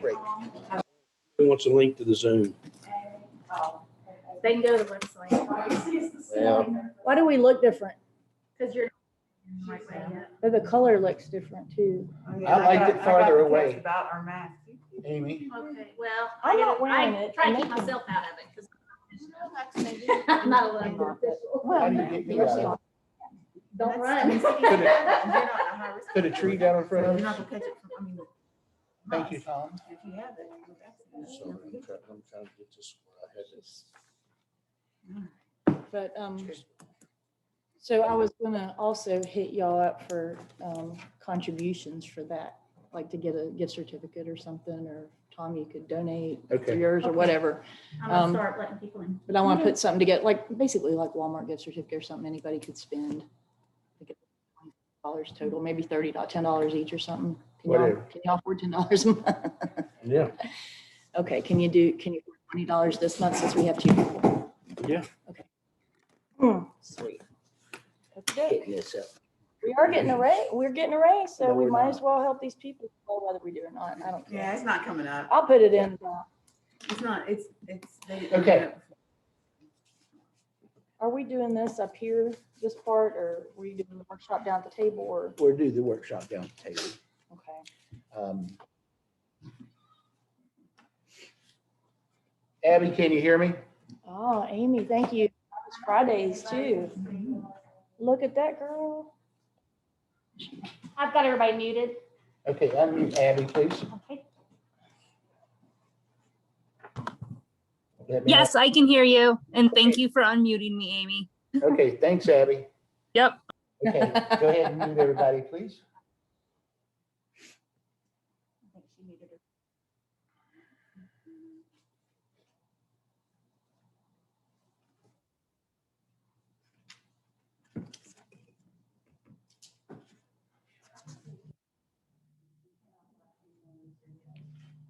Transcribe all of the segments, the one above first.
break. Who wants a link to the Zoom? They can go to the website. Yeah. Why do we look different? Because you're right there. But the color looks different too. I liked it farther away. About our mask. Amy, Okay, well, I'm not wearing it, try to and keep they can- myself out of it because I'm not a elected official. how do you get me out of it? Don't run. You're not in a high risk. Put a tree down in front So of you're us? not gonna catch it from, I mean. Thank you, Tom. If you have it. you're vaccinated. Sorry, I'm trying to get this where I had this. But, so I was gonna also hit y'all up for, contributions for that, like to get a gift certificate or something, or Tom, you could donate for Okay. yours or Okay. whatever. I'm gonna start letting people in. But I want to put something together, like basically like Walmart gift certificate or something anybody could spend. I think it's $20 total, maybe $10 each or something. Whatever. Can y'all afford $10 a month? Yeah. Okay, can you afford $20 this month since we have 2 people? Yeah. Okay. Sweet. Okay, Hitting this up. we are getting a raise, we're getting a raise, so No, we we're might not. as well help these people, well, whether we do or not, I don't Yeah, care. it's not coming up. I'll put it in. It's not, it's. Okay. Are we doing this up here, this part, or were you doing the workshop down at the table, or, We'll do the workshop down at the table. okay? Abby, can you hear me? Oh, Amy, thank you. It's Fridays too. Look at that girl. I've got everybody muted. Okay, unmute Abby, please. Okay. Let me Yes, I can hear you. And thank you for unmuting me, Amy. know. Okay, thanks, Abby. Yep. Okay, go ahead and mute everybody, please. I think she muted her.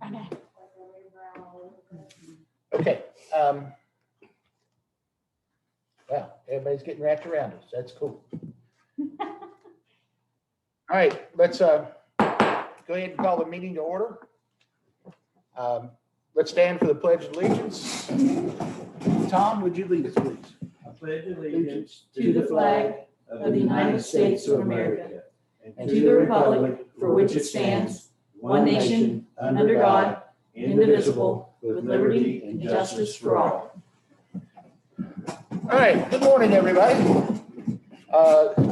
Okay. Okay. Wow, everybody's getting wrapped around us. That's cool. All right, let's go ahead and call the meeting to order. Let's stand for the Pledge of Allegiance. Tom, would you lead us, please? I pledge allegiance to the flag of the United States of America and to the republic for which it stands, one nation, under God, indivisible, with liberty and justice for all. All right, good morning, everybody.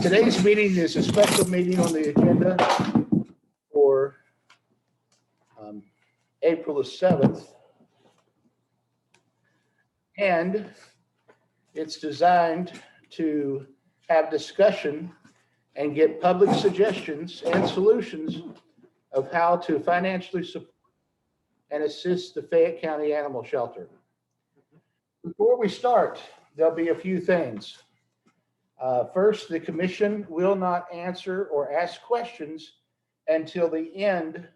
Today's meeting is a special meeting on the agenda for April the 7th. And it's designed to have discussion and get public suggestions and solutions of how to financially support and assist the Fayette County Animal Shelter. Before we start, there'll be a few things. First, the commission will not answer or ask questions until the end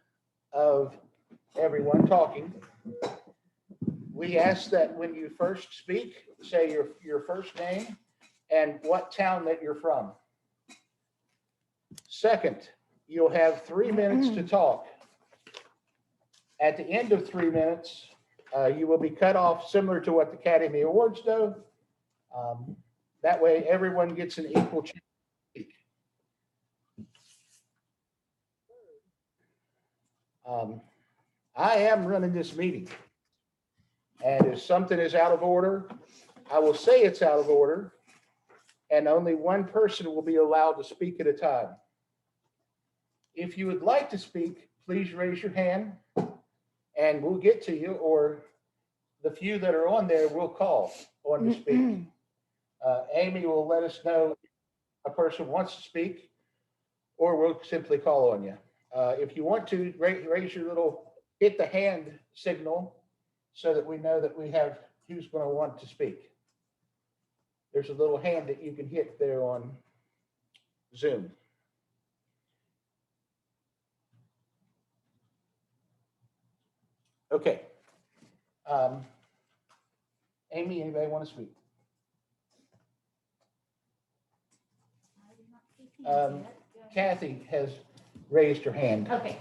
of everyone talking. We ask that when you first speak, say your first name and what town that you're from. Second, you'll have 3 minutes to talk. At the end of 3 minutes, you will be cut off similar to what the Academy Awards do. That way everyone gets an equal chance to speak. I am running this meeting. And if something is out of order, I will say it's out of order, and only one person will be allowed to speak at a time. If you would like to speak, please raise your hand and we'll get to you, or the few that are on there will call on to speak. Amy will let us know if a person wants to speak, or we'll simply call on you. If you want to, raise your little, hit the hand signal so that we know that we have who's going to want to speak. There's a little hand that you can hit there on Zoom. Okay. Amy, anybody want to speak? Kathy has raised her hand. Okay.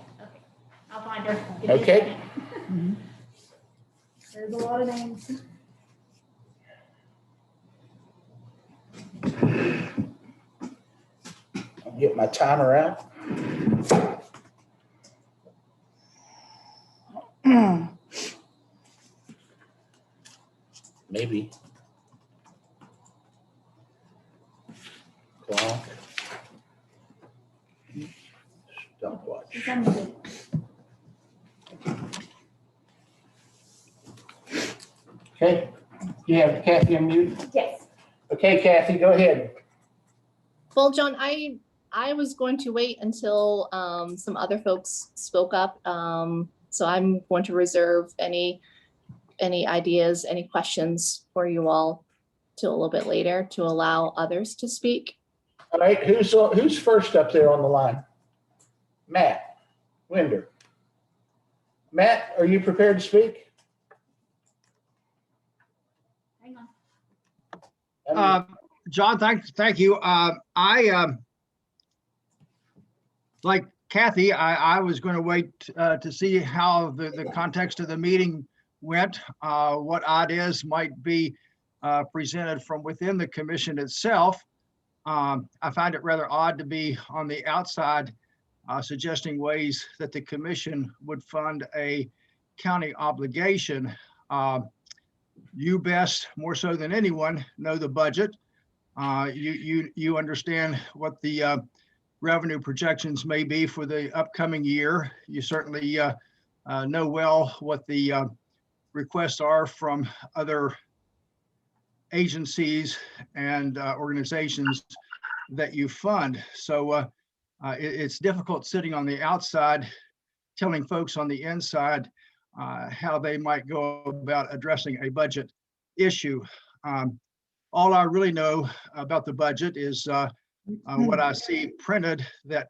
I'll find her. Give me a Okay. second. There's a lot of names. I'll get my timer out. Maybe. Clock. Stopwatch. Okay, you have Kathy on mute? Yes. Okay, Kathy, go ahead. Well, John, I was going to wait until some other folks spoke up. So I'm going to reserve any ideas, any questions for you all till a little bit later to allow others to speak. All right, who's first up there on the line? Matt Winder. Matt, are you prepared to speak? Hang on. John, thank you. Like Kathy, I was going to wait to see how the context of the meeting went, what ideas might be presented from within the commission itself. I find it rather odd to be on the outside suggesting ways that the commission would fund a county obligation. You best, more so than anyone, know the budget. You understand what the revenue projections may be for the upcoming year. You certainly know well what the requests are from other agencies and organizations that you fund. So it's difficult sitting on the outside, telling folks on the inside how they might go about addressing a budget issue. All I really know about the budget is what I see printed that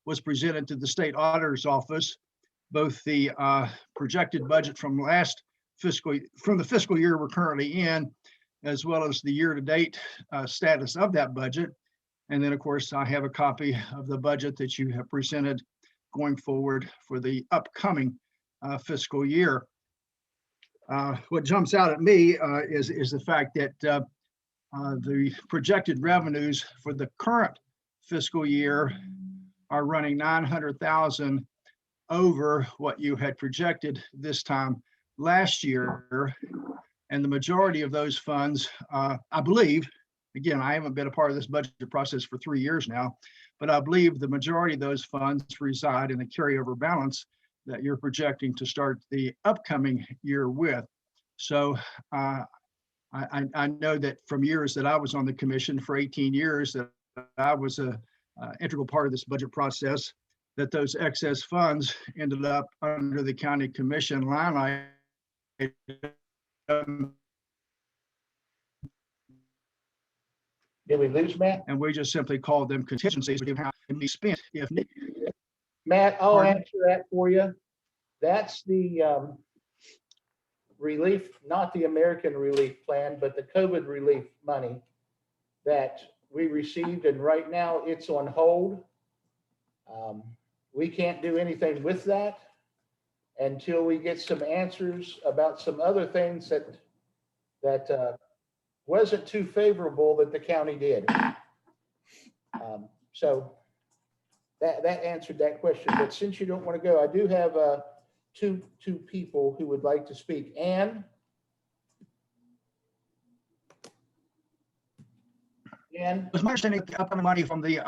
was presented to the state auditor's office, both the projected budget from the fiscal year we're currently in, as well as the year-to-date status of that budget. And then, of course, I have a copy of the budget that you have presented going forward for the upcoming fiscal year. What jumps out at me is the fact that the projected revenues for the current fiscal year are running 900,000 over what you had projected this time last year. And the majority of those funds, I believe, again, I haven't been a part of this budget process for 3 years now, but I believe the majority of those funds reside in the carryover balance that you're projecting to start the upcoming year with. So I know that from years that I was on the commission for 18 years, that I was a integral part of this budget process, that those excess funds ended up under the county commission line item. Did we lose Matt? And we just simply called them contingencies to have to be spent if needed. Matt, I'll Pardon? answer that for you. That's the relief, not the American Relief Plan, but the COVID relief money that we received, and right now it's on hold. We can't do anything with that until we get some answers about some other things that wasn't too favorable that the county did. So that answered that question. But since you don't want to go, I do have two people who would like to speak. Ann? Ann? It was my understanding that the upcoming money from the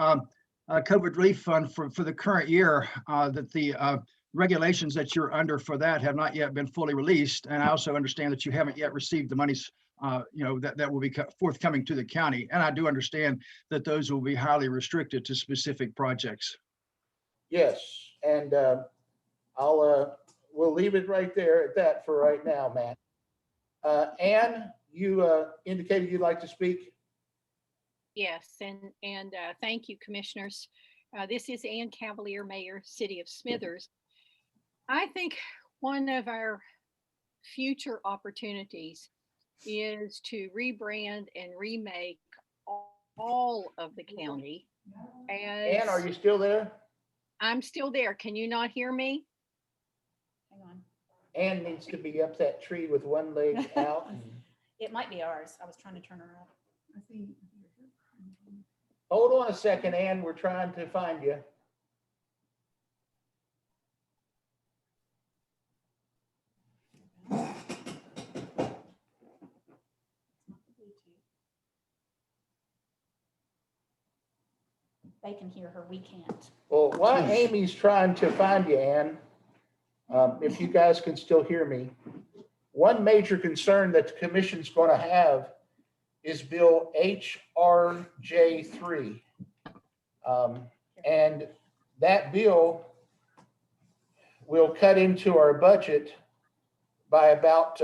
COVID relief fund for the current year, that the regulations that you're under for that have not yet been fully released. And I also understand that you haven't yet received the monies that will be forthcoming to the county. And I do understand that those will be highly restricted to specific projects. Yes, and we'll leave it right there at that for right now, Matt. Ann, you indicated you'd like to speak. Yes, and thank you, commissioners. This is Ann Cavalier, Mayor, City of Smithers. I think one of our future opportunities is to rebrand and remake all of the county. Ann, are you still there? I'm still there. Can you not hear me? Ann needs to be up that tree with one leg out. It might be ours. I was trying to turn her up. I see. Hold on a second, Ann, we're trying to find you. They can hear her, we can't. Well, while Amy's trying to find you, Ann, if you guys can still hear me, one major concern that the commission's going to have is Bill HRJ3. And that bill will cut into our budget by about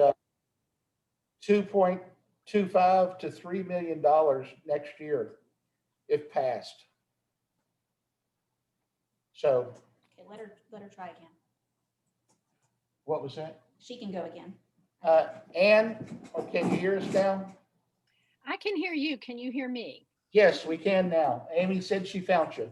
$2.25 to $3 million next year, if passed. So Okay, let her try again. what was that? She can go again. Ann, can you hear us now? I can hear you. Can you hear me? Yes, we can now. Amy said she found you.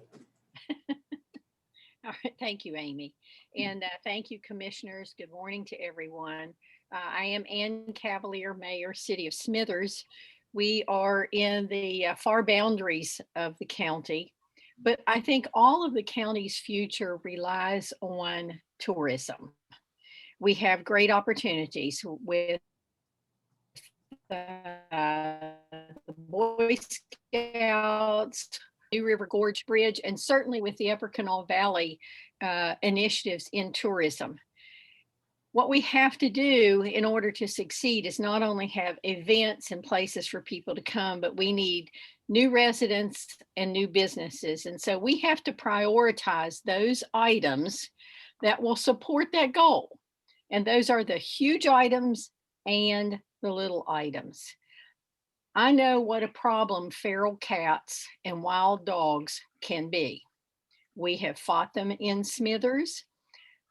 All right, thank you, Amy. And thank you, commissioners. Good morning to everyone. I am Ann Cavalier, Mayor, City of Smithers. We are in the far boundaries of the county, but I think all of the county's future relies on tourism. We have great opportunities with the Boy Scouts, New River Gorge Bridge, and certainly with the Upper Canal Valley initiatives in tourism. What we have to do in order to succeed is not only have events and places for people to come, but we need new residents and new businesses. And so we have to prioritize those items that will support that goal. And those are the huge items and the little items. I know what a problem feral cats and wild dogs can be. We have fought them in Smithers.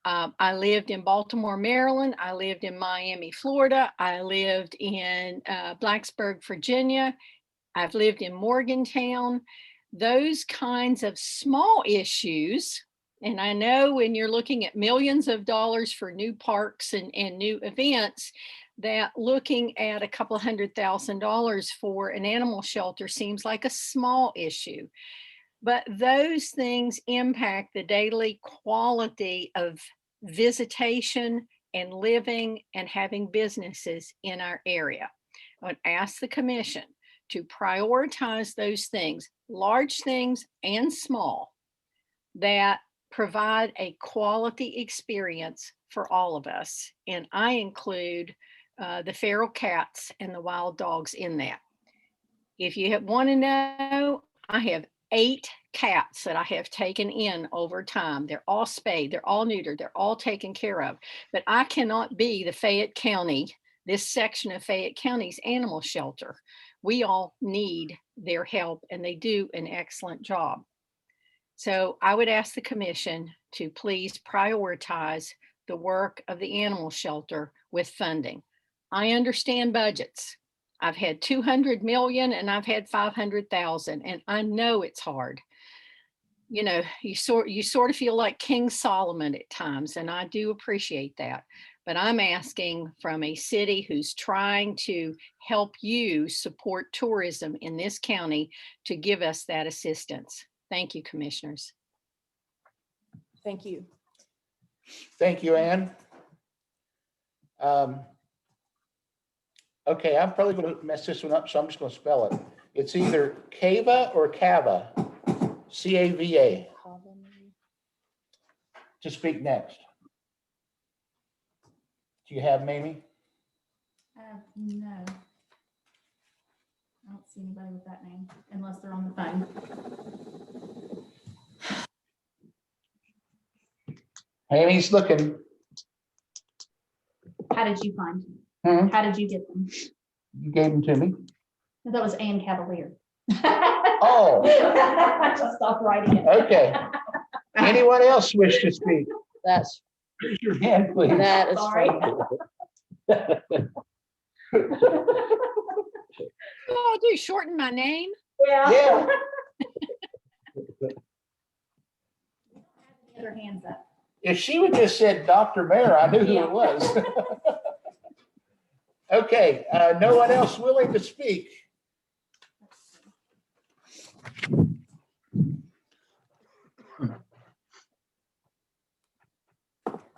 I lived in Baltimore, Maryland. I lived in Miami, Florida. I lived in Blacksburg, Virginia. I've lived in Morgantown. Those kinds of small issues. And I know when you're looking at millions of dollars for new parks and new events, that looking at a couple $100,000 for an animal shelter seems like a small issue. But those things impact the daily quality of visitation and living and having businesses in our area. I would ask the commission to prioritize those things, large things and small, that provide a quality experience for all of us. And I include the feral cats and the wild dogs in that. If you want to know, I have 8 cats that I have taken in over time. They're all spayed, they're all neutered, they're all taken care of. But I cannot be the Fayette County, this section of Fayette County's animal shelter. We all need their help and they do an excellent job. So I would ask the commission to please prioritize the work of the animal shelter with funding. I understand budgets. I've had 200 million and I've had 500,000, and I know it's hard. You know, you sort of feel like King Solomon at times, and I do appreciate that. But I'm asking from a city who's trying to help you support tourism in this county to give us that assistance. Thank you, commissioners. Thank you. Thank you, Ann. Okay, I'm probably going to mess this one up, so I'm just going to spell it. It's either Cava or Cava, C-A-V-A. To speak next. Do you have Mamie? No. I don't see anybody with that name unless they're on the phone. Mamie's looking. How did you find? How did you get them? You gave them to me. That was Ann Cavalier. Oh. I just stopped writing it. Okay. Anyone else wish to speak? That's, Raise your hand, please. that is Sorry. funny. Oh, do shorten my name? Yeah. Get their hands up. If she would just said Dr. Mayor, I knew who it was. Okay, no one else willing to speak?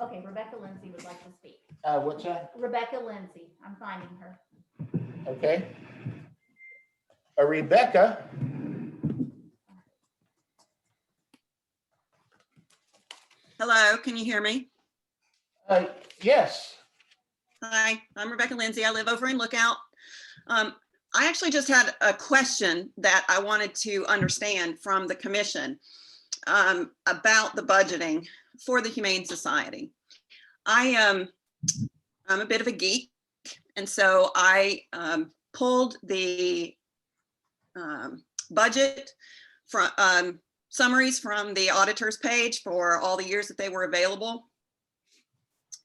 Okay, Rebecca Lindsay would like to speak. What's that? Rebecca Lindsay, I'm finding her. Okay. Rebecca, Hello, can you hear me? yes. Hi, I'm Rebecca Lindsay. I live over in Lookout. I actually just had a question that I wanted to understand from the commission about the budgeting for the Humane Society. I'm a bit of a geek, and so I pulled the budget from summaries from the auditor's page for all the years that they were available,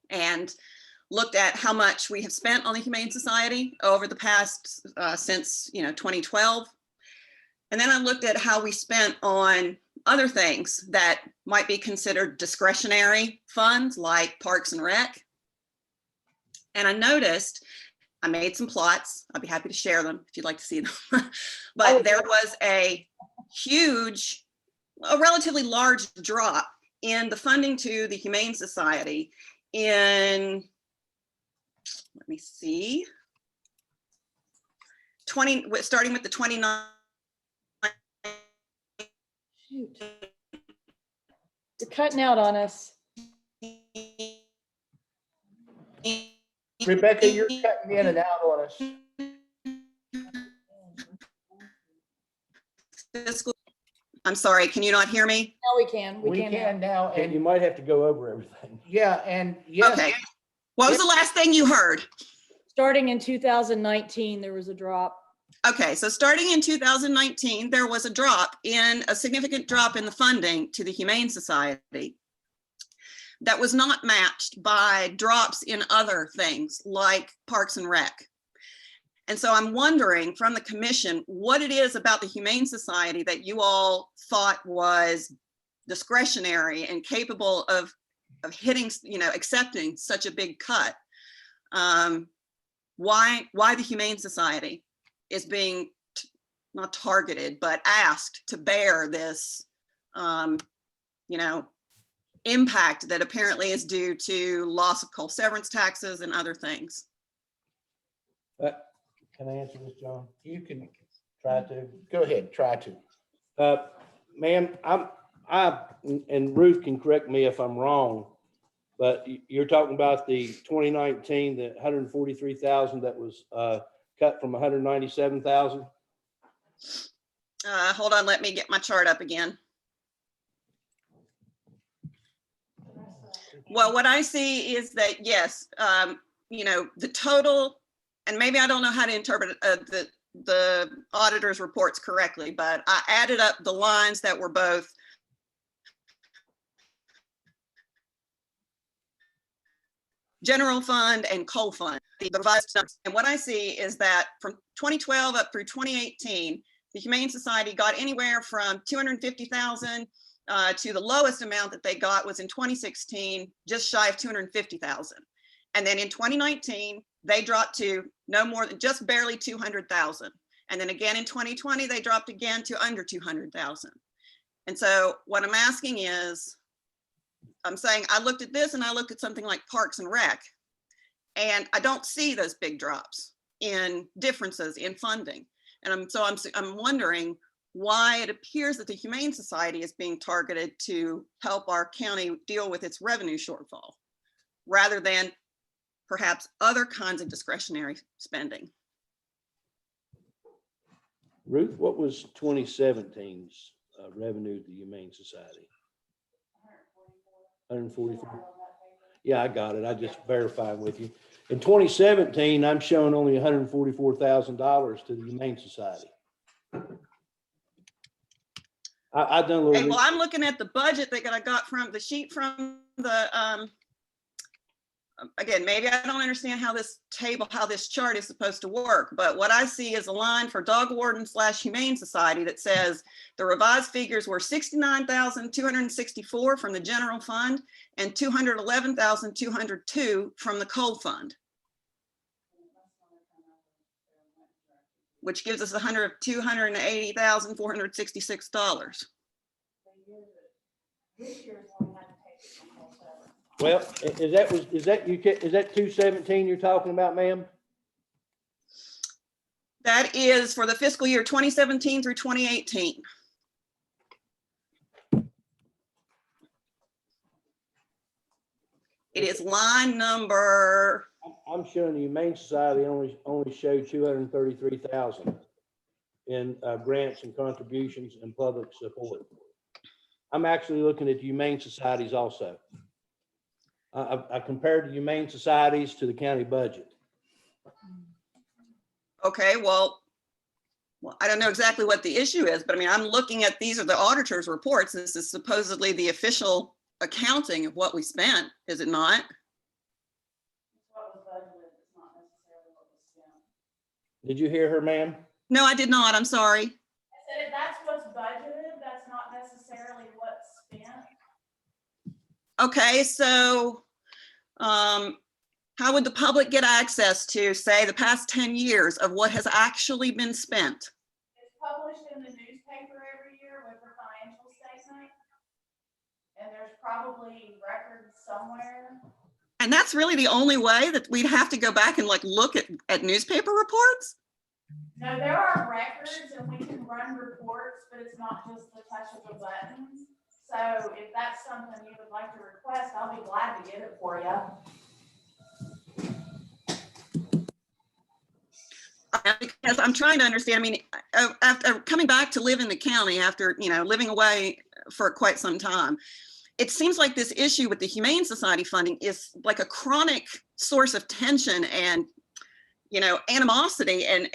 and looked at how much we have spent on the Humane Society over the past since 2012. And then I looked at how we spent on other things that might be considered discretionary funds like Parks and Rec. And I noticed, I made some plots. I'll be happy to share them if you'd like to see them. But there was a relatively large drop in the funding to the Humane Society in, let me see, starting with the 29. Shoot. You're cutting out on us. Rebecca, you're cutting in and out on us. I'm sorry, can you not hear me? Now we can. We can now. can now, And you and might have to go over everything. yeah, and yes. Okay. What was the last thing you heard? Starting in 2019, there was a drop. Okay, so starting in 2019, there was a significant drop in the funding to the Humane Society that was not matched by drops in other things like Parks and Rec. And so I'm wondering from the commission what it is about the Humane Society that you all thought was discretionary and capable of hitting, accepting such a big cut. Why the Humane Society is being not targeted, but asked to bear this, impact that apparently is due to loss of coal severance taxes and other things. Can I answer this, John? You can Try to. go ahead, try to. Ma'am, and Ruth can correct me if I'm wrong, but you're talking about the 2019, the 143,000 that was cut from 197,000. Hold on, let me get my chart up again. Well, what I see is that, yes, the total, and maybe I don't know how to interpret the auditor's reports correctly, but I added up the lines that were both general fund and coal fund, the revised numbers. And what I see is that from 2012 up through 2018, the Humane Society got anywhere from 250,000 to the lowest amount that they got was in 2016, just shy of 250,000. And then in 2019, they dropped to no more than just barely 200,000. And then again in 2020, they dropped again to under 200,000. And so what I'm asking is, I'm saying I looked at this and I looked at something like Parks and Rec, and I don't see those big drops in differences in funding. And I'm wondering why it appears that the Humane Society is being targeted to help our county deal with its revenue shortfall, rather than perhaps other kinds of discretionary spending. Ruth, what was 2017's revenue to the Humane Society? 144. Yeah, I got it. I just verified with you. In 2017, I'm showing only $144,000 to the Humane Society. I've done a little. Okay, well, I'm looking at the budget that I got from the sheet from the again, maybe I don't understand how this table, how this chart is supposed to work, but what I see is a line for dog warden / humane society that says the revised figures were 69,264 from the general fund and 211,202 from the coal fund, which gives us $280,466. Well, is that 217 you're talking about, ma'am? That is for the fiscal year 2017 through 2018. It is line number. I'm showing the Humane Society only showed 233,000 in grants and contributions and public support. I'm actually looking at the Humane Societies also. I compared the Humane Societies to the county budget. Okay, well, I don't know exactly what the issue is, but I mean, I'm looking at, these are the auditor's reports. This is supposedly the official accounting of what we spent, is it not? Did you hear her, ma'am? No, I did not. I'm sorry. I said if that's what's budgeted, that's not necessarily what's spent. Okay, so how would the public get access to, say, the past 10 years of what has actually been spent? It's published in the newspaper every year with the financial statement. And there's probably records somewhere. And that's really the only way that we'd have to go back and like look at newspaper reports? No, there are records and we can run reports, but it's not just the touch of the buttons. So if that's something you would like to request, I'll be glad to get it for you. Because I'm trying to understand, I mean, after coming back to live in the county after, living away for quite some time, it seems like this issue with the Humane Society funding is like a chronic source of tension and, animosity and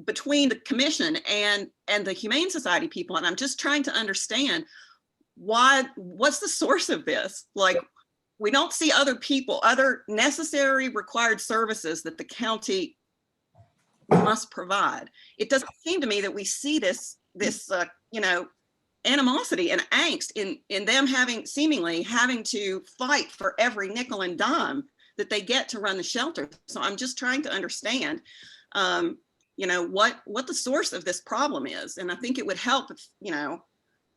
between the commission and the Humane Society people. And I'm just trying to understand what's the source of this? Like, we don't see other people, other necessary required services that the county must provide. It doesn't seem to me that we see this animosity and angst in them seemingly having to fight for every nickel and dime that they get to run the shelter. So I'm just trying to understand, what the source of this problem is. And I think it would help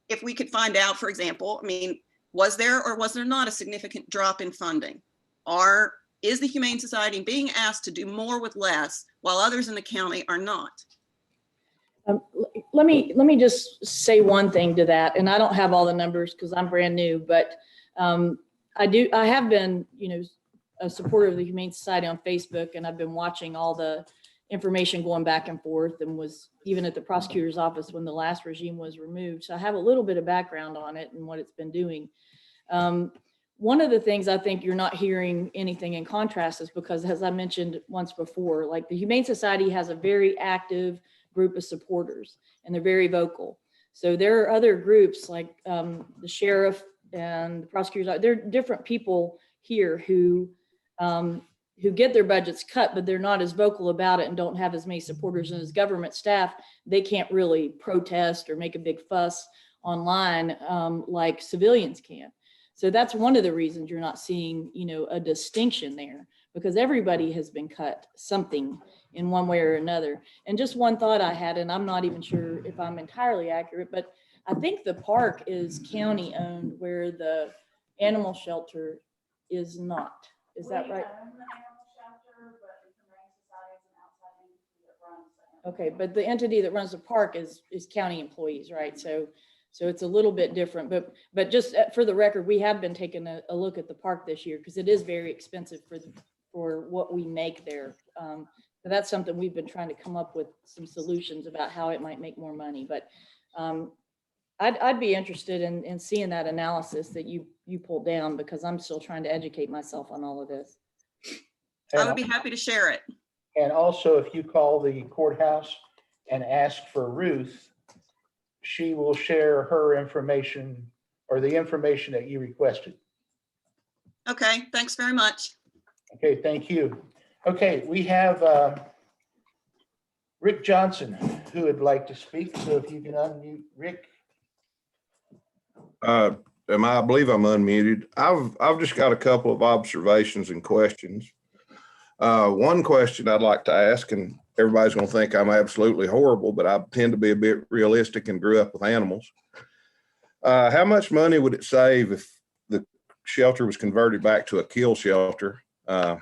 if we could find out, for example, I mean, was there or was there not a significant drop in funding? Is the Humane Society being asked to do more with less while others in the county are not? Let me just say one thing to that, and I don't have all the numbers because I'm brand new, but I have been, a supporter of the Humane Society on Facebook, and I've been watching all the information going back and forth, and was even at the prosecutor's office when the last regime was removed. So I have a little bit of background on it and what it's been doing. One of the things I think you're not hearing anything in contrast is because, as I mentioned once before, like the Humane Society has a very active group of supporters and they're very vocal. So there are other groups like the sheriff and the prosecutors. There are different people here who get their budgets cut, but they're not as vocal about it and don't have as many supporters. And as government staff, they can't really protest or make a big fuss online like civilians can. So that's one of the reasons you're not seeing, a distinction there, because everybody has been cut something in one way or another. And just one thought I had, and I'm not even sure if I'm entirely accurate, but I think the park is county owned where the animal shelter is not. Is that right? Okay, but the entity that runs the park is county employees, right? So it's a little bit different, but just for the record, we have been taking a look at the park this year because it is very expensive for what we make there. So that's something we've been trying to come up with some solutions about how it might make more money. But I'd be interested in seeing that analysis that you pulled down, because I'm still trying to educate myself on all of this. I would be happy to share it. And also, if you call the courthouse and ask for Ruth, she will share her information or the information that you requested. Okay, thanks very much. Okay, thank you. Okay, we have Rick Johnson who would like to speak. So if you can unmute Rick. I believe I'm unmuted. I've just got a couple of observations and questions. One question I'd like to ask, and everybody's going to think I'm absolutely horrible, but I tend to be a bit realistic and grew up with animals. How much money would it save if the shelter was converted back to a kill shelter? I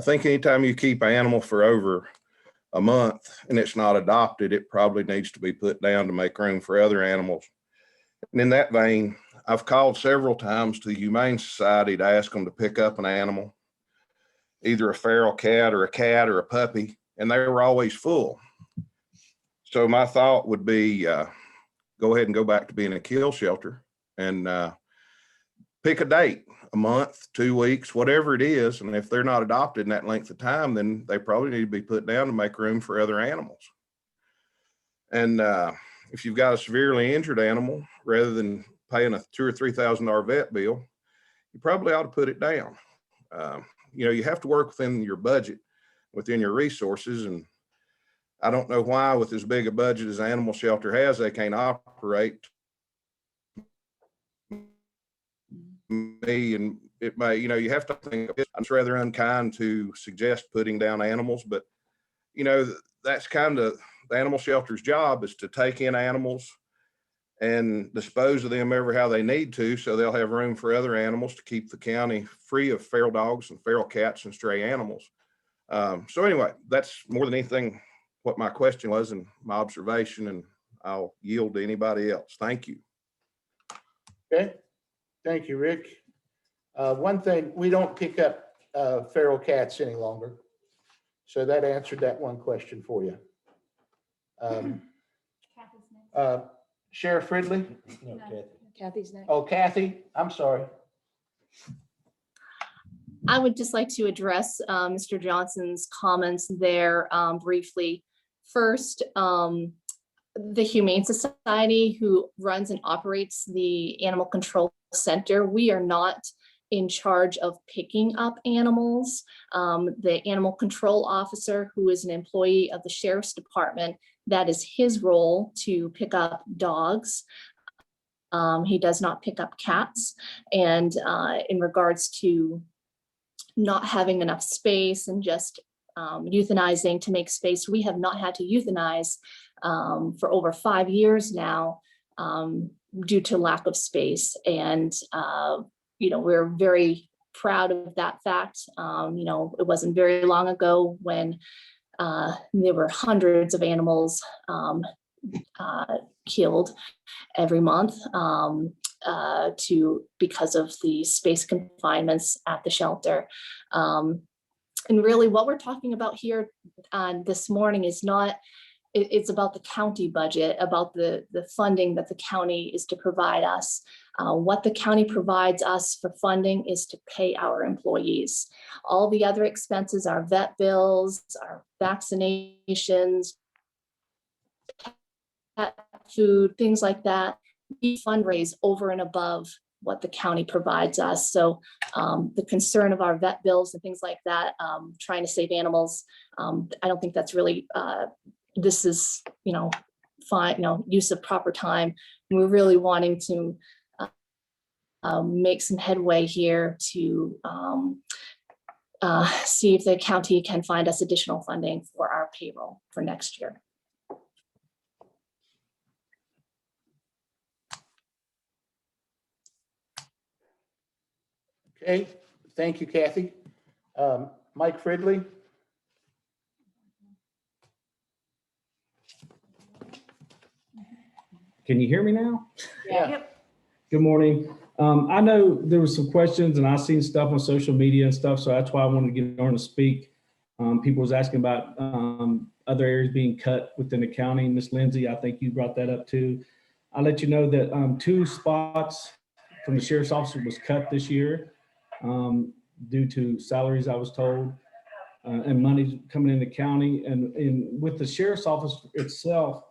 think anytime you keep an animal for over a month and it's not adopted, it probably needs to be put down to make room for other animals. And in that vein, I've called several times to the Humane Society to ask them to pick up an animal, either a feral cat or a puppy, and they were always full. So my thought would be go ahead and go back to being a kill shelter and pick a date, a month, 2 weeks, whatever it is. And if they're not adopted in that length of time, then they probably need to be put down to make room for other animals. And if you've got a severely injured animal, rather than paying a $2,000 or $3,000 vet bill, you probably ought to put it down. You have to work within your budget, within your resources. And I don't know why, with as big a budget as animal shelter has, they can't operate. And it may, you have to think it's rather unkind to suggest putting down animals, but that's kind of the animal shelter's job, is to take in animals and dispose of them ever how they need to, so they'll have room for other animals to keep the county free of feral dogs and feral cats and stray animals. So anyway, that's more than anything what my question was and my observation, and I'll yield to anybody else. Thank you. Okay, thank you, Rick. One thing, we don't pick up feral cats any longer. So that answered that one question for you. Sheriff Ridley? No, Kathy. Kathy's next. Oh, Kathy, I'm sorry. I would just like to address Mr. Johnson's comments there briefly. First, the Humane Society, who runs and operates the Animal Control Center, we are not in charge of picking up animals. The animal control officer, who is an employee of the Sheriff's Department, that is his role to pick up dogs. He does not pick up cats. And in regards to not having enough space and just euthanizing to make space, we have not had to euthanize for over 5 years now due to lack of space. And we're very proud of that fact. It wasn't very long ago when there were hundreds of animals killed every month because of the space confinements at the shelter. And really what we're talking about here this morning is not, it's about the county budget, about the funding that the county is to provide us. What the county provides us for funding is to pay our employees. All the other expenses, our vet bills, our vaccinations, pet food, things like that, we fundraise over and above what the county provides us. So the concern of our vet bills and things like that, trying to save animals, I don't think that's really, this is, fine, use of proper time. And we're really wanting to make some headway here to see if the county can find us additional funding for our payroll for next year. Okay, thank you, Kathy. Mike Fridley? Can you hear me now? Yeah. Good morning. I know there were some questions and I've seen stuff on social media and stuff, so that's why I wanted to get on to speak. People was asking about other areas being cut within the county. Ms. Lindsay, I think you brought that up too. I'll let you know that 2 spots from the sheriff's office was cut this year due to salaries, I was told, and money coming in the county. And with the sheriff's office itself,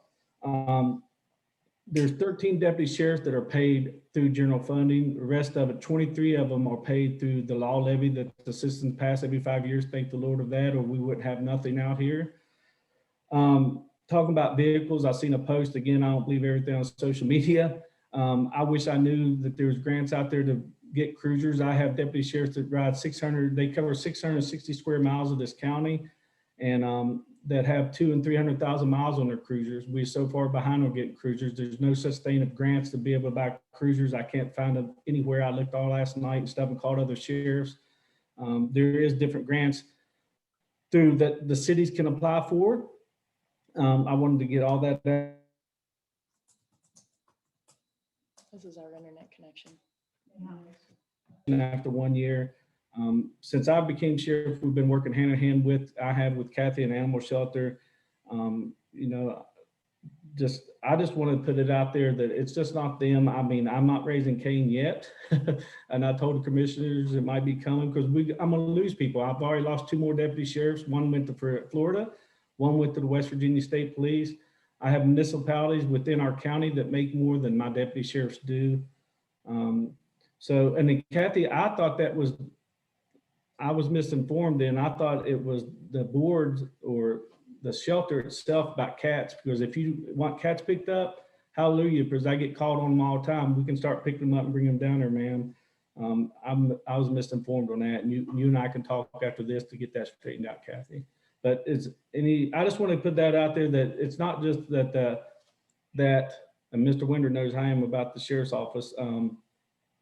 there's 13 deputy sheriffs that are paid through general funding. The rest of it, 23 of them are paid through the law levy that the citizens pass every 5 years. Thank the Lord of that, or we wouldn't have nothing out here. Talking about vehicles, I've seen a post again. I don't believe everything on social media. I wish I knew that there was grants out there to get cruisers. I have deputy sheriffs that ride 600. They cover 660 square miles of this county, and that have 200,000 and 300,000 miles on their cruisers. We're so far behind on getting cruisers. There's no such thing of grants to be able to buy cruisers. I can't find them anywhere. I looked all last night and stuff and called other sheriffs. There is different grants through that the cities can apply for. I wanted to get all that. This is our internet connection. After 1 year, since I became sheriff, we've been working hand in hand with Kathy and Animal Shelter. You know, I just want to put it out there that it's just not them. I mean, I'm not raising Cain yet. And I told the commissioners it might be coming because I'm going to lose people. I've already lost 2 more deputy sheriffs. One went to Florida, one went to the West Virginia State Police. I have municipalities within our county that make more than my deputy sheriffs do. And then Kathy, I thought I was misinformed, and I thought it was the board or the shelter itself about cats, because if you want cats picked up, hallelujah, because I get called on them all the time. We can start picking them up and bring them down there, man. I was misinformed on that, and you and I can talk after this to get that straightened out, Kathy. But I just want to put that out there that it's not just that and Mr. Winder knows how I am about the sheriff's office.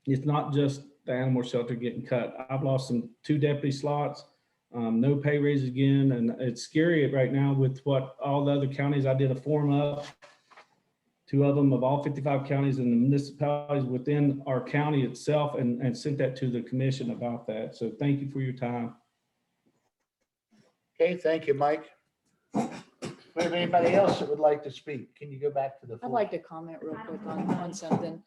It's not just the animal shelter getting cut. I've lost 2 deputy slots, no pay raises again. And it's scary right now with what all the other counties. I did a form up, 2 of them of all 55 counties and the municipalities within our county itself, and sent that to the commission about that. So thank you for your time. Okay, thank you, Mike. Do we have anybody else that would like to speak? Can you go back to the floor? I'd like to comment real quick on something.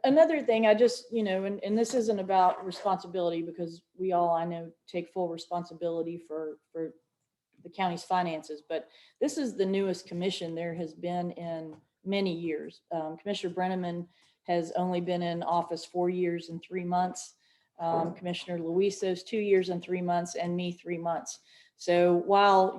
Another thing, I just, you know, and this isn't about responsibility, because we all, I know, take full responsibility for the county's finances, but this is the newest commission there has been in many years. Commissioner Brenneman has only been in office 4 years and 3 months. Commissioner Luiso's 2 years and 3 months, and me 3 months. So while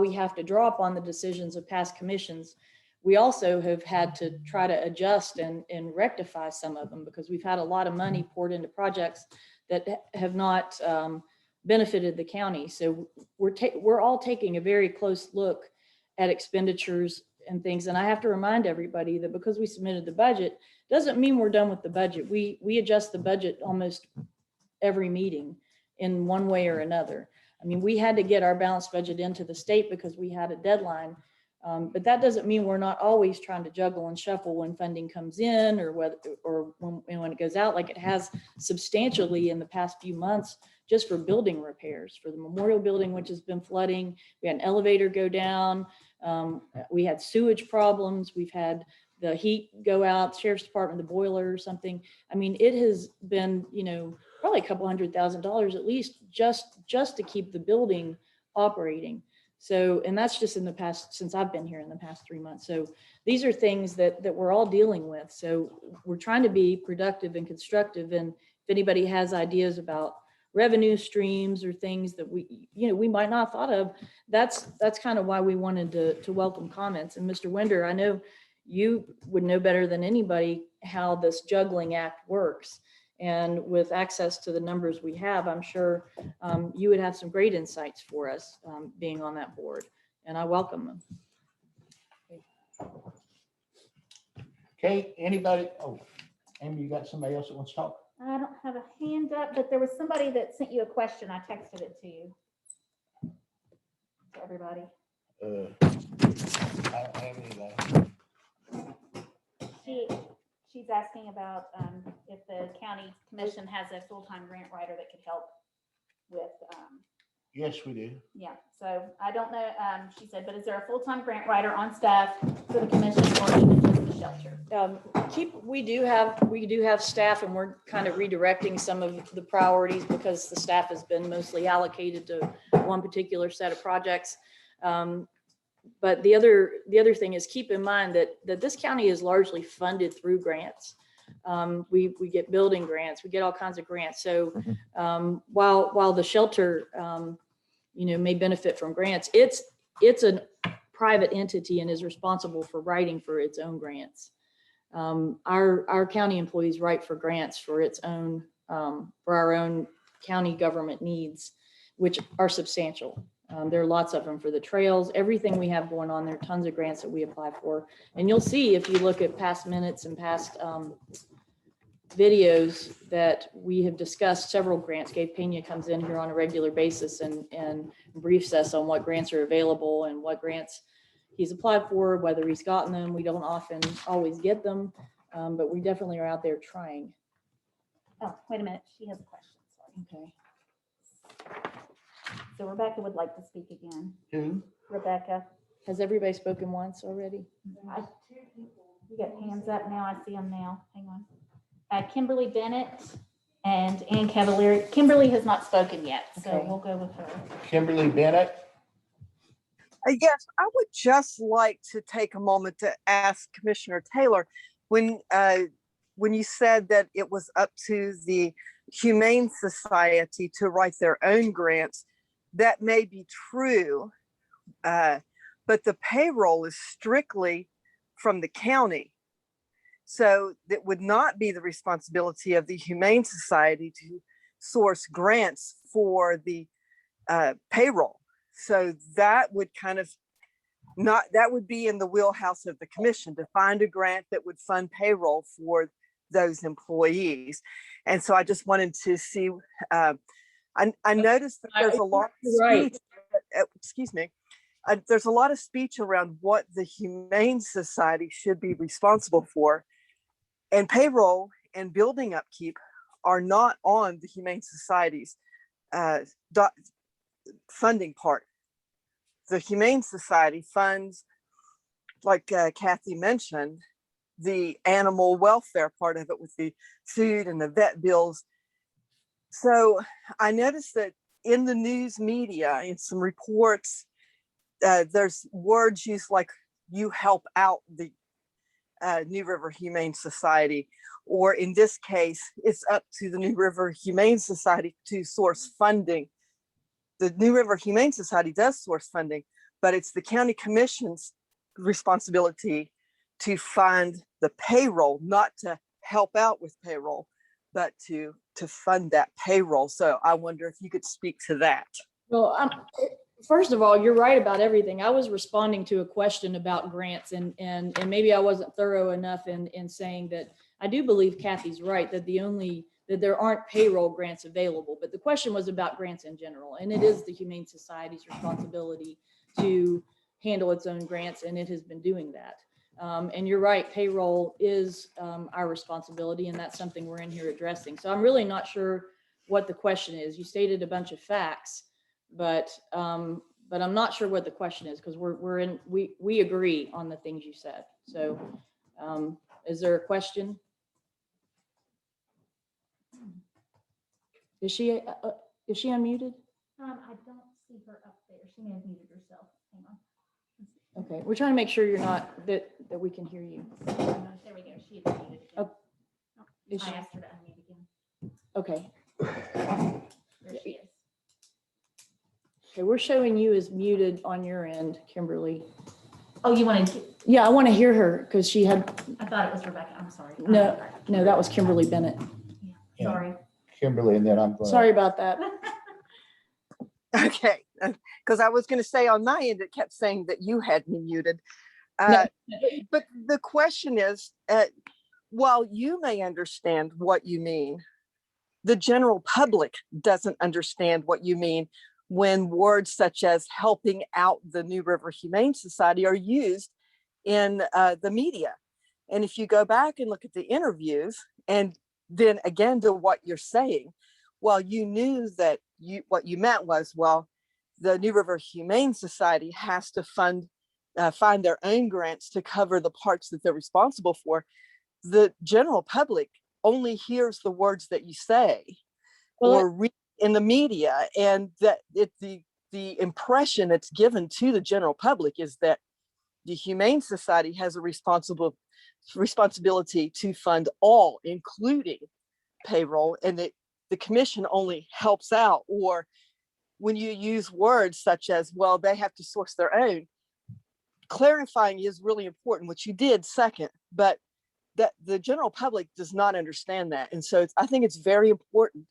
we have to draw upon the decisions of past commissions, we also have had to try to adjust and rectify some of them, because we've had a lot of money poured into projects that have not benefited the county. So we're all taking a very close look at expenditures and things. And I have to remind everybody that because we submitted the budget, doesn't mean we're done with the budget. We adjust the budget almost every meeting in one way or another. I mean, we had to get our balanced budget into the state because we had a deadline. But that doesn't mean we're not always trying to juggle and shuffle when funding comes in, or when it goes out, like it has substantially in the past few months, just for building repairs, for the memorial building, which has been flooding. We had an elevator go down. We had sewage problems. We've had the heat go out, sheriff's department, the boiler or something. I mean, it has been, you know, probably a couple $100,000 at least just to keep the building operating. So, and that's just in the past, since I've been here in the past 3 months. So these are things that we're all dealing with. So we're trying to be productive and constructive. And if anybody has ideas about revenue streams or things that we might not have thought of, that's kind of why we wanted to welcome comments. And Mr. Winder, I know you would know better than anybody how this juggling act works. And with access to the numbers we have, I'm sure you would have some great insights for us being on that board, and I welcome them. Okay, anybody? Oh, Amy, you got somebody else that wants to talk? I don't have a hand up, but there was somebody that sent you a question. I texted it to you. To everybody. I don't have anybody. She's asking about if the county commission has a full-time grant writer that could help with. Yes, we do. Yeah, so I don't know, she said, but is there a full-time grant writer on staff for the commission, or even just the shelter? We do have staff, and we're kind of redirecting some of the priorities because the staff has been mostly allocated to one particular set of projects. But the other thing is keep in mind that this county is largely funded through grants. We get building grants, we get all kinds of grants. So while the shelter, may benefit from grants, it's a private entity and is responsible for writing for its own grants. Our county employees write for grants for its own, for our own county government needs, which are substantial. There are lots of them for the trails, everything we have going on. There are tons of grants that we apply for. And you'll see if you look at past minutes and past videos that we have discussed several grants. Gabe Pena comes in here on a regular basis and briefs us on what grants are available and what grants he's applied for, whether he's gotten them. We don't often always get them, but we definitely are out there trying. Oh, wait a minute, she has a question, sorry. Okay. So Rebecca would like to speak again. Who? Rebecca, Has everybody spoken once already? you got hands up now, I see them now, hang on. Kimberly Bennett and Ann Cavalier. Kimberly has not spoken yet, so Okay. we'll go with her. Kimberly Bennett. Yes, I would just like to take a moment to ask Commissioner Taylor, when you said that it was up to the Humane Society to write their own grants, that may be true, but the payroll is strictly from the county. So that would not be the responsibility of the Humane Society to source grants for the payroll. So that would that would be in the wheelhouse of the commission to find a grant that would fund payroll for those employees. And so I just wanted to see, I noticed that there's a lot of speech, excuse me, there's a lot of speech around what the Humane Society should be responsible for. And payroll and building upkeep are not on the Humane Society's funding part. The Humane Society funds, like Kathy mentioned, the animal welfare part of it with the food and the vet bills. So I noticed that in the news media, in some reports, there's words used like "you help out the New River Humane Society," or in this case, it's up to the New River Humane Society to source funding. The New River Humane Society does source funding, but it's the county commission's responsibility to fund the payroll, not to help out with payroll, but to fund that payroll. So I wonder if you could speak to that. Well, first of all, you're right about everything. I was responding to a question about grants and maybe I wasn't thorough enough in saying that I do believe Kathy's right, that that there aren't payroll grants available, but the question was about grants in general. And it is the Humane Society's responsibility to handle its own grants, and it has been doing that. And you're right, payroll is our responsibility, and that's something we're in here addressing. So I'm really not sure what the question is. You stated a bunch of facts, but I'm not sure what the question is, because we agree on the things you said. So is there a question? Is she unmuted? I don't see her up there. She may have muted herself. Hang on. Okay, we're trying to make sure you're not, that we can hear you. There we go. She is muted again. Oh, is I she? asked her to unmute again. Okay. There she is. Okay, we're showing you as muted on your end, Kimberly. Oh, you wanted to? Yeah, I want to hear her because she had, I thought it was Rebecca. I'm sorry. no, that was Kimberly Bennett. Yeah, sorry. Kimberly, and then I'm going. Sorry about that. Okay, because I was going to say on my end, it kept saying that you had me muted. No. But the question is, while you may understand what you mean, the general public doesn't understand what you mean when words such as helping out the New River Humane Society are used in the media. And if you go back and look at the interviews, and then again to what you're saying, well, you knew that what you meant was, well, the New River Humane Society has to find their own grants to cover the parts that they're responsible for. The general public only hears the words that you say or read in the media, and that the the impression that's given to the general public is that the Humane Society has a responsibility to fund all, including payroll, and that the commission only helps out. Or when you use words such as, well, they have to source their own, clarifying is really important, which you did second, but that the general public does not understand that. And so I think it's very important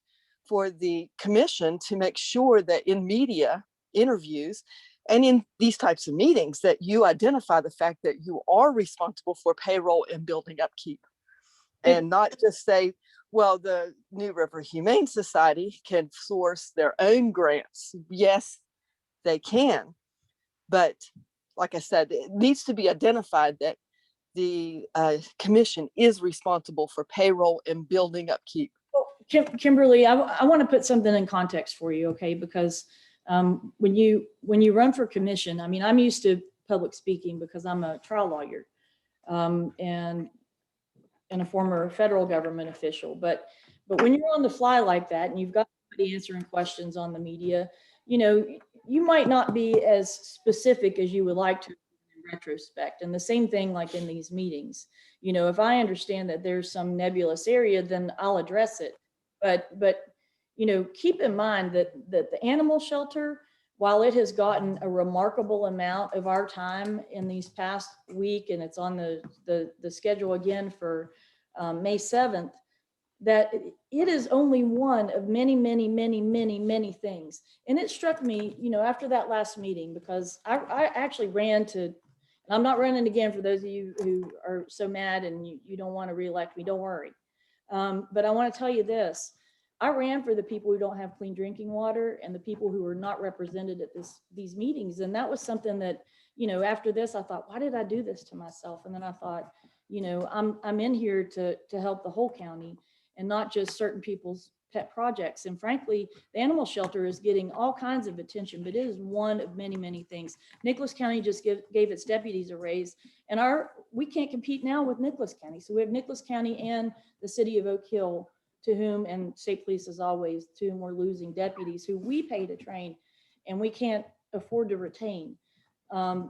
for the commission to make sure that in media interviews and in these types of meetings that you identify the fact that you are responsible for payroll and building upkeep, and not just say, well, the New River Humane Society can source their own grants. Yes, they can. But like I said, it needs to be identified that the commission is responsible for payroll and building upkeep. Kimberly, I want to put something in context for you, okay? Because when you run for commission, I mean, I'm used to public speaking because I'm a trial lawyer and a former federal government official. But when you're on the fly like that and you've got somebody answering questions on the media, you know, you might not be as specific as you would like to in retrospect. And the same thing like in these meetings. You know, if I understand that there's some nebulous area, then I'll address it. But you know, keep in mind that the animal shelter, while it has gotten a remarkable amount of our time in these past week, and it's on the schedule again for May 7th, that it is only one of many, many, many, many, many things. And it struck me, you know, after that last meeting, because I actually ran to, and I'm not running again for those of you who are so mad and you don't want to reelect me, don't worry. But I want to tell you this. I ran for the people who don't have clean drinking water and the people who are not represented at these meetings. And that was something that, you know, after this, I thought, why did I do this to myself? And then I thought, you know, I'm in here to help the whole county and not just certain people's pet projects. And frankly, the animal shelter is getting all kinds of attention, but it is one of many, many things. Nicholas County just gave its deputies a raise, and we can't compete now with Nicholas County. So we have Nicholas County and the city of Oak Hill, to whom, and state police as always, to whom we're losing deputies who we pay to train and we can't afford to retain.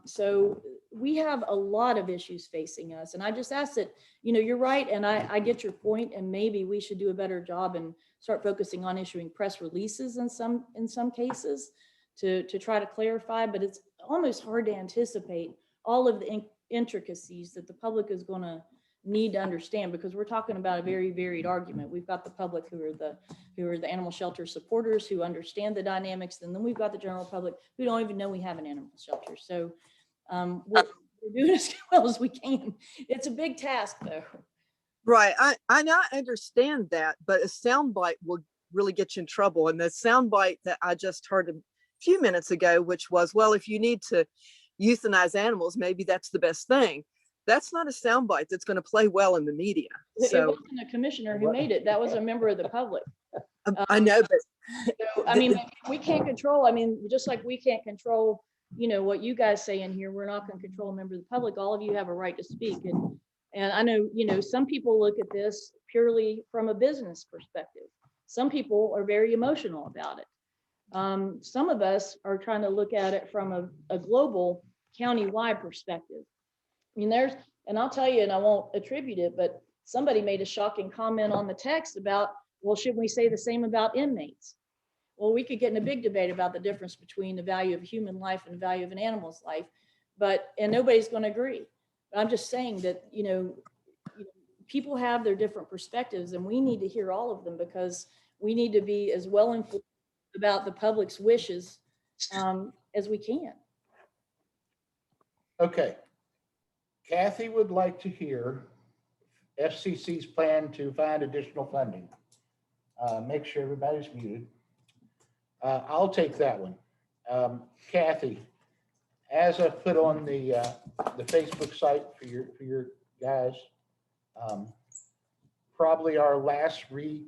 So we have a lot of issues facing us. And I just ask that, you know, you're right. And I get your point, and maybe we should do a better job and start focusing on issuing press releases in some cases to try to clarify, but it's almost hard to anticipate all of the intricacies that the public is going to need to understand, because we're talking about a very varied argument. We've got the public who are the animal shelter supporters who understand the dynamics, and then we've got the general public who don't even know we have an animal shelter. So we're doing as well as we can. It's a big task though. Right, I not understand that, but a soundbite will really get you in trouble. And the soundbite that I just heard a few minutes ago, which was, well, if you need to euthanize animals, maybe that's the best thing. That's not a soundbite that's going to play well in the media. So it wasn't a commissioner who made it. That was a member of the public. I know, but so, I mean, we can't control. I mean, just like we can't control, you know, what you guys say in here, we're not going to control a member of the public. All of you have a right to speak, and I know, you know, some people look at this purely from a business perspective. Some people are very emotional about it. Some of us are trying to look at it from a global, county-wide perspective. I mean, and I'll tell you, and I won't attribute it, but somebody made a shocking comment on the text about, well, shouldn't we say the same about inmates? Well, we could get in a big debate about the difference between the value of human life and the value of an animal's life, and nobody's going to agree. But I'm just saying that, you know, people have their different perspectives, and we need to hear all of them, because we need to be as well informed about the public's wishes as we can. Okay. Kathy would like to hear FCC's plan to find additional funding. Make sure everybody's muted. I'll take that one. Kathy, as I put on the Facebook site for your guys, probably our last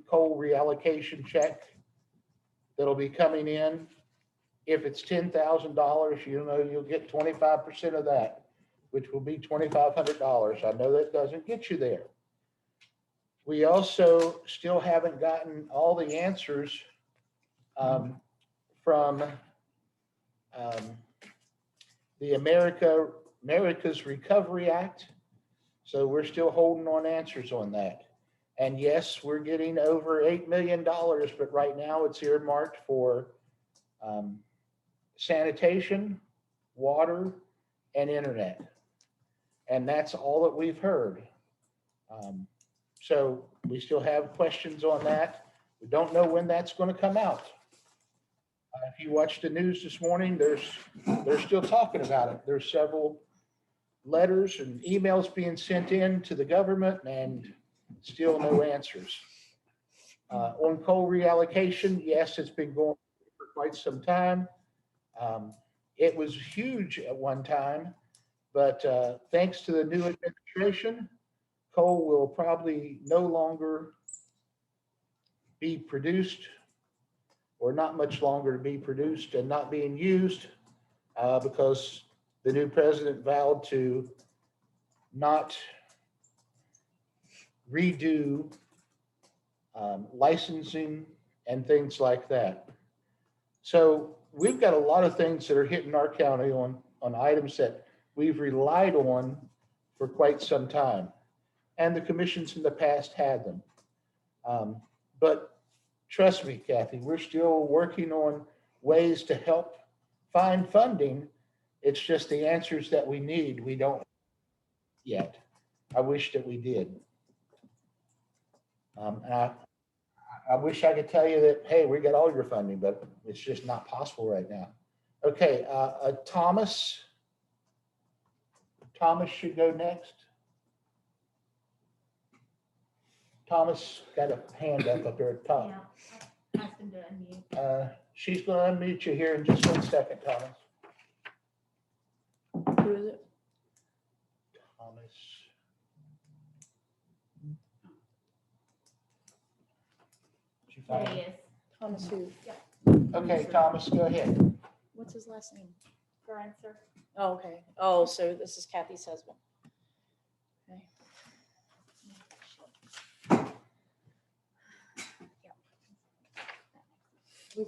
coal reallocation check that'll be coming in. If it's $10,000, you know, you'll get 25% of that, which will be $2,500. I know that doesn't get you there. We also still haven't gotten all the answers from the America's Recovery Act. So we're still holding on answers on that. And yes, we're getting over $8 million, but right now it's earmarked for sanitation, water, and internet. And that's all that we've heard. So we still have questions on that. We don't know when that's going to come out. If you watched the news this morning, they're still talking about it. There's several letters and emails being sent in to the government and still no answers. On coal reallocation, yes, it's been going for quite some time. It was huge at one time, but thanks to the new administration, coal will probably no longer be produced, or not much longer to be produced and not being used, because the new president vowed to not redo licensing and things like that. So we've got a lot of things that are hitting our county on items that we've relied on for quite some time. And the commissions in the past had them. But trust me, Kathy, we're still working on ways to help find funding. It's just the answers that we need, we don't yet. I wish that we did. And I wish I could tell you that, hey, we got all your funding, but it's just not possible right now. Okay, Thomas. Thomas should go next. Thomas got a hand up there at the top. Yeah, ask him to unmute. She's going to unmute you here in just 1 second, Thomas. Who is it? Thomas. Did you There find he him? is. Thomas who? Okay, Thomas, go ahead. What's his last name? Grancer. Oh, okay. Oh, so this is Kathy's husband. Okay.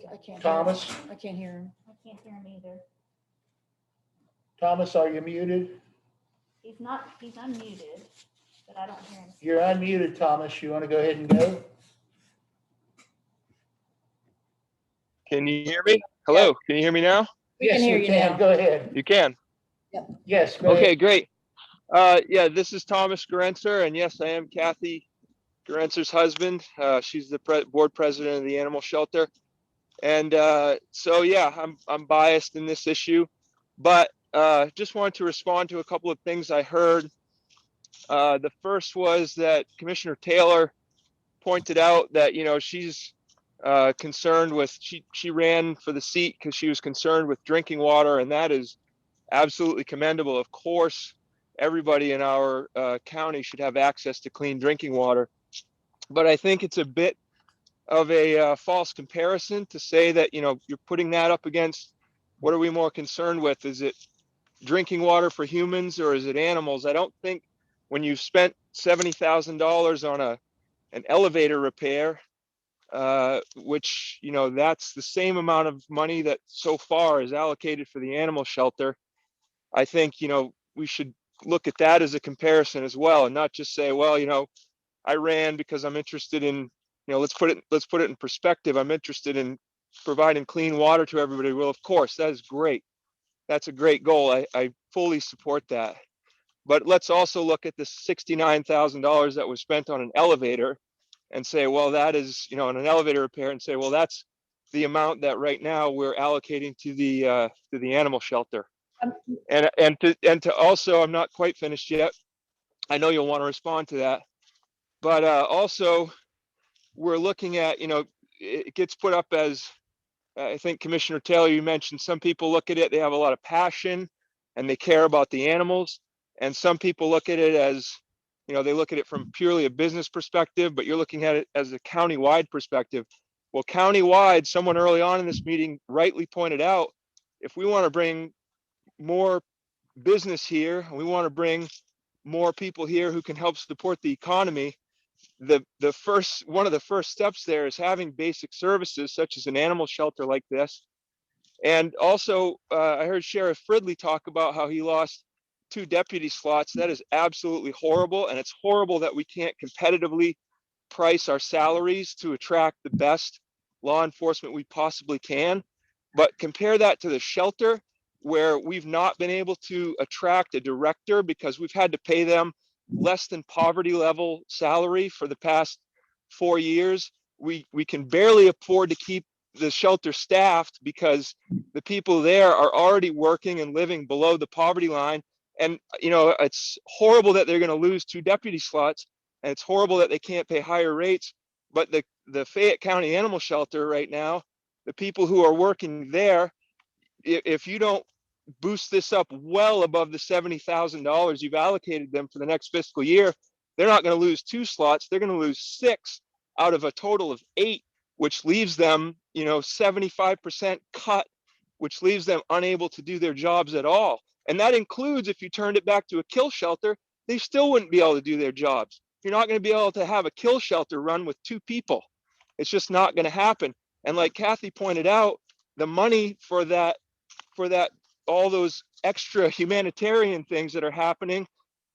I can't. Thomas? I can't hear him. I can't hear him either. Thomas, are you muted? He's unmuted, but I don't hear him. You're unmuted, Thomas. You want to go ahead and go? Can you hear me? Hello, can you hear me now? We can hear you now. Go ahead. You can? Yes, go Okay, ahead. great. Yeah, this is Thomas Grenzer, and yes, I am Kathy Grenzer's husband. She's the board president of the animal shelter. And so, yeah, I'm biased in this issue, but just wanted to respond to a couple of things I heard. The first was that Commissioner Taylor pointed out that, you know, she's concerned with, she ran for the seat because she was concerned with drinking water, and that is absolutely commendable. Of course, everybody in our county should have access to clean drinking water, but I think it's a bit of a false comparison to say that, you know, you're putting that up against what are we more concerned with? Is it drinking water for humans or is it animals? I don't think when you've spent $70,000 on an elevator repair, which, you know, that's the same amount of money that so far is allocated for the animal shelter. I think, you know, we should look at that as a comparison as well, and not just say, well, you know, I ran because I'm interested in, you know, let's put it in perspective. I'm interested in providing clean water to everybody. Well, of course, that is great. That's a great goal. I fully support that. But let's also look at the $69,000 that was spent on an elevator and say, well, that is, you know, on an elevator repair, and say, well, that's the amount that right now we're allocating to the animal shelter. And to also, I'm not quite finished yet. I know you'll want to respond to that, but also we're looking at, you know, it gets put up as, I think Commissioner Taylor, you mentioned some people look at it, they have a lot of passion and they care about the animals. And some people look at it as, you know, they look at it from purely a business perspective, but you're looking at it as a county-wide perspective. Well, county-wide, someone early on in this meeting rightly pointed out, if we want to bring more business here, and we want to bring more people here who can help support the economy, one of the first steps there is having basic services such as an animal shelter like this, And also, I heard Sheriff Fridley talk about how he lost 2 deputy slots. That is absolutely horrible. And it's horrible that we can't competitively price our salaries to attract the best law enforcement we possibly can. But compare that to the shelter, where we've not been able to attract a director because we've had to pay them less than poverty level salary for the past 4 years. We can barely afford to keep the shelter staffed because the people there are already working and living below the poverty line. And, you know, it's horrible that they're going to lose 2 deputy slots, and it's horrible that they can't pay higher rates. But the Fayette County Animal Shelter right now, the people who are working there, if you don't boost this up well above the $70,000 you've allocated them for the next fiscal year, they're not going to lose 2 slots. They're going to lose 6 out of a total of 8, which leaves them, you know, 75% cut, which leaves them unable to do their jobs at all. And that includes if you turned it back to a kill shelter, they still wouldn't be able to do their jobs. You're not going to be able to have a kill shelter run with 2 people. It's just not going to happen. And like Kathy pointed out, the money for that, all those extra humanitarian things that are happening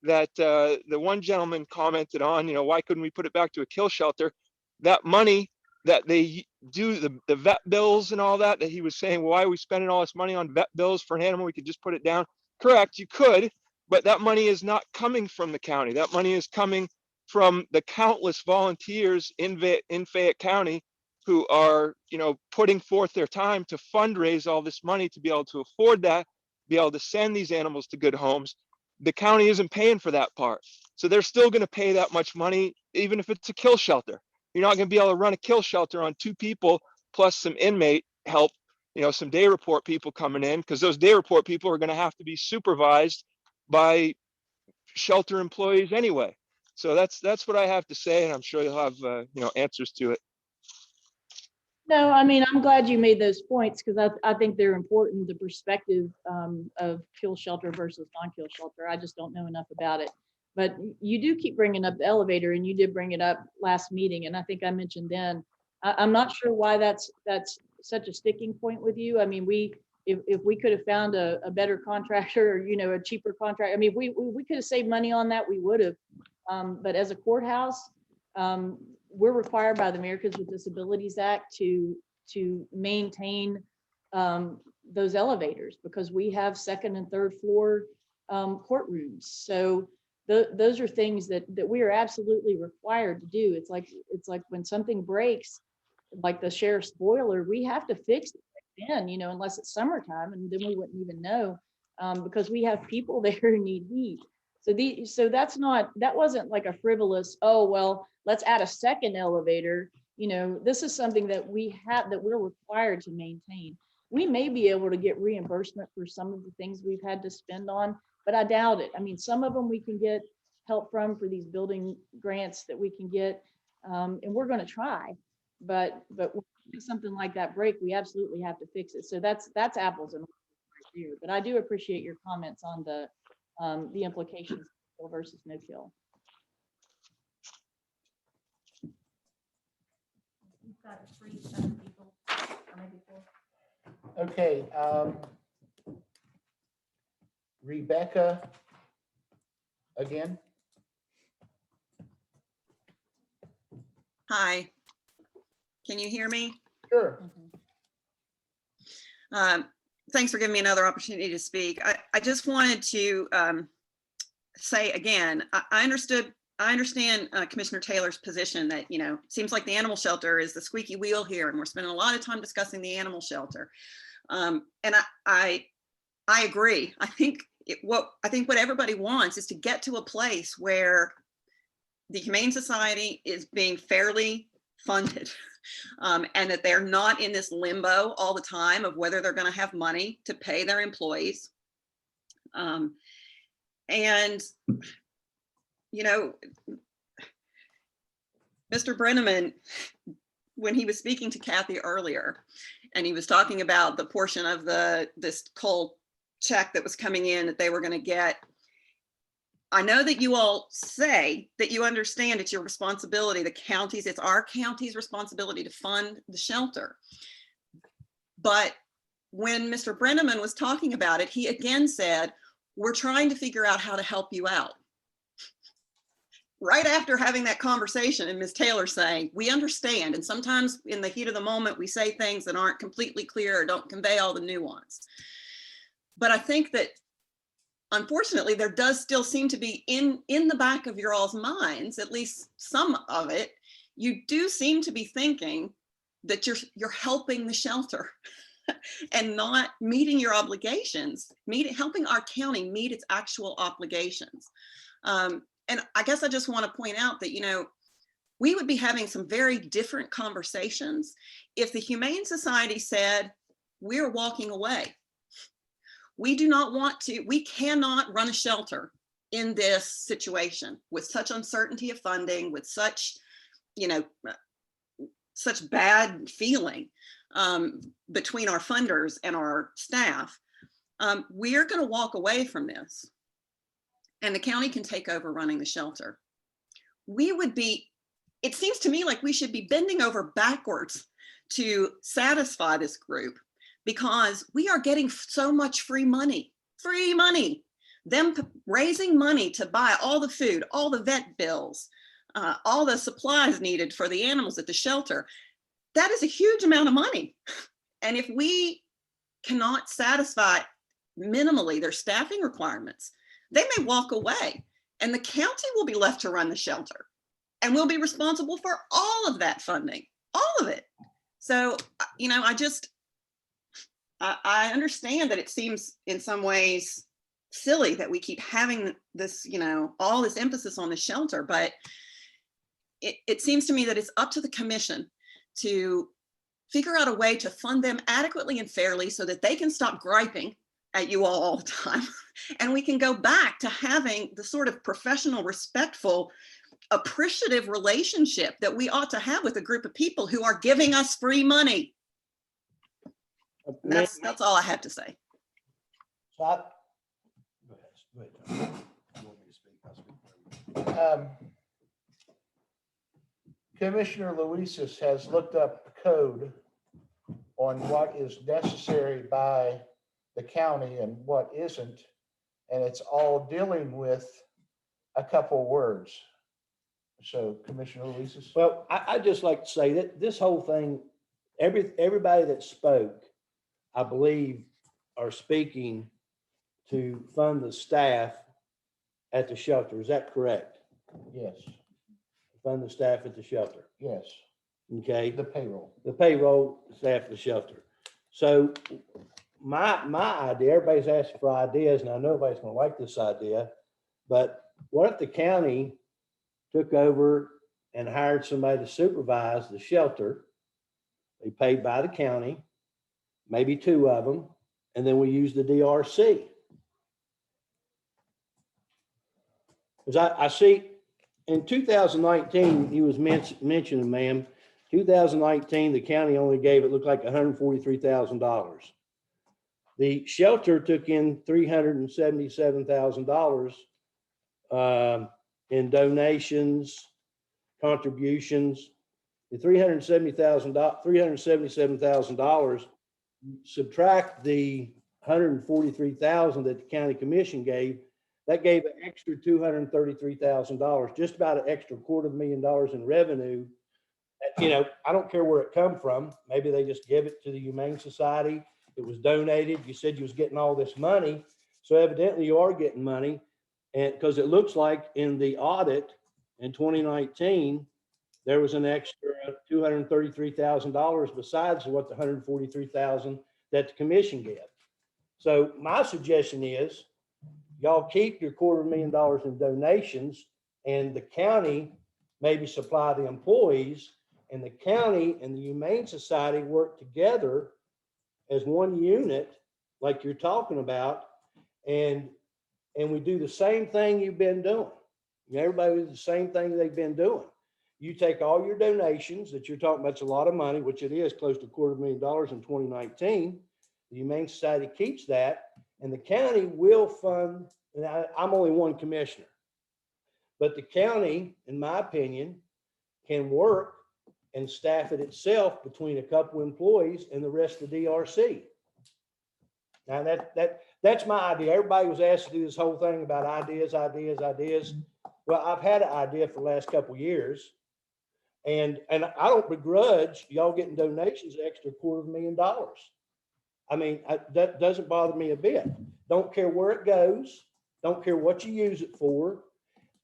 that the one gentleman commented on, you know, why couldn't we put it back to a kill shelter? That money that they do, the vet bills and all that he was saying, well, why are we spending all this money on vet bills for an animal? We could just put it down. Correct, you could, but that money is not coming from the county. That money is coming from the countless volunteers in Fayette County who are, you know, putting forth their time to fundraise all this money to be able to afford that, be able to send these animals to good homes. The county isn't paying for that part. So they're still going to pay that much money, even if it's a kill shelter. You're not going to be able to run a kill shelter on 2 people plus some inmate help, you know, some day report people coming in, because those day report people are going to have to be supervised by shelter employees anyway. So that's what I have to say, and I'm sure you'll have you know, answers to it. No, I mean, I'm glad you made those points because I think they're important, the perspective of kill shelter versus non-kill shelter. I just don't know enough about it. But you do keep bringing up the elevator, and you did bring it up last meeting, and I think I mentioned then. I'm not sure why that's such a sticking point with you. I mean, if we could have found a better contractor, or, you know, a cheaper contract, I mean, we could have saved money on that, we would have. But as a courthouse, we're required by the Americans with Disabilities Act to maintain those elevators because we have 2nd and 3rd floor courtrooms. So those are things that we are absolutely required to do. It's like when something breaks, like the sheriff's boiler, we have to fix it then, you know, unless it's summertime, and then we wouldn't even know because we have people there who need heat. So that wasn't like a frivolous, oh, well, let's add a 2nd elevator. You know, this is something that we're required to maintain. We may be able to get reimbursement for some of the things we've had to spend on, but I doubt it. I mean, some of them we can get help from for these building grants that we can get, and we're going to try. But when something like that break, we absolutely have to fix it. So that's apples and oranges right here. But I do appreciate your comments on the implications of kill versus no kill. We've got 3 people, or maybe 4. Okay, Rebecca again. Hi, can you hear me? Sure. Thanks for giving me another opportunity to speak. I just wanted to say again, I understand Commissioner Taylor's position that, you know, seems like the animal shelter is the squeaky wheel here, and we're spending a lot of time discussing the animal shelter. And I agree. I think what everybody wants is to get to a place where the Humane Society is being fairly funded, and that they're not in this limbo all the time of whether they're going to have money to pay their employees. And, you know, Mr. Brenneman, when he was speaking to Kathy earlier, and he was talking about the portion of this coal check that was coming in that they were going to get, I know that you all say that you understand it's your responsibility, it's our county's responsibility to fund the shelter. But when Mr. Brenneman was talking about it, he again said, we're trying to figure out how to help you out. Right after having that conversation and Ms. Taylor saying, we understand, and sometimes in the heat of the moment, we say things that aren't completely clear or don't convey all the nuance. But I think that unfortunately, there does still seem to be in the back of your all's minds, at least some of it, you do seem to be thinking that you're helping the shelter and not meeting your obligations, helping our county meet its actual obligations. And I guess I just want to point out that, you know, we would be having some very different conversations if the Humane Society said, we're walking away. We do not want to, we cannot run a shelter in this situation with such uncertainty of funding, with such, you know, such bad feeling between our funders and our staff. We are going to walk away from this and the county can take over running the shelter. We would be, it seems to me like we should be bending over backwards to satisfy this group because we are getting so much free money, them raising money to buy all the food, all the vet bills, all the supplies needed for the animals at the shelter. That is a huge amount of money. And if we cannot satisfy minimally their staffing requirements, they may walk away and the county will be left to run the shelter and we'll be responsible for all of that funding, all of it. So, you know, I understand that it seems in some ways silly that we keep having this, you know, all this emphasis on the shelter, but it seems to me that it's up to the commission to figure out a way to fund them adequately and fairly so that they can stop griping at you all the time. And we can go back to having the sort of professional, respectful, appreciative relationship that we ought to have with a group of people who are giving us free money. That's all I have to say. So Commissioner Luises has looked up the code on what is necessary by the county and what isn't, and it's all dealing with a couple words. So Commissioner Luises. Well, I just like to say that this whole thing, everybody that spoke, I believe, are speaking to fund the staff at the shelter. Is that correct? Yes. Fund the staff at the shelter. Yes. Okay. The payroll. The payroll staff at the shelter. So my idea, everybody's asking for ideas, and I know everybody's going to like this idea, but what if the county took over and hired somebody to supervise the shelter? They paid by the county, maybe 2 of them, and then we use the DRC. Because I see in 2019, he was mentioning, ma'am, 2019, the county only gave, it looked like $143,000. The shelter took in $377,000 in donations, contributions. The $377,000, subtract the $143,000 that the county commission gave, that gave an extra $233,000, just about an extra $250,000 in revenue. You know, I don't care where it come from. Maybe they just give it to the Humane Society. It was donated. You said you was getting all this money. So evidently you are getting money. And because it looks like in the audit in 2019, there was an extra $233,000 besides what the $143,000 that the commission gave. So my suggestion is y'all keep your $250,000 in donations and the county maybe supply the employees, and the county and the Humane Society work together as one unit like you're talking about, and we do the same thing you've been doing. Everybody does the same thing they've been doing. You take all your donations that you're talking about, it's a lot of money, which it is close to $250,000 in 2019. The Humane Society keeps that, and the county will fund, and I'm only one commissioner, but the county, in my opinion, can work and staff it itself between a couple employees and the rest of the DRC. Now that's my idea. Everybody was asked to do this whole thing about ideas. Well, I've had an idea for the last couple of years. And I don't begrudge y'all getting donations extra $250,000. I mean, that doesn't bother me a bit. Don't care where it goes. Don't care what you use it for.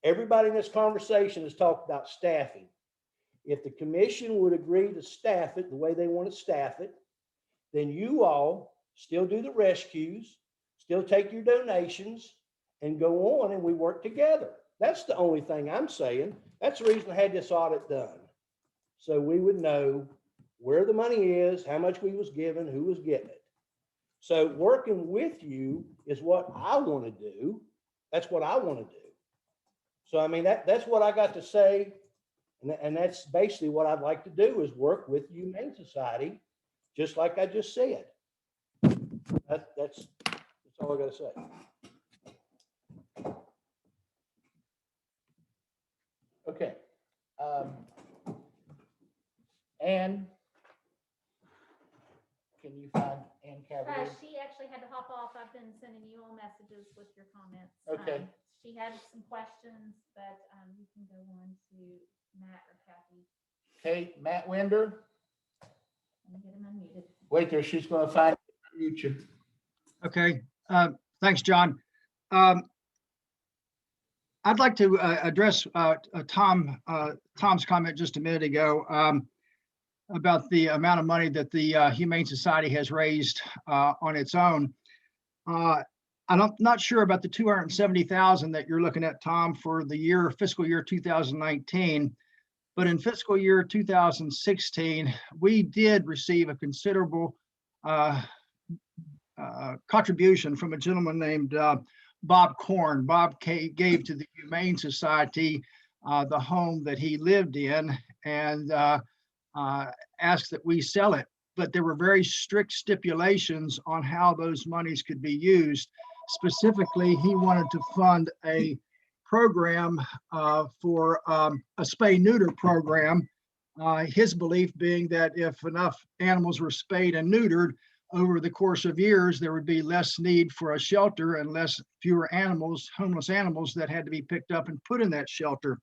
Everybody in this conversation has talked about staffing. If the commission would agree to staff it the way they want to staff it, then you all still do the rescues, still take your donations and go on and we work together. That's the only thing I'm saying. That's the reason I had this audit done. So we would know where the money is, how much we was given, who was getting it. So working with you is what I want to do. That's what I want to do. So, I mean, that's what I got to say. And that's basically what I'd like to do is work with the Humane Society, just like I just said. That's all I got to say. Okay. Ann, can you find Ann Cavalier? She actually had to hop off. I've been sending you all messages with your comments. Okay. She had some questions, but you can go on to Matt or Kathy. Okay, Matt Winder. Let me get him unmuted. Wait there, she's going to find you. Okay, thanks, John. I'd like to address Tom's comment just a minute ago about the amount of money that the Humane Society has raised on its own. I'm not sure about the 270,000 that you're looking at, Tom, for the fiscal year 2019. But in fiscal year 2016, we did receive a considerable contribution from a gentleman named Bob Korn. Bob gave to the Humane Society the home that he lived in and asked that we sell it. But there were very strict stipulations on how those monies could be used. Specifically, he wanted to fund a program for a spay-neuter program. His belief being that if enough animals were spayed and neutered over the course of years, there would be less need for a shelter and fewer animals, homeless animals that had to be picked up and put in that shelter.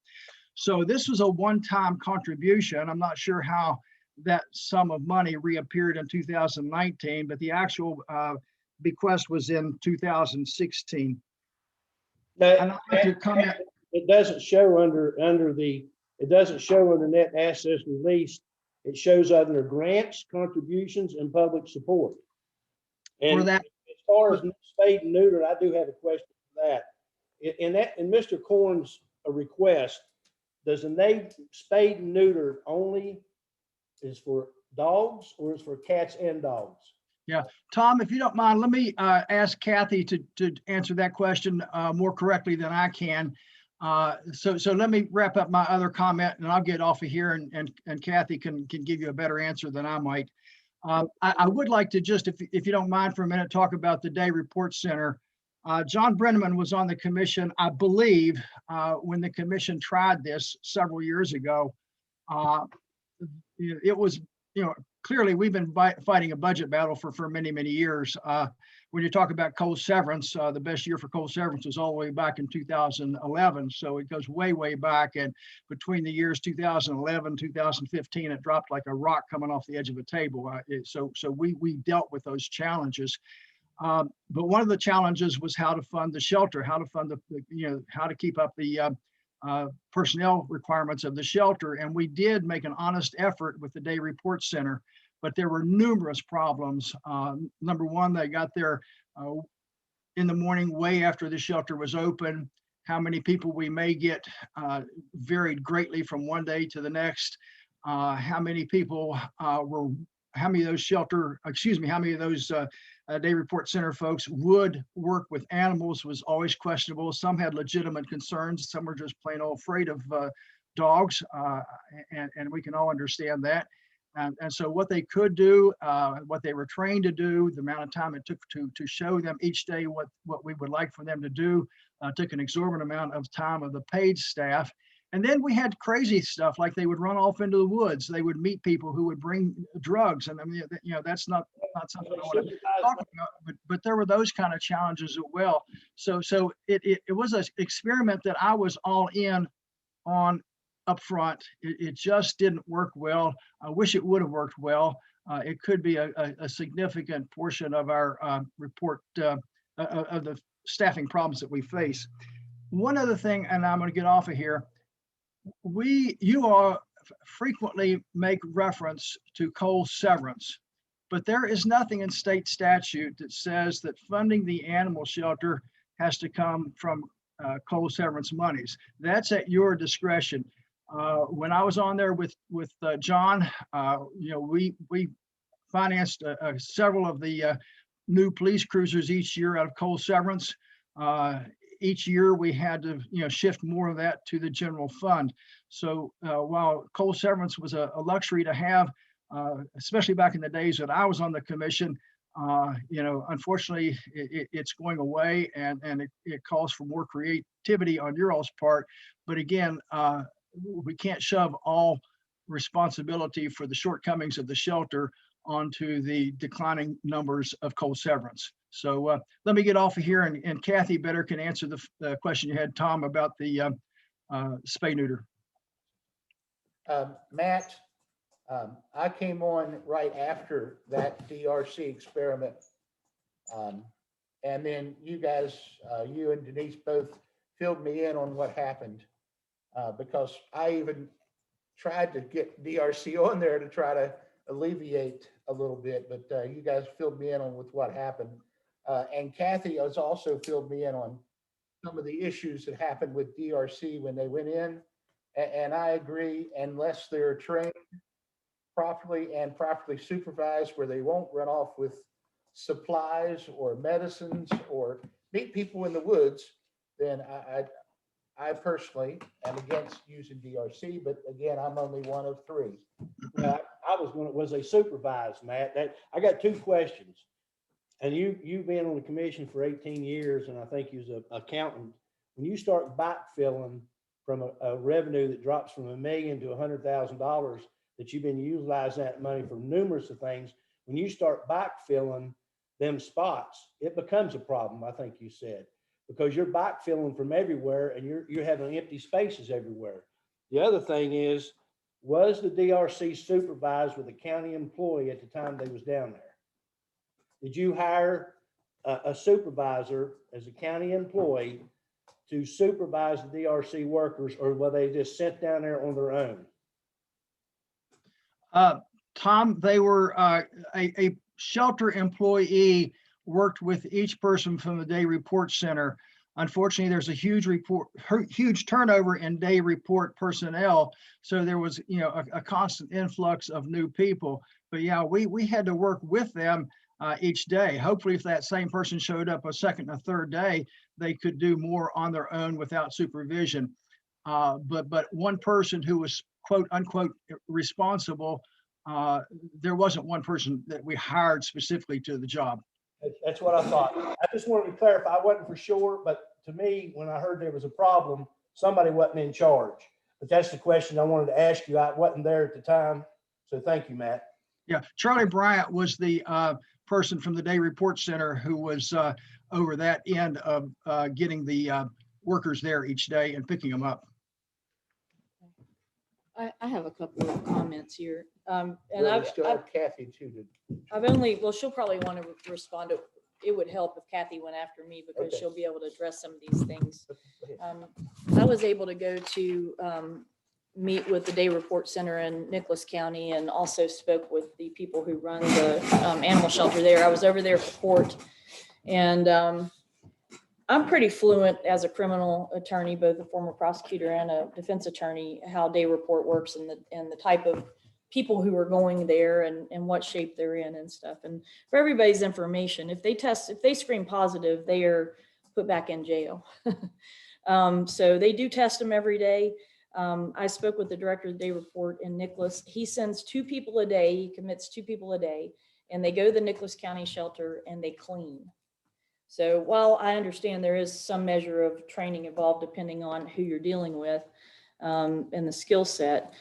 So this was a one-time contribution. I'm not sure how that sum of money reappeared in 2019, but the actual bequest was in 2016. Now, it doesn't show under net assets released. It shows under grants, contributions, and public support. And as far as spayed and neutered, I do have a question for that. In Mr. Korn's request, does the name spayed and neutered only is for dogs or is for cats and dogs? Yeah, Tom, if you don't mind, let me ask Kathy to answer that question more correctly than I can. So let me wrap up my other comment and I'll get off of here and Kathy can give you a better answer than I might. I would like to just, if you don't mind for a minute, talk about the Day Report Center. John Brenneman was on the commission, I believe, when the commission tried this several years ago. It was, clearly we've been fighting a budget battle for many, many years. When you talk about coal severance, the best year for coal severance was all the way back in 2011. So it goes way, way back. And between the years 2011, 2015, it dropped like a rock coming off the edge of a table. So we dealt with those challenges. But one of the challenges was how to fund the shelter, how to fund how to keep up the personnel requirements of the shelter. And we did make an honest effort with the Day Report Center, but there were numerous problems. Number one, they got there in the morning way after the shelter was open. How many people we may get varied greatly from one day to the next. How many people how many of those Day Report Center folks would work with animals was always questionable. Some had legitimate concerns. Some were just plain old afraid of dogs, and we can all understand that. And so what they could do, what they were trained to do, the amount of time it took to show them each day what we would like for them to do, took an exorbitant amount of time of the paid staff. And then we had crazy stuff like they would run off into the woods. They would meet people who would bring drugs. And I mean, that's not something I want to talk about, but there were those kind of challenges as well. So it was an experiment that I was all in on up front. It just didn't work well. I wish it would have worked well. It could be a significant portion of our report of the staffing problems that we face. One other thing, and I'm going to get off of here. You all frequently make reference to coal severance, but there is nothing in state statute that says that funding the animal shelter has to come from coal severance monies. That's at your discretion. When I was on there with John, we financed several of the new police cruisers each year out of coal severance. Each year we had to shift more of that to the general fund. So while coal severance was a luxury to have, especially back in the days that I was on the commission, unfortunately it's going away, and it calls for more creativity on your all's part. But again, we can't shove all responsibility for the shortcomings of the shelter onto the declining numbers of coal severance. So let me get off of here, and Kathy better can answer the question you had, Tom, about the spay neuter. Matt, I came on right after that DRC experiment. And then you guys, you and Denise both filled me in on what happened, because I even tried to get DRC on there to try to alleviate a little bit, but you guys filled me in on with what happened. And Kathy has also filled me in on some of the issues that happened with DRC when they went in. And I agree, unless they're trained properly and properly supervised, where they won't run off with supplies or medicines or meet people in the woods, then I personally am against using DRC. But again, I'm only one of three. Was they supervised, Matt? I got two questions. And you've been on the commission for 18 years, and I think you was an accountant. When you start backfilling from a revenue that drops from $1 million to $100,000, that you've been utilizing that money for numerous of things, when you start backfilling them spots, it becomes a problem, I think you said, because you're backfilling from everywhere and you're having empty spaces everywhere. The other thing is, was the DRC supervised with a county employee at the time they was down there? Did you hire a supervisor as a county employee to supervise the DRC workers, or were they just sent down there on their own? Tom, they were a shelter employee worked with each person from the day report center. Unfortunately, there's a huge turnover in day report personnel. So there was, a constant influx of new people. But yeah, we had to work with them each day. Hopefully, if that same person showed up a second and a third day, they could do more on their own without supervision. But one person who was quote unquote responsible, there wasn't one person that we hired specifically to the job. That's what I thought. I just wanted to clarify. I wasn't for sure, but to me, when I heard there was a problem, somebody wasn't in charge. But that's the question I wanted to ask you. I wasn't there at the time. So thank you, Matt. Yeah, Charlie Bryant was the person from the day report center who was over that end of getting the workers there each day and picking them up. I have a couple of comments here. And Well, we still have Kathy too. she'll probably want to respond to, it would help if Kathy went after me, because she'll be able to address some of these things. I was able to go to meet with the day report center in Nicholas County, and also spoke with the people who run the animal shelter there. I was over there for court, and I'm pretty fluent as a criminal attorney, both a former prosecutor and a defense attorney, how day report works and the type of people who are going there and what shape they're in and stuff. And for everybody's information, if they screen positive, they are put back in jail. So they do test them every day. I spoke with the director of the day report in Nicholas. He sends 2 people a day. He commits 2 people a day, and they go to the Nicholas County shelter and they clean. So while I understand there is some measure of training involved depending on who you're dealing with, and the skill set.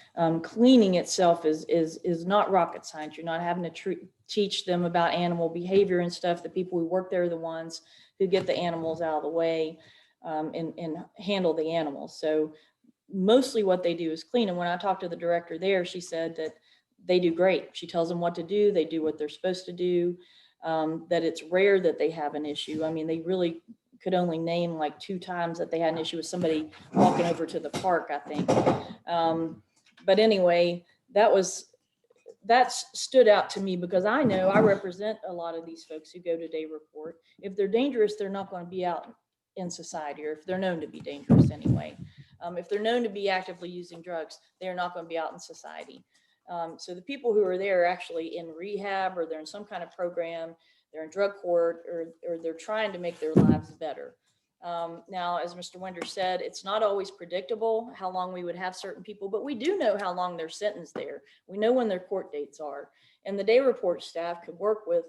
Cleaning itself is not rocket science. You're not having to teach them about animal behavior and stuff. The people who work there are the ones who get the animals out of the way and handle the animals. So mostly what they do is clean. And when I talked to the director there, she said that they do great. She tells them what to do. They do what they're supposed to do, that it's rare that they have an issue. I mean, they really could only name like 2 times that they had an issue with somebody walking over to the park, I think. But anyway, that stood out to me because I know I represent a lot of these folks who go to day report. If they're dangerous, they're not going to be out in society, or if they're known to be dangerous anyway. If they're known to be actively using drugs, they're not going to be out in society. So the people who are there are actually in rehab, or they're in some kind of program, they're in drug court, or they're trying to make their lives better. Now, as Mr. Winder said, it's not always predictable how long we would have certain people, but we do know how long they're sentenced there. We know when their court dates are. And the day report staff could work with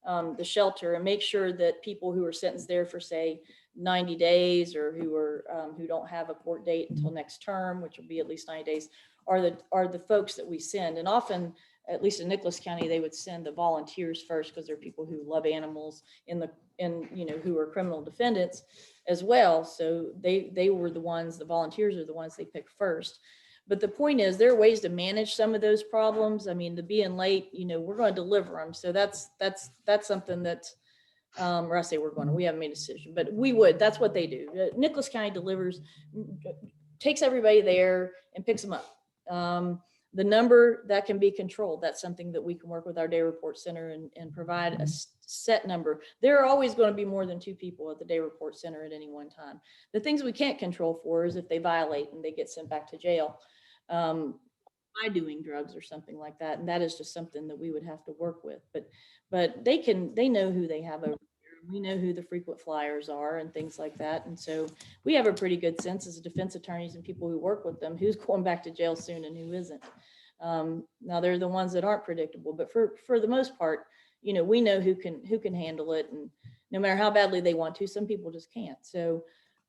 the shelter and make sure that people who are sentenced there for, say, 90 days or who don't have a court date until next term, which will be at least 90 days, are the folks that we send. And often, at least in Nicholas County, they would send the volunteers first because they're people who love animals who are criminal defendants as well. So they were the ones, the volunteers are the ones they pick first. But the point is, there are ways to manage some of those problems. I mean, the being late, we're going to deliver them. So that's something that, or I say we haven't made a decision, but we would. That's what they do. Nicholas County delivers, takes everybody there and picks them up. The number that can be controlled, that's something that we can work with our day report center and provide a set number. There are always going to be more than 2 people at the day report center at any one time. The things we can't control for is if they violate and they get sent back to jail by doing drugs or something like that. And that is just something that we would have to work with. But they know who they have over here. We know who the frequent flyers are and things like that. And so we have a pretty good sense as defense attorneys and people who work with them, who's going back to jail soon and who isn't. Now they're the ones that aren't predictable, but for the most part, we know who can handle it, and no matter how badly they want to, some people just can't. So,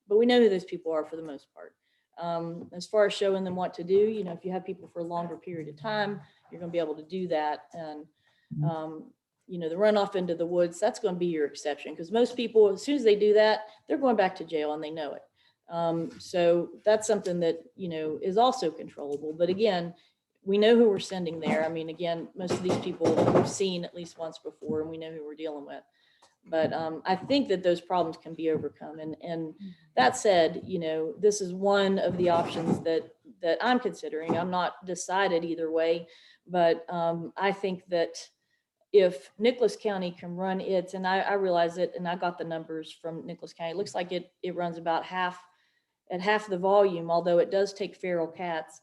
but we know who those people are for the most part. As far as showing them what to do, if you have people for a longer period of time, you're going to be able to do that. And the runoff into the woods, that's going to be your exception, because most people, as soon as they do that, they're going back to jail and they know it. So that's something that, is also controllable. But again, we know who we're sending there. I mean, again, most of these people we've seen at least once before, and we know who we're dealing with. But I think that those problems can be overcome. And that said, this is one of the options that I'm considering. I'm not decided either way, but I think that if Nicholas County can run it, and I realize it, and I got the numbers from Nicholas County, it looks like it runs about half the volume, although it does take feral cats.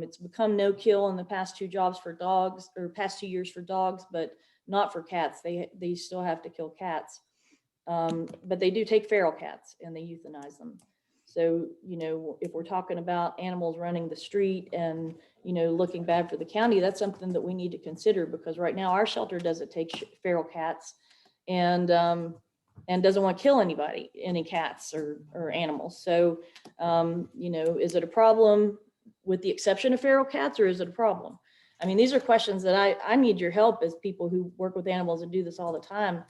It's become no kill in the past 2 jobs for dogs, or past 2 years for dogs, but not for cats. They still have to kill cats. But they do take feral cats and they euthanize them. So, if we're talking about animals running the street and, looking bad for the county, that's something that we need to consider, because right now our shelter doesn't take feral cats and doesn't want to kill any cats or animals. So, is it a problem with the exception of feral cats, or is it a problem? I mean, these are questions that I need your help as people who work with animals and do this all the time.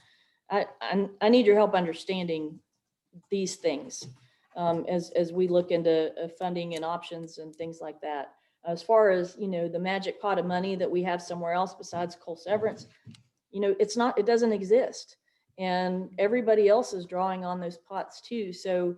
I need your help understanding these things as we look into funding and options and things like that. As far as, the magic pot of money that we have somewhere else besides coal severance, it doesn't exist. And everybody else is drawing on those pots too. So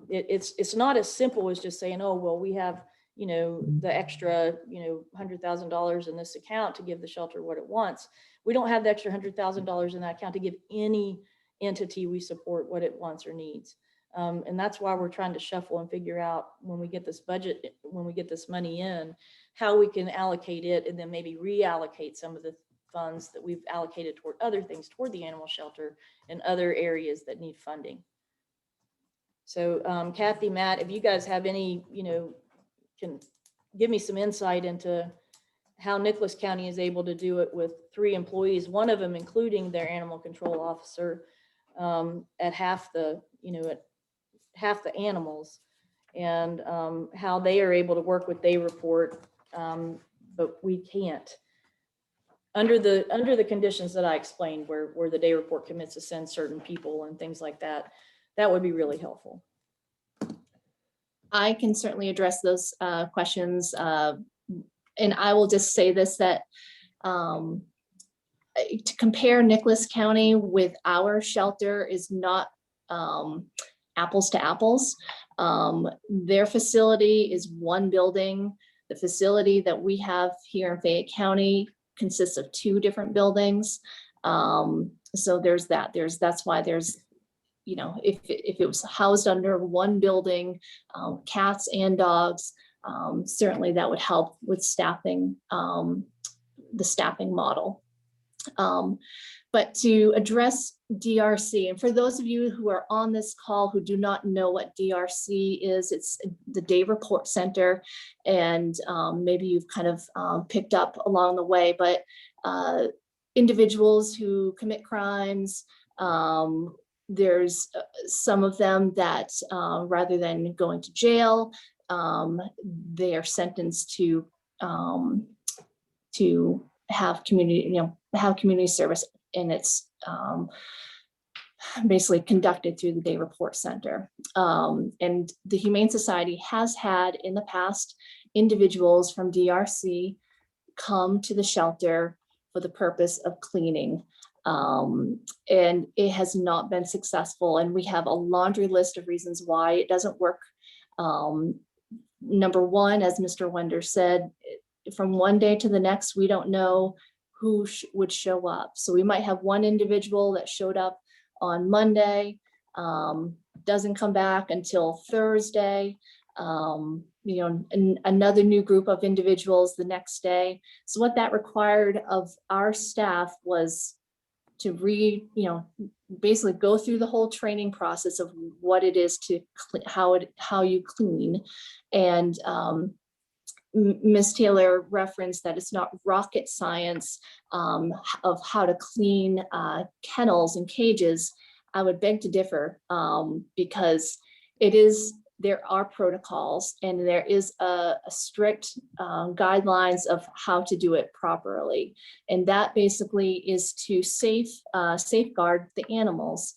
it's not as simple as just saying, oh, well, we have, the extra, $100,000 in this account to give the shelter what it wants. We don't have the extra $100,000 in that account to give any entity we support what it wants or needs. And that's why we're trying to shuffle and figure out, when we get this budget, when we get this money in, how we can allocate it and then maybe reallocate some of the funds that we've allocated toward other things, toward the animal shelter and other areas that need funding. So Kathy, Matt, if you guys have any, can give me some insight into how Nicholas County is able to do it with 3 employees, one of them including their animal control officer, at half the animals, and how they are able to work with Day Report, but we can't. Under the conditions that I explained, where the Day Report commits to send certain people and things like that, that would be really helpful. I can certainly address those questions. And I will just say this, that to compare Nicholas County with our shelter is not apples to apples. Their facility is one building. The facility that we have here in Fayette County consists of 2 different buildings. So there's that. That's why there's, you know, if it was housed under one building, cats and dogs, certainly that would help with staffing, the staffing model. But to address DRC, and for those of you who are on this call who do not know what DRC is, it's the Day Report Center, and maybe you've kind of picked up along the way, but individuals who commit crimes, there's some of them that rather than going to jail, they are sentenced to have community service, and it's basically conducted through the Day Report Center. And the Humane Society has had in the past individuals from DRC come to the shelter for the purpose of cleaning. And it has not been successful. And we have a laundry list of reasons why it doesn't work. Number one, as Mr. Wender said, from one day to the next, we don't know who would show up. So we might have one individual that showed up on Monday, doesn't come back until Thursday, and another new group of individuals the next day. So what that required of our staff was to basically go through the whole training process of what it is to how you clean. And Ms. Taylor referenced that it's not rocket science of how to clean kennels and cages. I would beg to differ because there are protocols, and there is a strict guidelines of how to do it properly. And that basically is to safeguard the animals.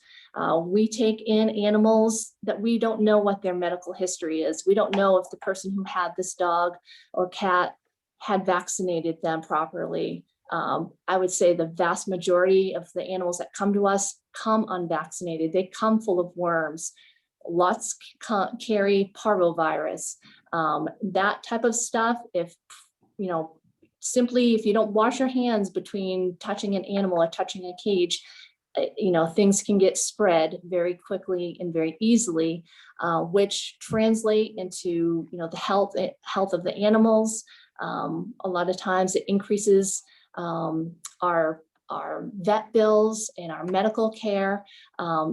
We take in animals that we don't know what their medical history is. We don't know if the person who had this dog or cat had vaccinated them properly. I would say the vast majority of the animals that come to us come unvaccinated. They come full of worms. Lots carry parvovirus. That type of stuff, if you don't wash your hands between touching an animal or touching a cage, things can get spread very quickly and very easily, which translate into, the health of the animals. A lot of times it increases our vet bills and our medical care.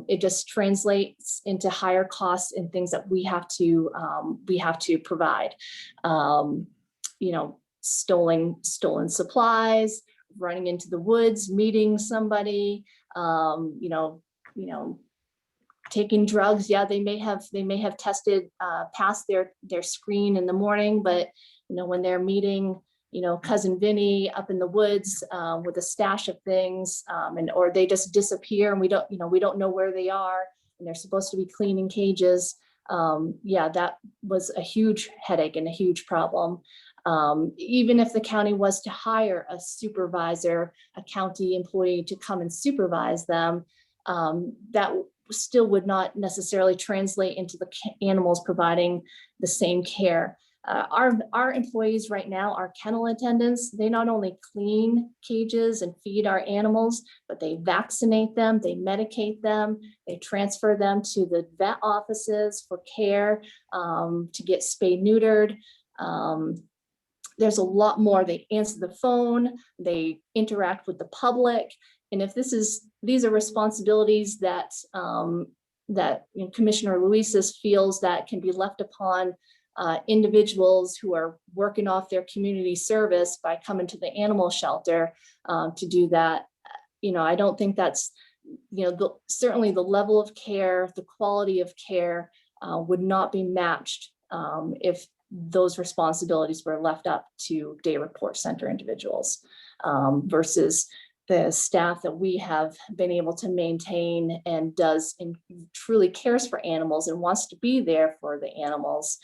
It just translates into higher costs and things that we have to provide. Stolen supplies, running into the woods, meeting somebody, taking drugs. Yeah, they may have tested past their screen in the morning, but when they're meeting cousin Vinny up in the woods with a stash of things, or they just disappear and we don't know where they are, and they're supposed to be cleaning cages. Yeah, that was a huge headache and a huge problem. Even if the county was to hire a supervisor, a county employee to come and supervise them, that still would not necessarily translate into the animals providing the same care. Our employees right now are kennel attendants. They not only clean cages and feed our animals, but they vaccinate them, they medicate them, they transfer them to the vet offices for care, to get spayed neutered. There's a lot more. They answer the phone, they interact with the public. And if these are responsibilities that Commissioner Luises feels that can be left upon individuals who are working off their community service by coming to the animal shelter to do that, I don't think that's, certainly the level of care, the quality of care would not be matched if those responsibilities were left up to day report center individuals versus the staff that we have been able to maintain and does and truly cares for animals and wants to be there for the animals.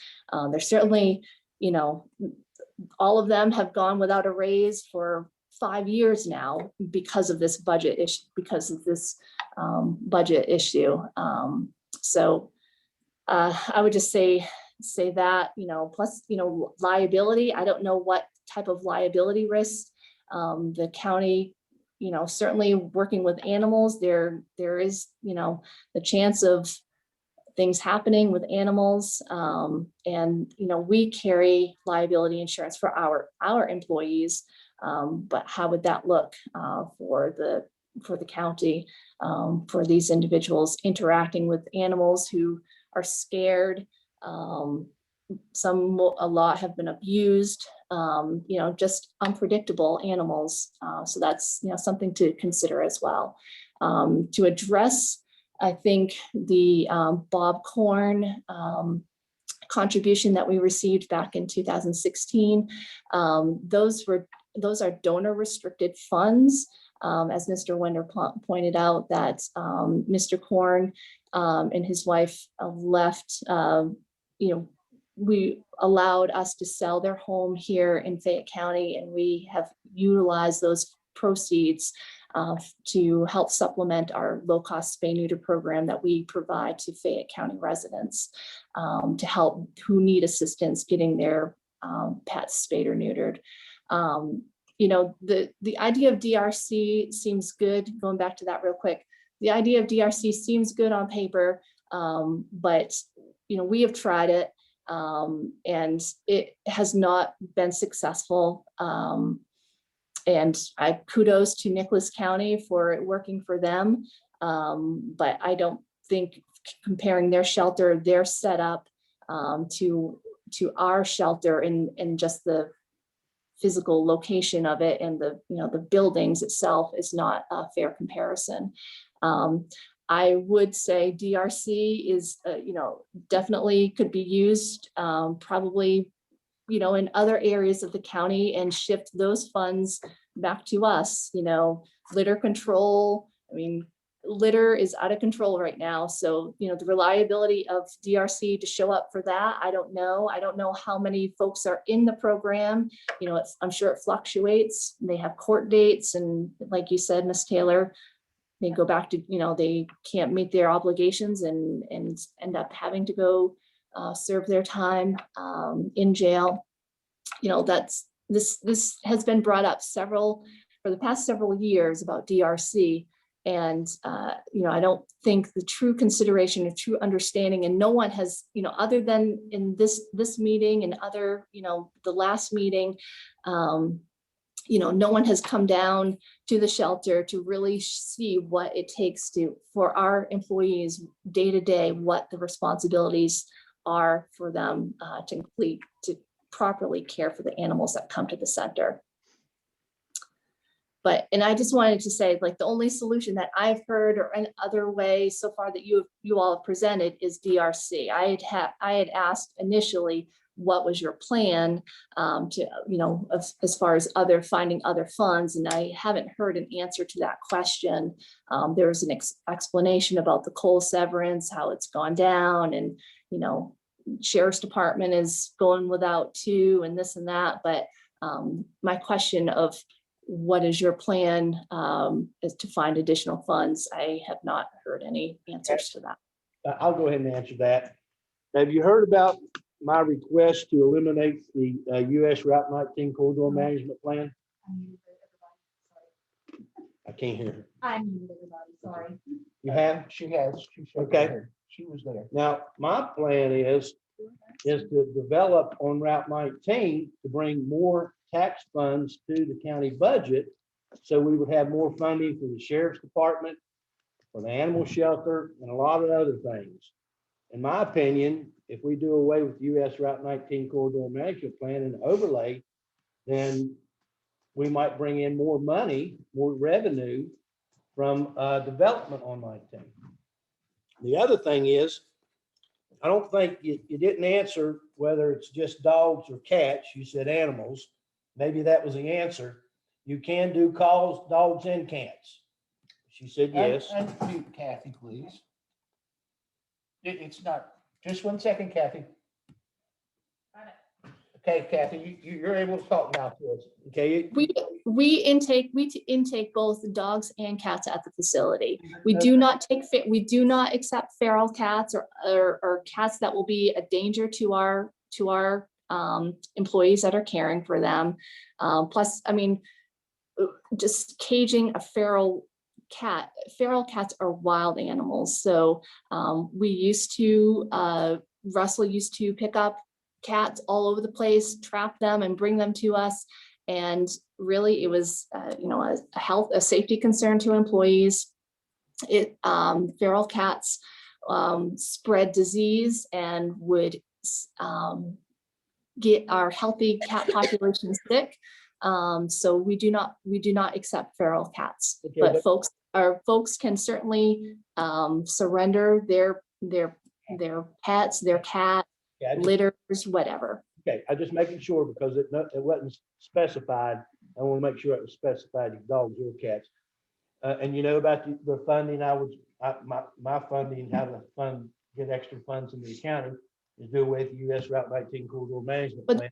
There's certainly, you know, all of them have gone without a raise for 5 years now because of this budget issue, budget issue. So I would just say that, you know, plus, you know, liability, I don't know what type of liability risk the county, you know, certainly working with animals, there is, you know, the chance of things happening with animals. And, you know, we carry liability insurance for our employees. But how would that look for the county, for these individuals interacting with animals who are scared? A lot have been abused, you know, just unpredictable animals. So that's, you know, something to consider as well. To address, I think, the Bob Corn contribution that we received back in 2016, those are donor restricted funds. As Mr. Wender pointed out, that Mr. Corn and his wife left, you know, we allowed us to sell their home here in Fayette County, and we have utilized those proceeds to help supplement our low-cost spay-neuter program that we provide to Fayette County residents to help who need assistance getting their pets spayed or neutered. You know, the idea of DRC seems good. Going back to that real quick, the idea of DRC seems good on paper, but, you know, we have tried it and it has not been successful. And I kudos to Nicholas County for it working for them. But I don't think comparing their shelter, their setup to our shelter and just the physical location of it and the, you know, the buildings itself is not a fair comparison. I would say DRC is, you know, definitely could be used probably, you know, in other areas of the county and shift those funds back to us. You know, litter control, I mean, litter is out of control right now. So, you know, the reliability of DRC to show up for that, I don't know. I don't know how many folks are in the program. You know, I'm sure it fluctuates. They have court dates. And like you said, Ms. Taylor, they go back to, you know, they can't meet their obligations and end up having to go serve their time in jail. You know, this has been brought up for the past several years about DRC. And, you know, I don't think the true consideration or true understanding, and no one has, you know, other than in this meeting and other, you know, the last meeting, you know, no one has come down to the shelter to really see what it takes for our employees day to day, what the responsibilities are for them to properly care for the animals that come to the center. And I just wanted to say, like, the only solution that I've heard or any other way so far that you all have presented is DRC. I had asked initially, what was your plan to, you know, as far as finding other funds, and I haven't heard an answer to that question. There was an explanation about the coal severance, how it's gone down, and, you know, Sheriff's Department is going without too, and this and that. But my question of what is your plan is to find additional funds, I have not heard any answers to that. I'll go ahead and answer that. Have you heard about my request to eliminate the US Route 19 corridor management plan? I can't hear her. I muted everybody, sorry. You have? She has. Okay. She was there. Now, my plan is to develop on Route 19 to bring more tax funds to the county budget, so we would have more funding for the Sheriff's Department, for the animal shelter, and a lot of other things. In my opinion, if we do away with US Route 19 corridor management plan and overlay, then we might bring in more money, more revenue from development on 19. The other thing is, I don't think you didn't answer whether it's just dogs or cats. You said animals. Maybe that was the answer. You can do calls, dogs and cats. She said yes. Unmute Kathy, please. It's not, just 1 second, Kathy. Okay, Kathy, you're able to talk now to us. Okay. We intake both dogs and cats at the facility. We do not accept feral cats or cats that will be a danger to our employees that are caring for them. Plus, I mean, just caging a feral cats are wild animals. So Russell used to pick up cats all over the place, trap them and bring them to us. And really it was, a safety concern to employees. Feral cats spread disease and would get our healthy cat population sick. So we do not accept feral cats, Okay, but folks can certainly surrender their pets, their cat, litters, whatever. Okay, I'm just making sure because it wasn't specified. I want to make sure it was specified as dogs or cats. And you know about the funding, my funding, how to get extra funds in the county is do with US Route 19 Corridor Management But Plan.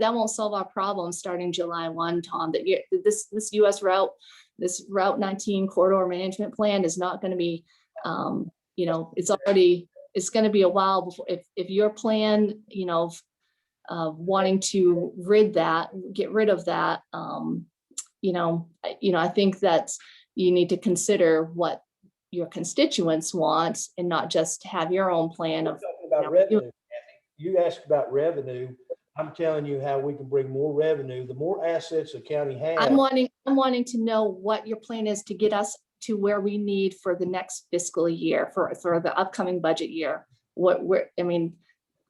that won't solve our problem starting July 1, Tom. That this US route, this Route 19 Corridor Management Plan is not going to be, it's going to be a while before, if your plan, wanting to get rid of that, I think that you need to consider what your constituents want and not just have your own plan of. About revenue, Kathy. You asked about revenue. I'm telling you how we can bring more revenue. The more assets the county has. I'm wanting to know what your plan is to get us to where we need for the next fiscal year, for the upcoming budget year. The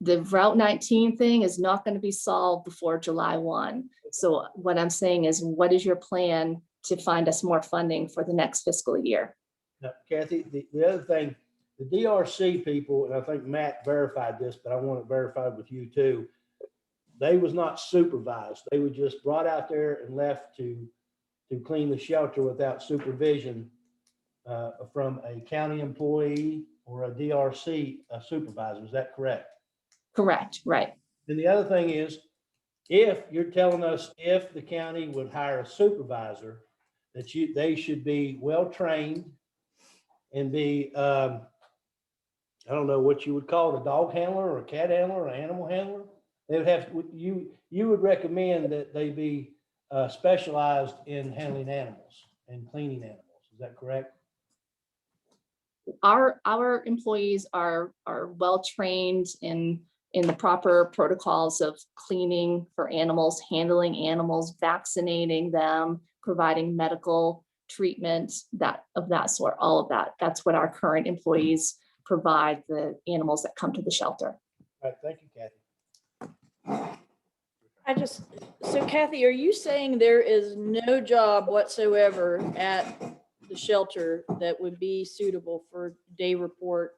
Route 19 thing is not going to be solved before July 1. So what I'm saying is, what is your plan to find us more funding for the next fiscal year? Now, Kathy, the other thing, the DRC people, and I think Matt verified this, but I want it verified with you too. They was not supervised. They were just brought out there and left to clean the shelter without supervision from a county employee or a DRC supervisor. Is that correct? Correct, right. And the other thing is, if you're telling us if the county would hire a supervisor, that they should be well-trained and be, I don't know what you would call it, a dog handler or a cat handler or an animal handler. They would have, you would recommend that they be specialized in handling animals and cleaning animals. Is that correct? Our employees are well-trained in the proper protocols of cleaning for animals, handling animals, vaccinating them, providing medical treatment, of that sort, all of that. That's what our current employees provide the animals that come to the shelter. All right, thank you, Kathy. So Kathy, are you saying there is no job whatsoever at the shelter that would be suitable for day report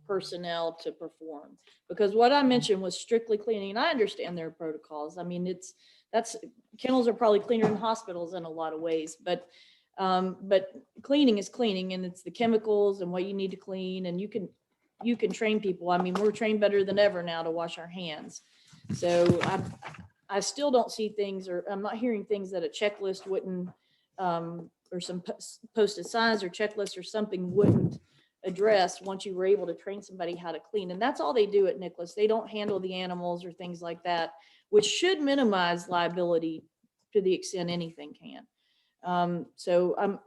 personnel to perform? Because what I mentioned was strictly cleaning, and I understand their protocols. I mean, kennels are probably cleaner than hospitals in a lot of ways, but cleaning is cleaning, and it's the chemicals and what you need to clean, and you can train people. I mean, we're trained better than ever now to wash our hands. So I still don't see things, or I'm not hearing things that a checklist wouldn't, or some posted signs or checklists or something wouldn't address once you were able to train somebody how to clean. And that's all they do at Nicholas. They don't handle the animals or things like that, which should minimize liability to the extent anything can. So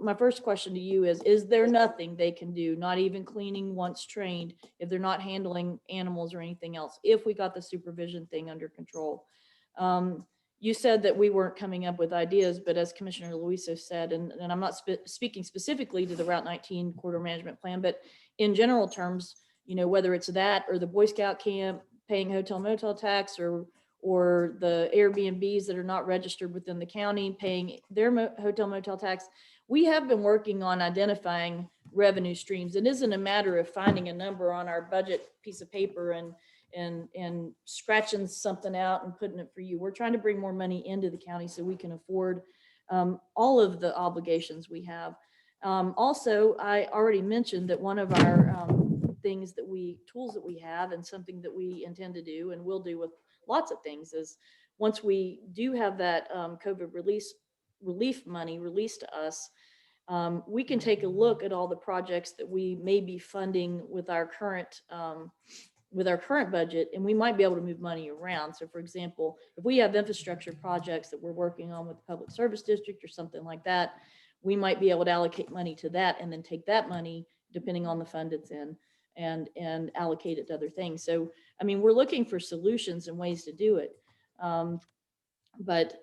my first question to you is there nothing they can do, not even cleaning once trained, if they're not handling animals or anything else, if we got the supervision thing under control? You said that we weren't coming up with ideas, but as Commissioner Luiso said, and I'm not speaking specifically to the Route 19 Corridor Management Plan, but in general terms, whether it's that or the Boy Scout camp paying hotel motel tax, or the Airbnbs that are not registered within the county paying their hotel motel tax, we have been working on identifying revenue streams. It isn't a matter of finding a number on our budget piece of paper and scratching something out and putting it for you. We're trying to bring more money into the county so we can afford all of the obligations we have. Also, I already mentioned that one of our tools that we have, and something that we intend to do and will do with lots of things, is once we do have that COVID relief money released to us, we can take a look at all the projects that we may be funding with our current budget, and we might be able to move money around. So for example, if we have infrastructure projects that we're working on with the public service district or something like that, we might be able to allocate money to that and then take that money, depending on the fund it's in, and allocate it to other things. So, I mean, we're looking for solutions and ways to do it. But,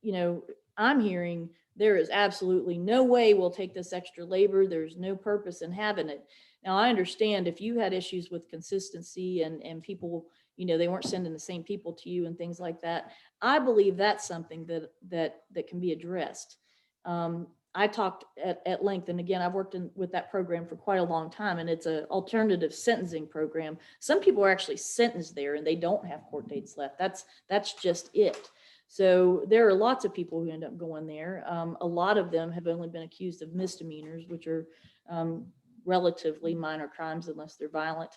you know, I'm hearing there is absolutely no way we'll take this extra labor. There's no purpose in having it. Now, I understand if you had issues with consistency and people, you know, they weren't sending the same people to you and things like that. I believe that's something that can be addressed. I talked at length, and again, I've worked with that program for quite a long time, and it's an alternative sentencing program. Some people are actually sentenced there and they don't have court dates left. That's just it. So there are lots of people who end up going there. A lot of them have only been accused of misdemeanors, which are relatively minor crimes unless they're violent.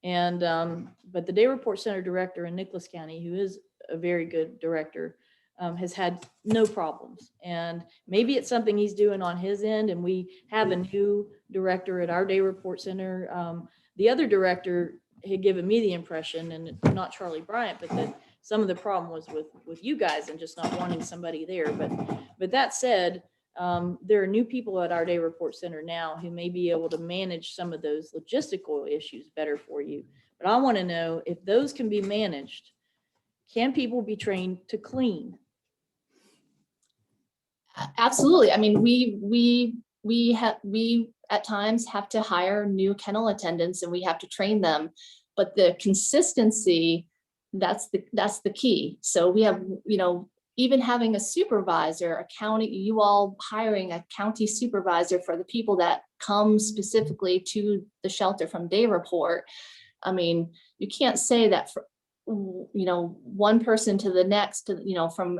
And but the Day Report Center director in Nicholas County, who is a very good director, has had no problems. And maybe it's something he's doing on his end. And we have a new director at our Day Report Center. The other director had given me the impression, and not Charlie Bryant, but that some of the problem was with you guys and just not wanting somebody there. But that said, there are new people at our Day Report Center now who may be able to manage some of those logistical issues better for you. But I want to know if those can be managed. Can people be trained to clean? Absolutely. I mean, we at times have to hire new kennel attendants and we have to train them, but the consistency, that's the key. So we have, you know, even having a supervisor, a county, you all hiring a county supervisor for the people that come specifically to the shelter from Day Report. I mean, you can't say that for, you know, one person to the next, you know, from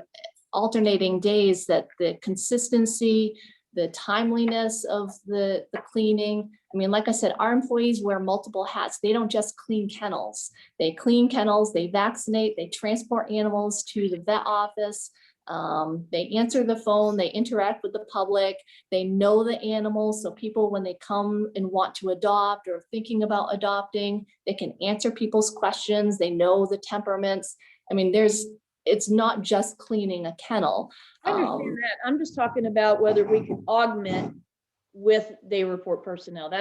alternating days, that the consistency, the timeliness of the cleaning. I mean, like I said, our employees wear multiple hats. They don't just clean kennels. They clean kennels, they vaccinate, they transport animals to the vet office. They answer the phone, they interact with the public, they know the animals. So people, when they come and want to adopt or thinking about adopting, they can answer people's questions. They know the temperaments. I mean, it's not just cleaning a kennel. I understand that. I'm just talking about whether we can augment with Day Report personnel.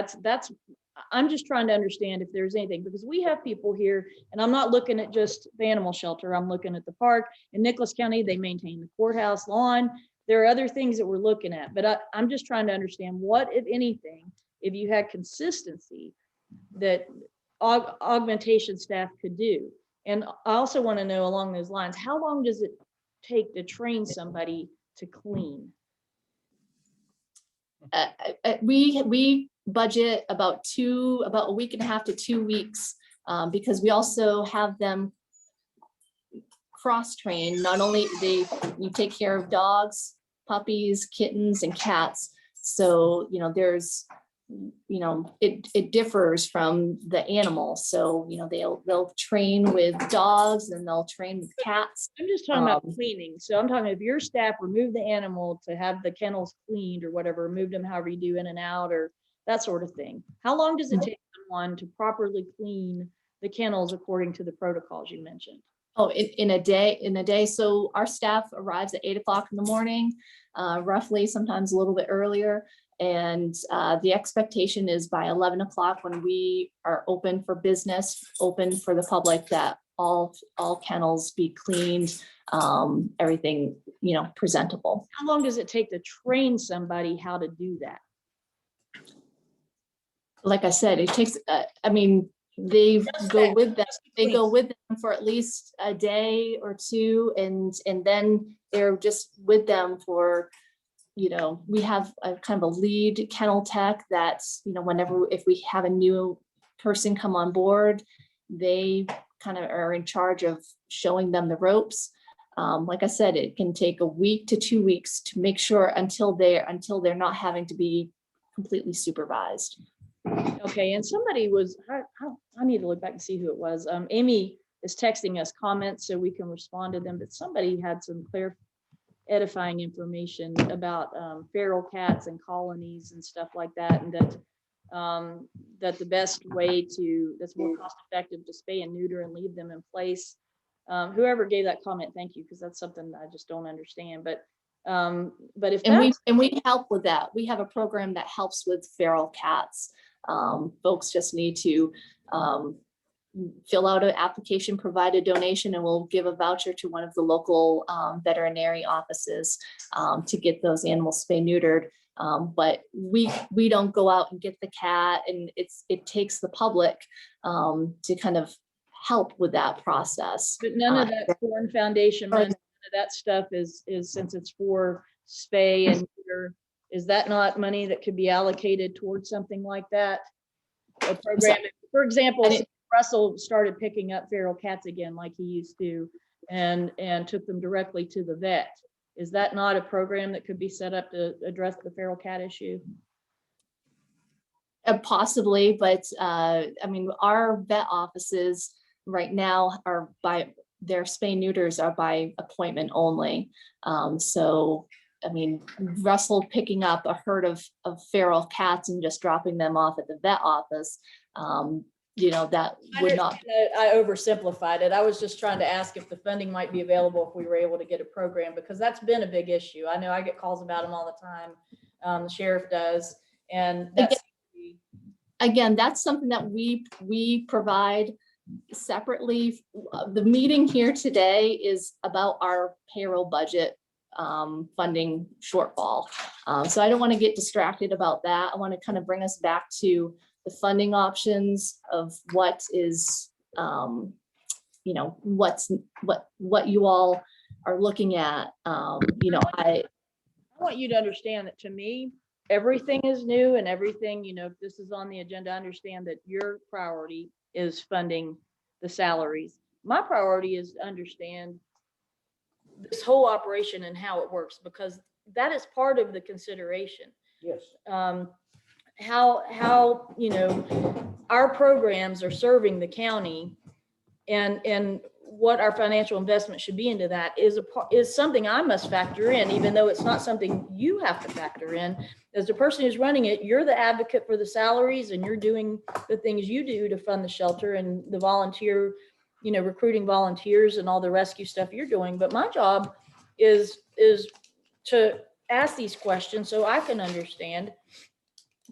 I'm just trying to understand if there's anything, because we have people here, and I'm not looking at just the animal shelter. I'm looking at the park in Nicholas County. They maintain the courthouse lawn. There are other things that we're looking at, but I'm just trying to understand what, if anything, if you had consistency that augmentation staff could do. And I also want to know, along those lines, how long does it take to train somebody to clean? We budget about a week and a half to 2 weeks, because we also have them cross-trained. Not only we take care of dogs, puppies, kittens, and cats. So, you know, it differs from the animal. So, you know, they'll train with dogs and they'll train with cats. I'm just talking about cleaning. So I'm talking, if your staff remove the animal to have the kennels cleaned or whatever, remove them however you do in and out or that sort of thing. How long does it take someone to properly clean the kennels according to the protocols you mentioned? Oh, in a day. So our staff arrives at 8 o'clock in the morning, roughly, sometimes a little bit earlier. And the expectation is by 11 o'clock, when we are open for business, open for the public, that all kennels be cleaned, everything, you know, presentable. How long does it take to train somebody how to do that? Like I said, it takes, I mean, they go with them for at least a day or two, and then they're just with them for you know, we have a kind of a lead kennel tech that's, you know, whenever, if we have a new person come on board, they kind of are in charge of showing them the ropes. Like I said, it can take a week to 2 weeks to make sure until they're not having to be completely supervised. Okay, and somebody was, I need to look back and see who it was. Amy is texting us comments so we can respond to them, but somebody had some edifying information about feral cats and colonies and stuff like that, and that the best way that's more cost effective to spay and neuter and leave them in place. Whoever gave that comment, thank you, because that's something I just don't understand. But if we help with that. We have a program that helps with feral cats. Folks just need to fill out an application, provide a donation, and we'll give a voucher to one of the local veterinary offices to get those animals spay neutered. But we don't go out and get the cat, and it takes the public to kind of help with that process. But none of that foreign foundation, none of that stuff is since it's for spay and neuter, is that not money that could be allocated towards something like that? A program, for example, Russell started picking up feral cats again like he used to, and took them directly to the vet. Is that not a program that could be set up to address the feral cat issue? Possibly, but I mean, our vet offices right now are their spay neuters are by appointment only. So, I mean, Russell picking up a herd of feral cats and just dropping them off at the vet office, you know, that would not. I oversimplified it. I was just trying to ask if the funding might be available if we were able to get a program, because that's been a big issue. I know I get calls about them all the time. The sheriff does. And that's again, that's something that we provide separately. The meeting here today is about our payroll budget funding shortfall. So I don't want to get distracted about that. I want to kind of bring us back to the funding options of what is, you know, what you all are looking at. You know, I want you to understand that to me, everything is new and everything, you know, if this is on the agenda, understand that your priority is funding the salaries. My priority is to understand this whole operation and how it works, because that is part of the consideration. Yes. How you know our programs are serving the county, and what our financial investment should be into that is something I must factor in, even though it's not something you have to factor in. As the person who's running it, you're the advocate for the salaries, and you're doing the things you do to fund the shelter and the volunteer, you know, recruiting volunteers and all the rescue stuff you're doing. But my job is to ask these questions so I can understand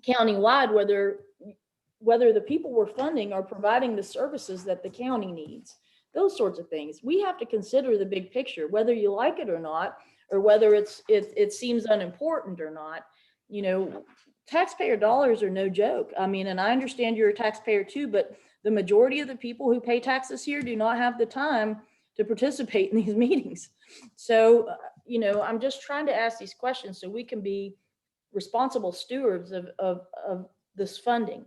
countywide whether the people we're funding are providing the services that the county needs. Those sorts of things. We have to consider the big picture, whether you like it or not, or whether it seems unimportant or not. You know, taxpayer dollars are no joke. I mean, and I understand you're a taxpayer too, but the majority of the people who pay taxes here do not have the time to participate in these meetings. So, you know, I'm just trying to ask these questions so we can be responsible stewards of this funding.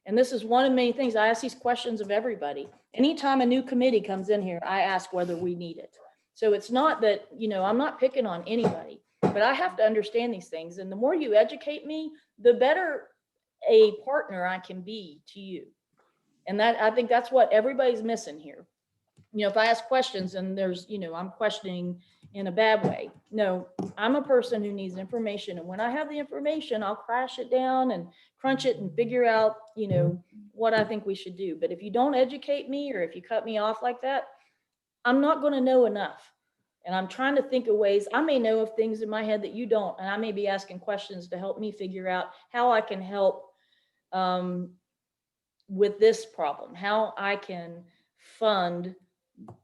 And this is one of many things. I ask these questions of everybody. Anytime a new committee comes in here, I ask whether we need it. So it's not that, you know, I'm not picking on anybody, but I have to understand these things. And the more you educate me, the better a partner I can be to you. And that, I think that's what everybody's missing here. You know, if I ask questions and there's, you know, I'm questioning in a bad way. No, I'm a person who needs information. And when I have the information, I'll crash it down and crunch it and figure out, you know, what I think we should do. But if you don't educate me, or if you cut me off like that, I'm not going to know enough. And I'm trying to think of ways. I may know of things in my head that you don't, and I may be asking questions to help me figure out how I can help with this problem, how I can fund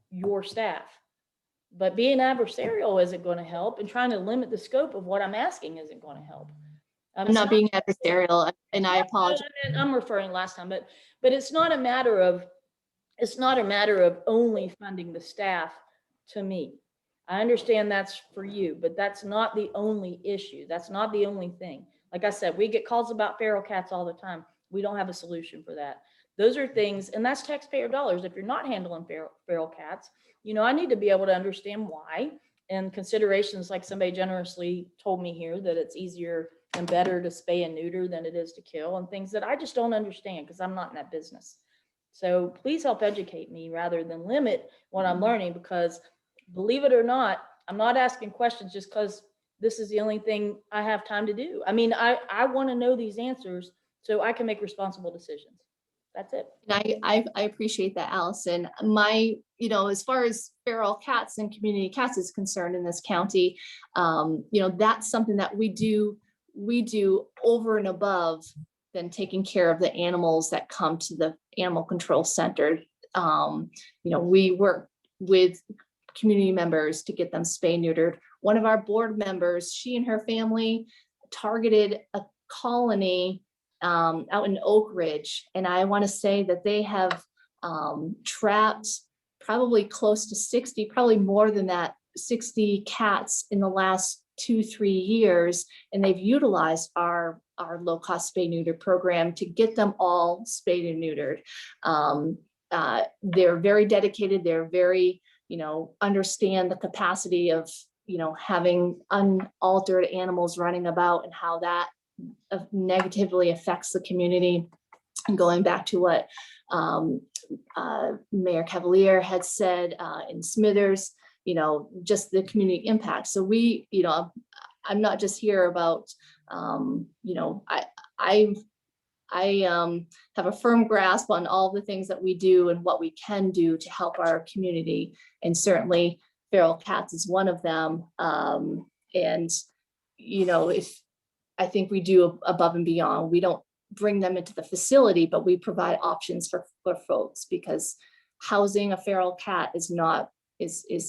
your staff. But being adversarial isn't going to help, and trying to limit the scope of what I'm asking isn't going to help. I'm not being adversarial, and I apologize. I'm referring last time, but it's not a matter of only funding the staff to me. I understand that's for you, but that's not the only issue. That's not the only thing. Like I said, we get calls about feral cats all the time. We don't have a solution for that. Those are things, and that's taxpayer dollars. If you're not handling feral cats, I need to be able to understand why, and considerations like somebody generously told me here that it's easier and better to spay and neuter than it is to kill, and things that I just don't understand because I'm not in that business. So please help educate me rather than limit what I'm learning, because believe it or not, I'm not asking questions just because this is the only thing I have time to do. I mean, I want to know these answers so I can make responsible decisions. That's it. And I appreciate that, Allison. As far as feral cats and community cats is concerned in this county, that's something that we do over and above than taking care of the animals that come to the animal control center. We work with community members to get them spay neutered. One of our board members, she and her family targeted a colony out in Oak Ridge. And I want to say that they have trapped probably close to 60, probably more than that, 60 cats in the last 2-3 years. And they've utilized our low-cost spay neuter program to get them all spayed and neutered. They're very dedicated. They're very, understand the capacity of, having unaltered animals running about and how that negatively affects the community. And going back to what Mayor Cavalier had said in Smithers, just the community impact. So we, I'm not just here about, I have a firm grasp on all the things that we do and what we can do to help our community. And certainly feral cats is one of them. If I think we do above and beyond, we don't bring them into the facility, but we provide options for folks, because housing a feral cat is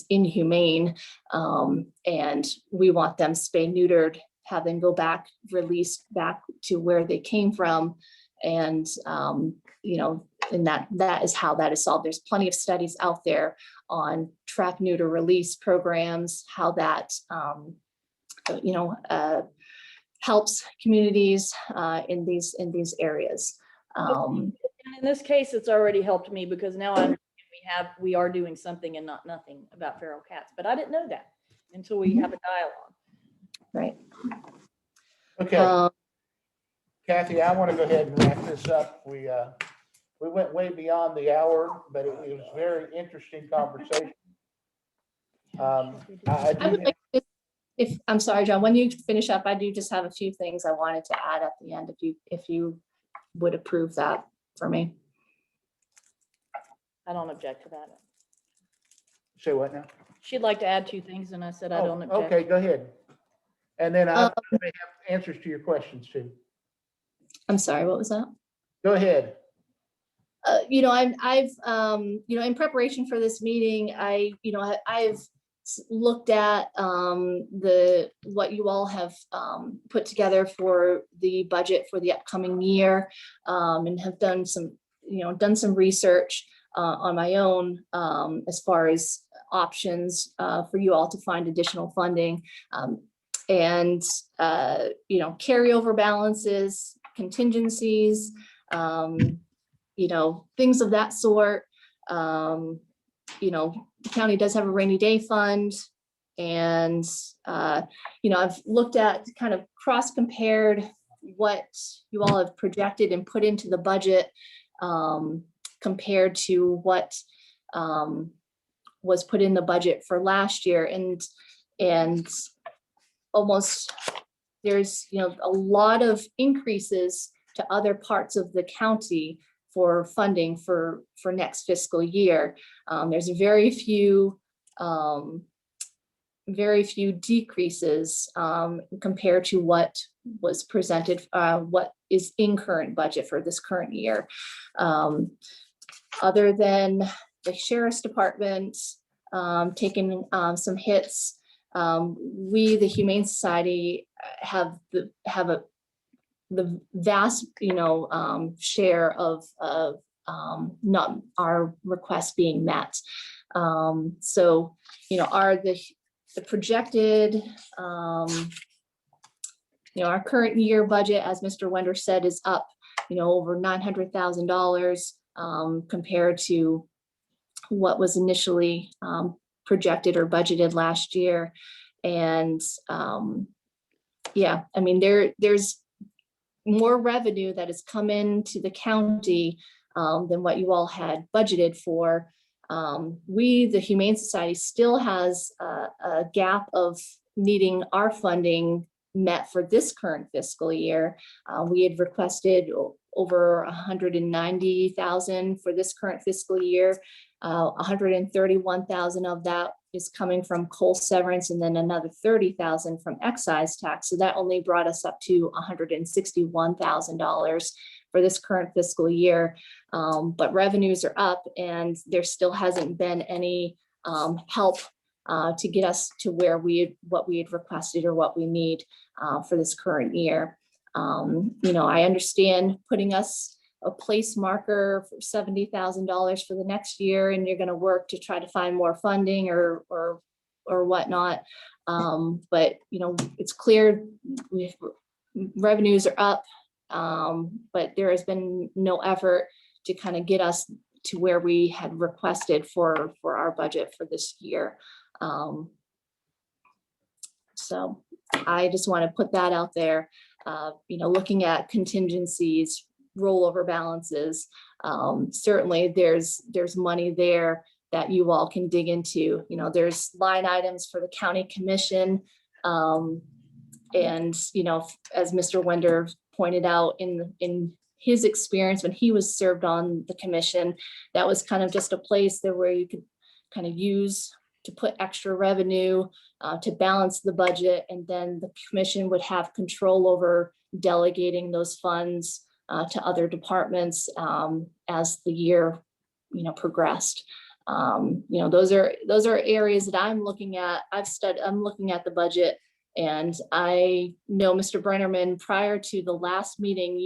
inhumane. And we want them spay neutered, have them go back, released back to where they came from. And, and that is how that is solved. There's plenty of studies out there on trap, neuter, release programs, how that, helps communities in these areas. And in this case, it's already helped me, because now I understand we are doing something and not nothing about feral cats. But I didn't know that until we have a dialogue. Right. Okay. Kathy, I want to go ahead and wrap this up. We went way beyond the hour, but it was a very interesting conversation. If I'm sorry, John, when you finish up, I do just have a few things I wanted to add at the end, if you would approve that for me. I don't object to that. Say what now? She'd like to add 2 things, and I said I don't object. Okay, go ahead. And then I may have answers to your questions too. I'm sorry, what was that? Go ahead. I've in preparation for this meeting, I've looked at what you all have put together for the budget for the upcoming year, and have done some research on my own as far as options for you all to find additional funding, and carryover balances, contingencies, things of that sort. The county does have a rainy day fund, and I've looked at, kind of cross-compared what you all have projected and put into the budget compared to what was put in the budget for last year, and almost there's a lot of increases to other parts of the county for funding for next fiscal year. There's very few decreases compared to what was presented, what is in current budget for this current year. Other than the sheriff's department taking some hits, we, the Humane Society, have the vast, share of not our requests being met. So, the projected, our current year budget, as Mr. Wender said, is up, over $900,000 compared to what was initially projected or budgeted last year. And there's more revenue that has come into the county than what you all had budgeted for. The Humane Society still has a gap of needing our funding met for this current fiscal year. We had requested over $190,000 for this current fiscal year. $131,000 of that is coming from coal severance, and then another $30,000 from excise tax. So that only brought us up to $161,000 for this current fiscal year. But revenues are up, and there still hasn't been any help to get us to what we had requested or what we need for this current year. I understand putting us a place marker for $70,000 for the next year, and you're going to work to try to find more funding or whatnot. But it's clear revenues are up, but there has been no effort to kind of get us to where we had requested for our budget for this year. So I just want to put that out there. Looking at contingencies, rollover balances, certainly there's money there that you all can dig into. There's line items for the county commission. And, as Mr. Wender pointed out in his experience when he was served on the commission, that was kind of just a place there where you could kind of use to put extra revenue to balance the budget, and then the commission would have control over delegating those funds to other departments as the year progressed. Those are areas that I'm looking at. I'm looking at the budget, and I know Mr. Brennerman, prior to the last meeting,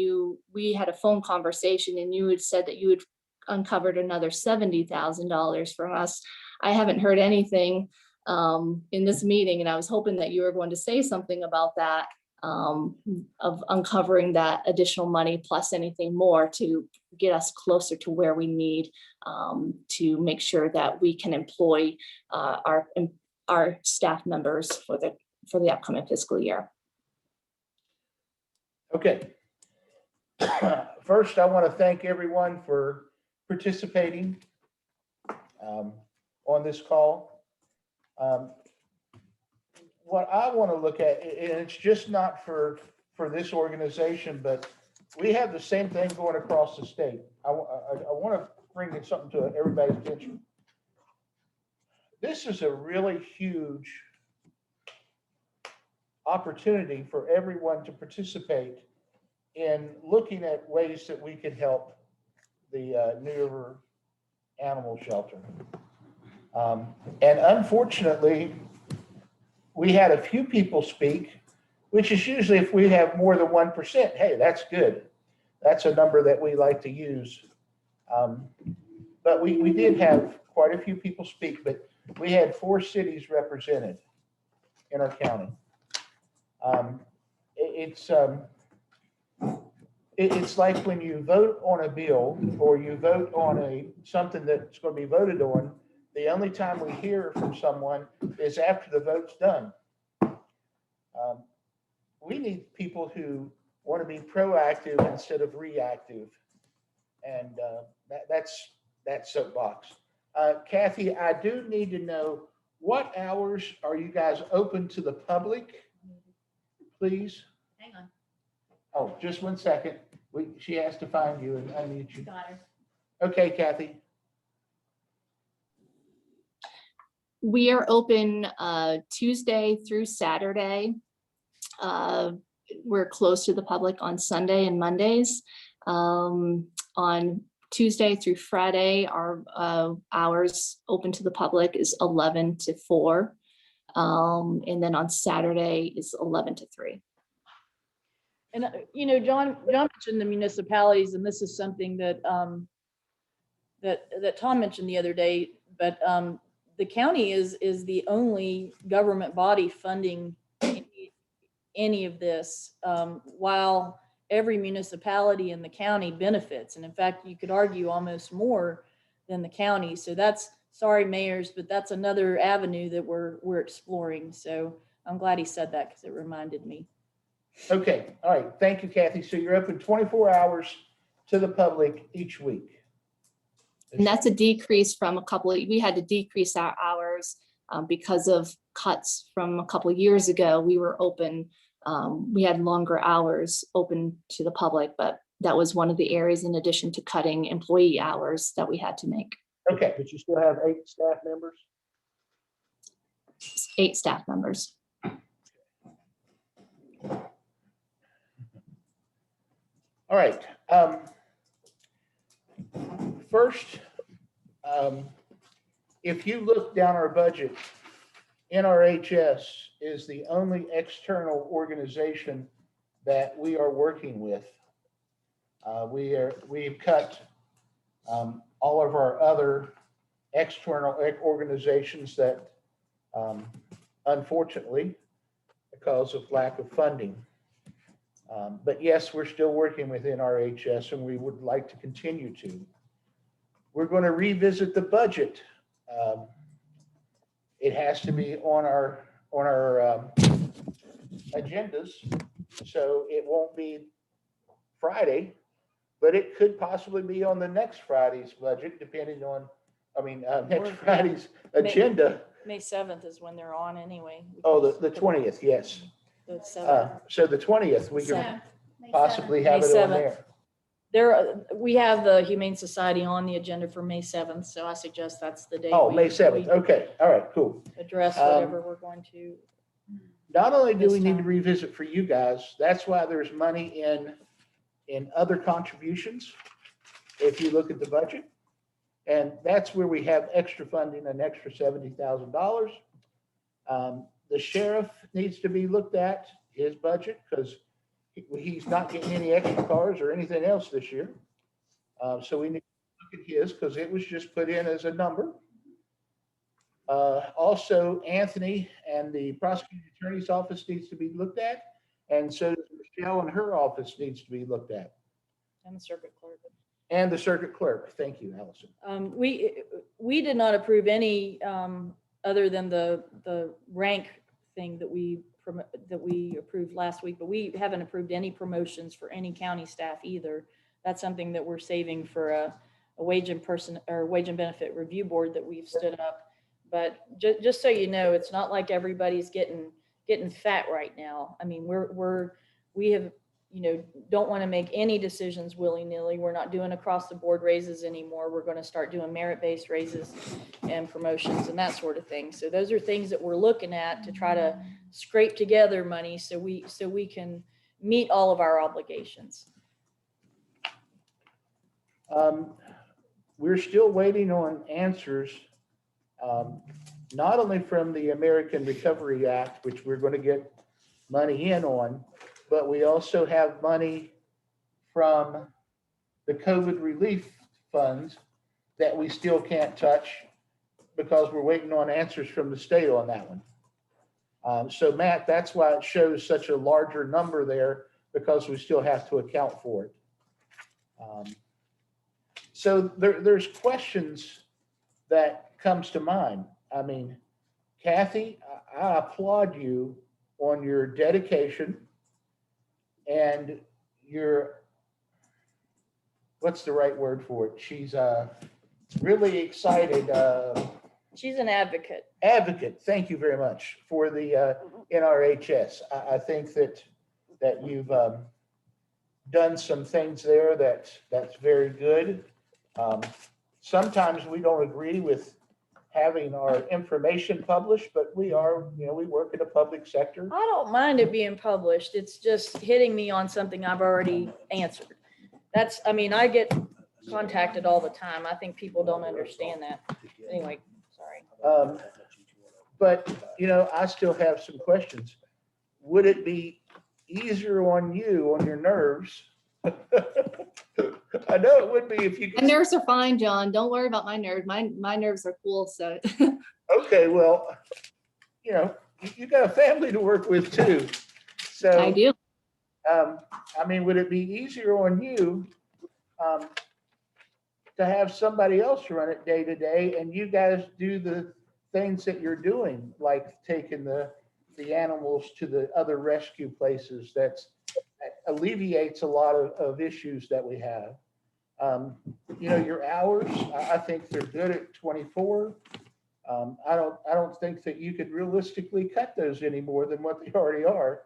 we had a phone conversation, and you had said that you had uncovered another $70,000 from us. I haven't heard anything in this meeting, and I was hoping that you were going to say something about that, of uncovering that additional money plus anything more to get us closer to where we need to make sure that we can employ our staff members for the upcoming fiscal year. Okay. First, I want to thank everyone for participating on this call. What I want to look at, and it's just not for this organization, but we have the same thing going across the state. I want to bring something to everybody's attention. This is a really huge opportunity for everyone to participate in looking at ways that we can help the New River Animal Shelter. And unfortunately, we had a few people speak, which is usually if we have more than 1%, hey, that's good. That's a number that we like to use. But we did have quite a few people speak, but we had 4 cities represented in our county. It's like when you vote on a bill or you vote on something that's going to be voted on, the only time we hear from someone is after the vote's done. We need people who want to be proactive instead of reactive. And that's that soapbox. Kathy, I do need to know, what hours are you guys open to the public, please? Hang on. Oh, just 1 second. She has to find you and unmute you. Got her. Okay, Kathy. We are open Tuesday through Saturday. We're closed to the public on Sunday and Mondays. On Tuesday through Friday, our hours open to the public is 11 to 4. And then on Saturday is 11 to 3. And, John mentioned the municipalities, and this is something that that Tom mentioned the other day, but the county is the only government body funding any of this, while every municipality in the county benefits. And in fact, you could argue almost more than the county. So that's, sorry, mayors, but that's another avenue that we're exploring. So I'm glad he said that because it reminded me. Okay, all right. Thank you, Kathy. So you're open 24 hours to the public each week. And that's a decrease from we had to decrease our hours because of cuts from a couple of years ago. We were open, we had longer hours open to the public, but that was one of the areas in addition to cutting employee hours that we had to make. Okay. But you still have 8 staff members? 8 staff members. All right. First, if you look down our budget, NRHS is the only external organization that we are working with. We've cut all of our other external organizations that, unfortunately, because of lack of funding. But yes, we're still working with NRHS and we would like to continue to. We're going to revisit the budget. It has to be on our agendas, so it won't be Friday, but it could possibly be on the next Friday's budget, depending on, next Friday's agenda. May 7th is when they're on anyway. Oh, the 20th, yes. The 7th. So the 20th, we can May possibly 7th. have May it on 7th. there. We have the Humane Society on the agenda for May 7th, so I suggest that's the day. Oh, we- May 7th. we Okay, all right, cool. Address whatever we're going to. Not only do This we need to time. revisit for you guys, that's why there's money in other contributions, if you look at the budget. And that's where we have extra funding, an extra $70,000. The sheriff needs to be looked at, his budget, because he's not getting any extra cars or anything else this year. So we need to look at his, because it was just put in as a number. Also, Anthony and the prosecuting attorney's office needs to be looked at, and so does Michelle and her office needs to be looked at. And the circuit clerk. And the circuit clerk. Thank you, Allison. We did not approve any, other than the rank thing that we approved last week, but we haven't approved any promotions for any county staff either. That's something that we're saving for a wage and benefit review board that we've stood up. But just so you know, it's not like everybody's getting fat right now. I mean, we have, don't want to make any decisions willy-nilly. We're not doing across the board raises anymore. We're going to start doing merit-based raises and promotions and that sort of thing. So those are things that we're looking at to try to scrape together money so we can meet all of our obligations. We're still waiting on answers, not only from the American Recovery Act, which we're going to get money in on, but we also have money from the COVID relief funds that we still can't touch because we're waiting on answers from the state on that one. So Matt, that's why it shows such a larger number there, because we still have to account for it. So there's questions that comes to mind. I mean, Kathy, I applaud you on your dedication and your, what's the right word for it? She's really excited. She's an advocate. Advocate, thank you very much for the NRHS. I think that you've done some things there that's very good. Sometimes we don't agree with having our information published, but we work in a public sector. I don't mind it being published. It's just hitting me on something I've already answered. I get contacted all the time. I think people don't understand that. Anyway, sorry. But, I still have some questions. Would it be easier on you, on your nerves? I know it would be if you could. My nerves are fine, John. Don't worry about my nerves. My nerves are cool. So Okay, well, you know, you got a family to work with too. So. I do. I mean, would it be easier on you to have somebody else run it day to day and you guys do the things that you're doing, like taking the animals to the other rescue places? That alleviates a lot of issues that we have. You know, your hours, I think they're good at 24. I don't think that you could realistically cut those any more than what they already are.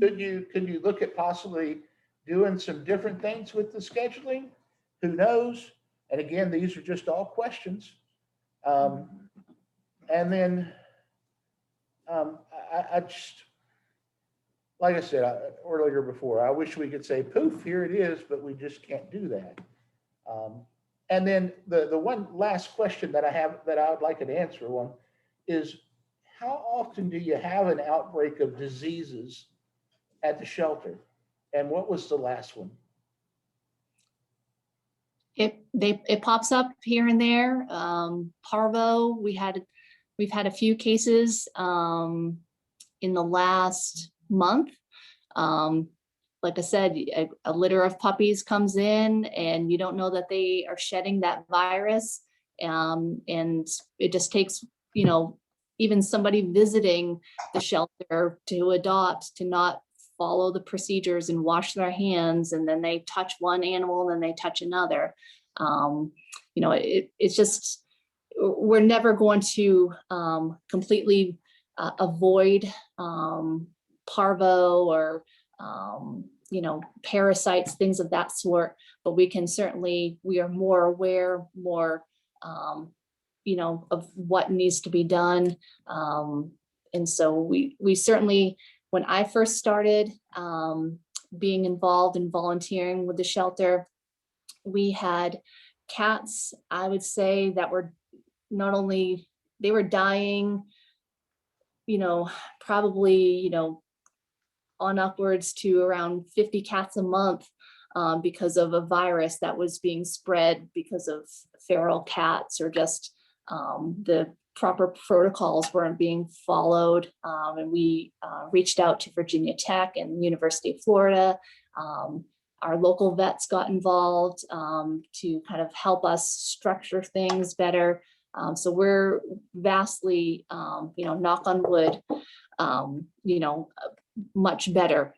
Could you look at possibly doing some different things with the scheduling? Who knows? And again, these are just all questions. And then I just, like I said earlier before, I wish we could say, poof, here it is, but we just can't do that. And then the one last question that I have that I would like an answer on is, how often do you have an outbreak of diseases at the shelter? And what was the last one? It pops up here and there. Parvo, we've had a few cases in the last month. Like I said, a litter of puppies comes in and you don't know that they are shedding that virus. And it just takes, you know, even somebody visiting the shelter to adopt, to not follow the procedures and wash their hands, and then they touch one animal and then they touch another. You know, it's just, we're never going to completely avoid parvo or you know, parasites, things of that sort, but we are more aware, more you know, of what needs to be done. And so we certainly, when I first started being involved in volunteering with the shelter, we had cats, I would say, that were not only, they were dying, you know, probably, you know, on upwards to around 50 cats a month because of a virus that was being spread because of feral cats, or just the proper protocols weren't being followed. And we reached out to Virginia Tech and University of Florida. Our local vets got involved to kind of help us structure things better. So we're vastly, you know, knock on wood, you know, much better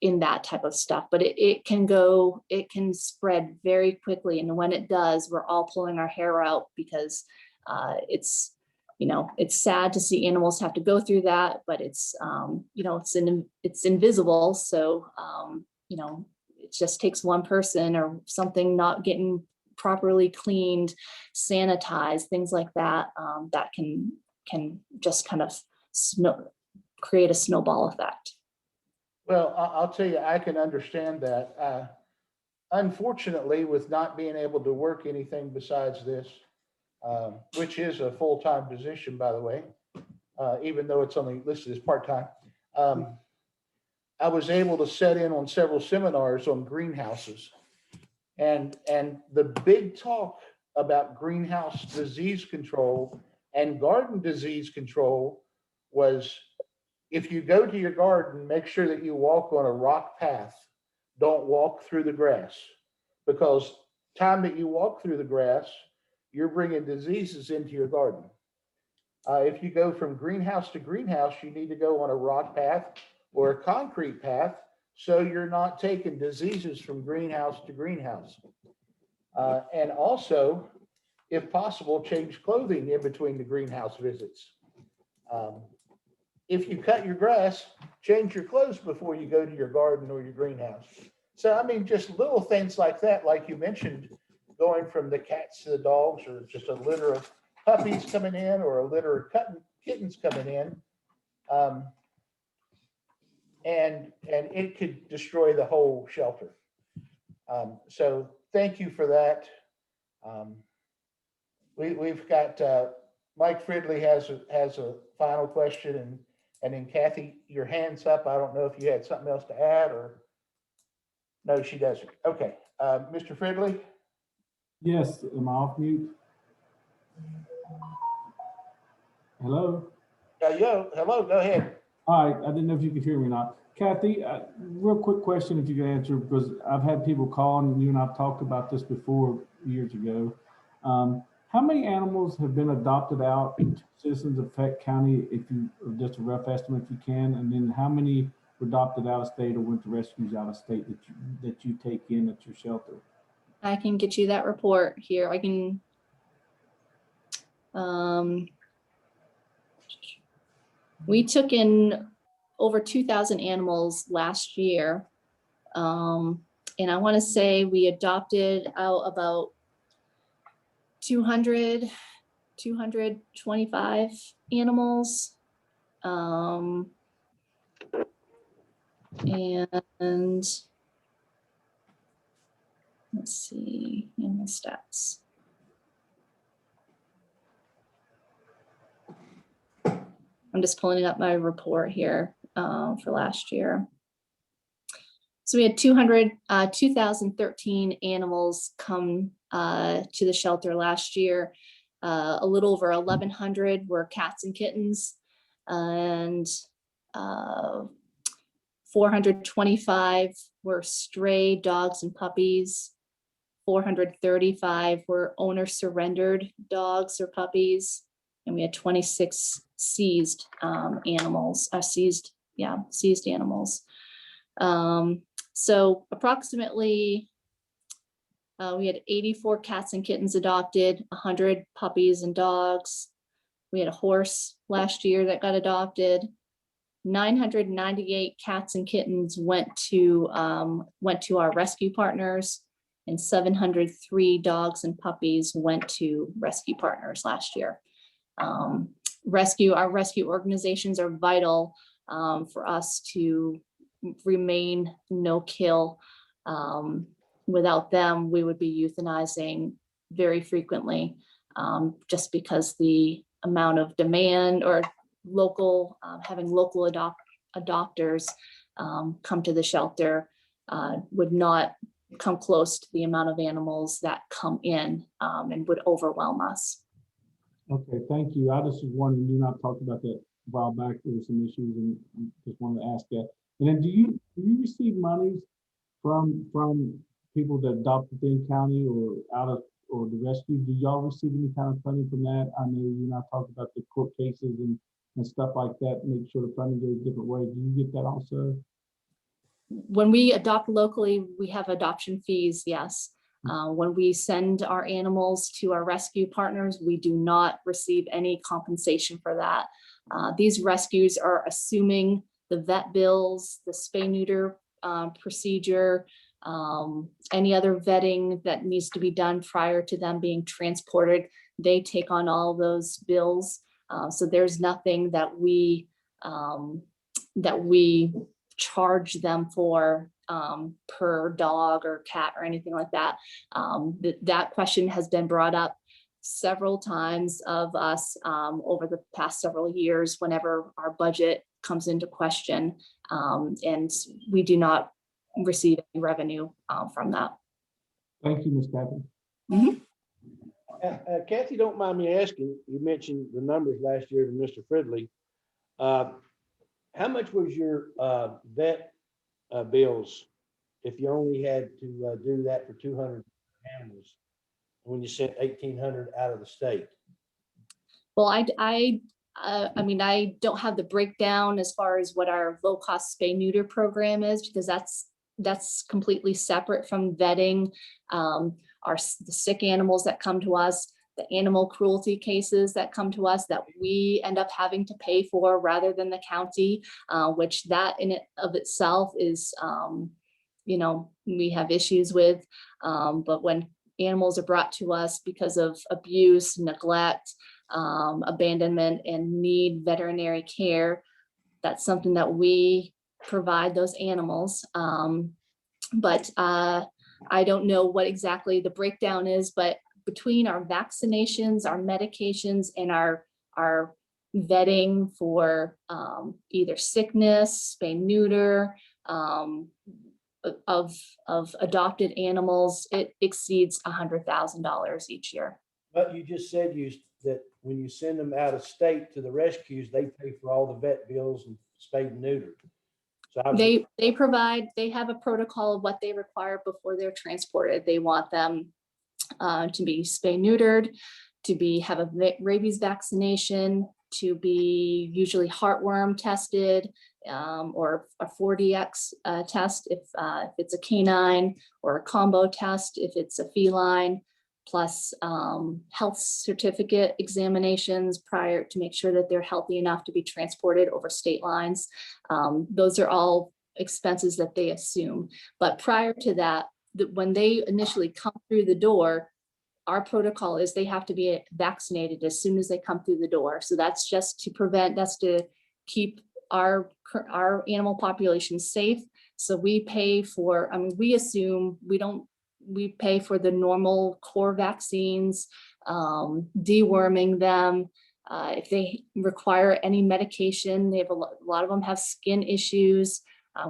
in that type of stuff, but it can spread very quickly. And when it does, we're all pulling our hair out, because it's, you know, it's sad to see animals have to go through that, but it's, you know, it's invisible. So, you know, it just takes one person or something not getting properly cleaned, sanitized, things like that, that can just kind of create a snowball effect. Well, I'll tell you, I can understand that. Unfortunately, with not being able to work anything besides this, which is a full-time position, by the way, even though it's only listed as part-time, I was able to set in on several seminars on greenhouses. And the big talk about greenhouse disease control and garden disease control was, if you go to your garden, make sure that you walk on a rock path. Don't walk through the grass, because time that you walk through the grass, you're bringing diseases into your garden. If you go from greenhouse to greenhouse, you need to go on a rock path or a concrete path, so you're not taking diseases from greenhouse to greenhouse. And also, if possible, change clothing in between the greenhouse visits. If you cut your grass, change your clothes before you go to your garden or your greenhouse. So, I mean, just little things like that, like you mentioned, going from the cats to the dogs, or just a litter of puppies coming in, or a litter of kittens coming in. And it could destroy the whole shelter. So thank you for that. We've got Mike Fridley has a final question, and then Kathy, your hand's up. I don't know if you had something else to add, or no, she doesn't. Okay, Mr. Fridley. Yes, am I off mute? Hello? Hello, go ahead. All right, I didn't know if you could hear me or not. Kathy, real quick question if you could answer, because I've had people call and you and I've talked about this before years ago. How many animals have been adopted out to citizens of Fayette County, if you, or just a rough estimate if you can, and then how many were adopted out of state or went to rescues out of state that you take in at your shelter? I can get you that report here. I can, we took in over 2,000 animals last year. And I want to say we adopted out about 225 animals. And let's see, animal stats. I'm just pulling up my report here for last year. So we had 2,013 animals come to the shelter last year. A little over 1,100 were cats and kittens, and 425 were stray dogs and puppies. 435 were owner surrendered dogs or puppies, and we had 26 seized animals. Seized animals. So approximately, we had 84 cats and kittens adopted, 100 puppies and dogs. We had a horse last year that got adopted. 998 cats and kittens went to our rescue partners, and 703 dogs and puppies went to rescue partners last year. Our rescue organizations are vital for us to remain no kill. Without them, we would be euthanizing very frequently, just because the amount of demand or having local adopters come to the shelter would not come close to the amount of animals that come in and would overwhelm us. Okay, thank you. I just was wondering, you and I talked about that a while back. There were some issues and just wanted to ask that. And then do you receive monies from people that adopt within county or or the rescue? Do y'all receive any kind of funding from that? I know you and I talked about the court cases and stuff like that, make sure the funding goes different ways. Do you get that also? When we adopt locally, we have adoption fees, yes. When we send our animals to our rescue partners, we do not receive any compensation for that. These rescues are assuming the vet bills, the spay-neuter procedure, any other vetting that needs to be done prior to them being transported. They take on all those bills. So there's nothing that we charge them for per dog or cat or anything like that. That question has been brought up several times of us over the past several years whenever our budget comes into question, and we do not receive any revenue from that. Thank you, Ms. Kathy. Kathy, don't mind me asking, you mentioned the numbers last year to Mr. Fridley. How much was your vet bills if you only had to do that for 200 animals when you sent 1,800 out of the state? Well, I mean, I don't have the breakdown as far as what our low-cost spay-neuter program is, because that's completely separate from vetting the sick animals that come to us, the animal cruelty cases that come to us that we end up having to pay for rather than the county, which that in it of itself is, we have issues with. But when animals are brought to us because of abuse, neglect, abandonment, and need veterinary care, that's something that we provide those animals. But I don't know what exactly the breakdown is, but between our vaccinations, our medications, and our vetting for either sickness, spay neuter, of adopted animals, it exceeds $100,000 each year. But you just said you that when you send them out of state to the rescues, they pay for all the vet bills and spayed and neutered. So I was, They have a protocol of what they require before they're transported. They want them to be spay neutered, to have a rabies vaccination, to be usually heartworm tested, or a 4DX test if it's a canine, or a combo test if it's a feline, plus health certificate examinations prior to make sure that they're healthy enough to be transported over state lines. Those are all expenses that they assume. But prior to that, when they initially come through the door, our protocol is they have to be vaccinated as soon as they come through the door. So that's just to prevent, that's to keep our animal population safe. So we pay for, I mean, we assume we pay for the normal core vaccines, deworming them. If they require any medication, they have a lot of them have skin issues.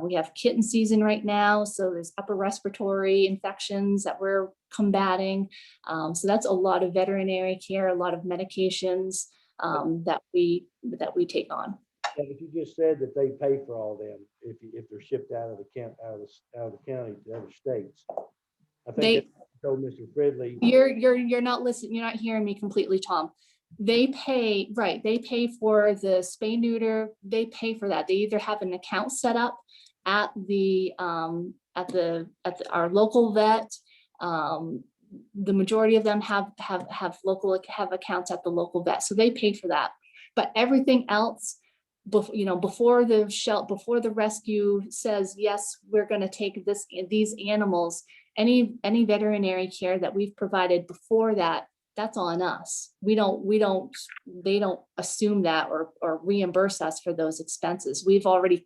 We have kitten season right now, so there's upper respiratory infections that we're combating. So that's a lot of veterinary care, a lot of medications that we take on. and if you just said that they pay for all them, if they're shipped out of the county to other states. I think I told Mr. Fridley. You're not listening, you're not hearing me completely, Tom. They pay, right, they pay for the spay neuter, they pay for that. They either have an account set up at our local vet. The majority of them have accounts at the local vet, so they pay for that. But everything else, before the rescue says, yes, we're going to take these animals, any veterinary care that we've provided before that, that's on us. They don't assume that or reimburse us for those expenses. We've already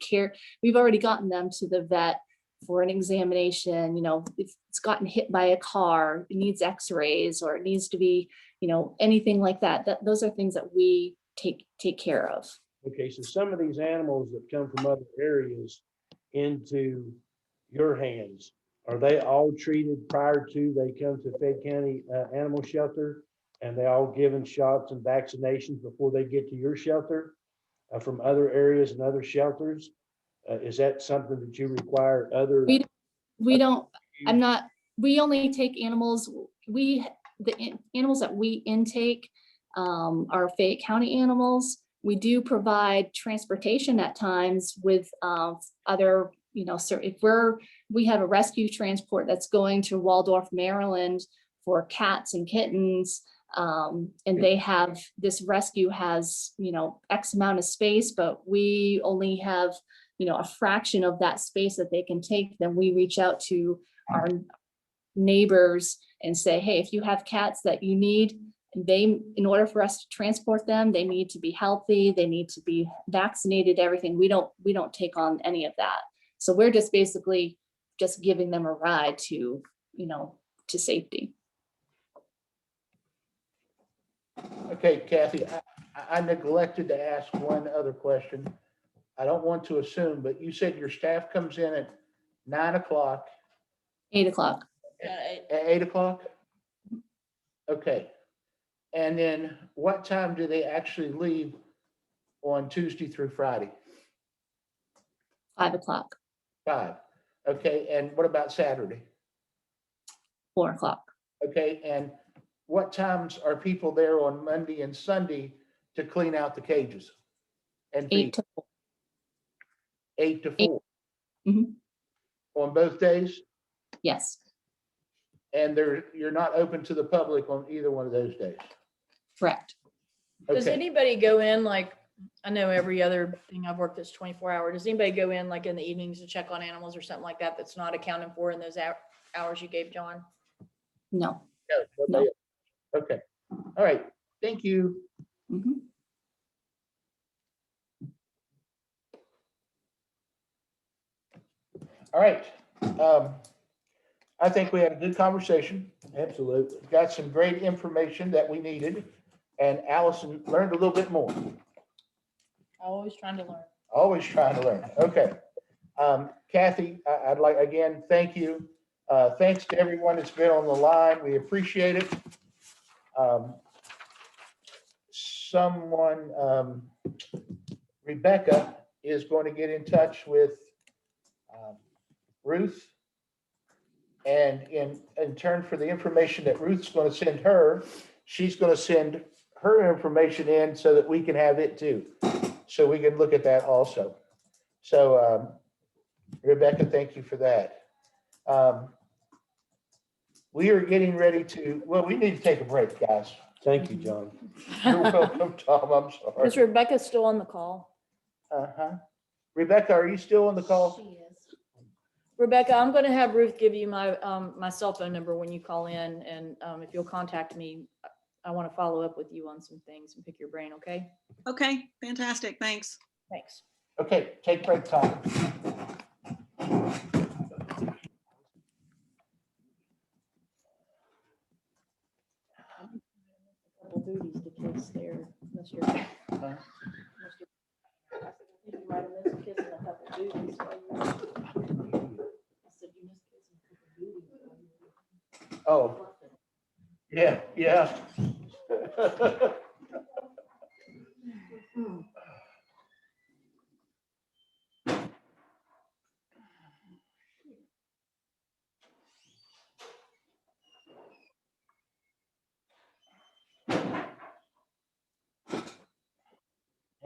gotten them to the vet for an examination. If it's gotten hit by a car, it needs x-rays, or it needs to be, anything like that. Those are things that we take care of. Okay, so some of these animals that come from other areas into your hands, are they all treated prior to they come to Fayette County Animal Shelter? And they all given shots and vaccinations before they get to your shelter from other areas and other shelters? Is that something that you require other? We don't, we only take animals, the animals that we intake are Fayette County animals. We do provide transportation at times with other, if we have a rescue transport that's going to Waldorf, Maryland for cats and kittens, and this rescue has, X amount of space, but we only have, a fraction of that space that they can take, then we reach out to our neighbors and say, hey, if you have cats that you need, in order for us to transport them, they need to be healthy, they need to be vaccinated, everything. We don't take on any of that. So we're just basically just giving them a ride to safety. Okay, Kathy, I neglected to ask one other question. I don't want to assume, but you said your staff comes in at 9 o'clock. 8 o'clock. At 8 o'clock? Okay. And then what time do they actually leave on Tuesday through Friday? 5 o'clock. 5. Okay. And what about Saturday? 4 o'clock. Okay. And what times are people there on Monday and Sunday to clean out the cages? And 8 to 4. 8 to 4. Mm-hmm. On both days? Yes. And you're not open to the public on either one of those days? Correct. Does anybody go in, I know every other thing I've worked that's 24 hours. Does anybody go in in the evenings to check on animals or something like that that's not accounted for in those hours you gave John? No. No. Okay. All right. Thank you. Mm-hmm. All right. I think we had a good conversation. Absolutely. Got some great information that we needed. And Allison learned a little bit more. Always trying to learn. Always trying to learn. Okay. Kathy, I'd like, again, thank you. Thanks to everyone that's been on the line. We appreciate it. someone, Rebecca is going to get in touch with Ruth. And in turn for the information that Ruth's going to send her, she's going to send her information in so that we can have it too. So we can look at that also. So Rebecca, thank you for that. We are getting ready to, well, we need to take a break, guys. Thank you, John. You're welcome, Tom. I'm sorry. Is Rebecca still on the call? Uh-huh. Rebecca, are you still on the call? She is. Rebecca, I'm going to have Ruth give you my, my cell phone number when you call in. And if you'll contact me, I want to follow up with you on some things and pick your brain, okay? Okay, fantastic. Thanks. Thanks. Okay, take break time. Couple duties to kiss there, unless you're. Unless you're- you might have missed kissing a couple duties while you were. I said you missed kissing a couple duties while you were. Oh, yeah, yeah.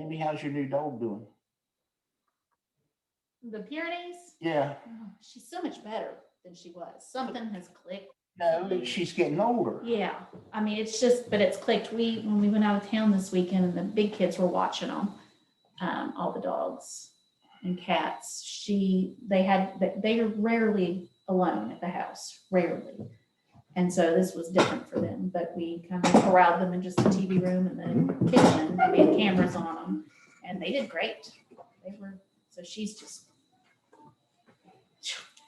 Amy, how's your new dog doing? The Pyrenees, Yeah, she's so much better than she was. Something has clicked. no, she's getting older. Yeah, I mean, it's just, but it's clicked. When we went out of town this weekend and the big kids were watching them, all the dogs and cats, they are rarely alone at the house, rarely. And so this was different for them, but we kind of corralled them in just the TV room and the kitchen, and we had cameras on them, and they did great. So she's just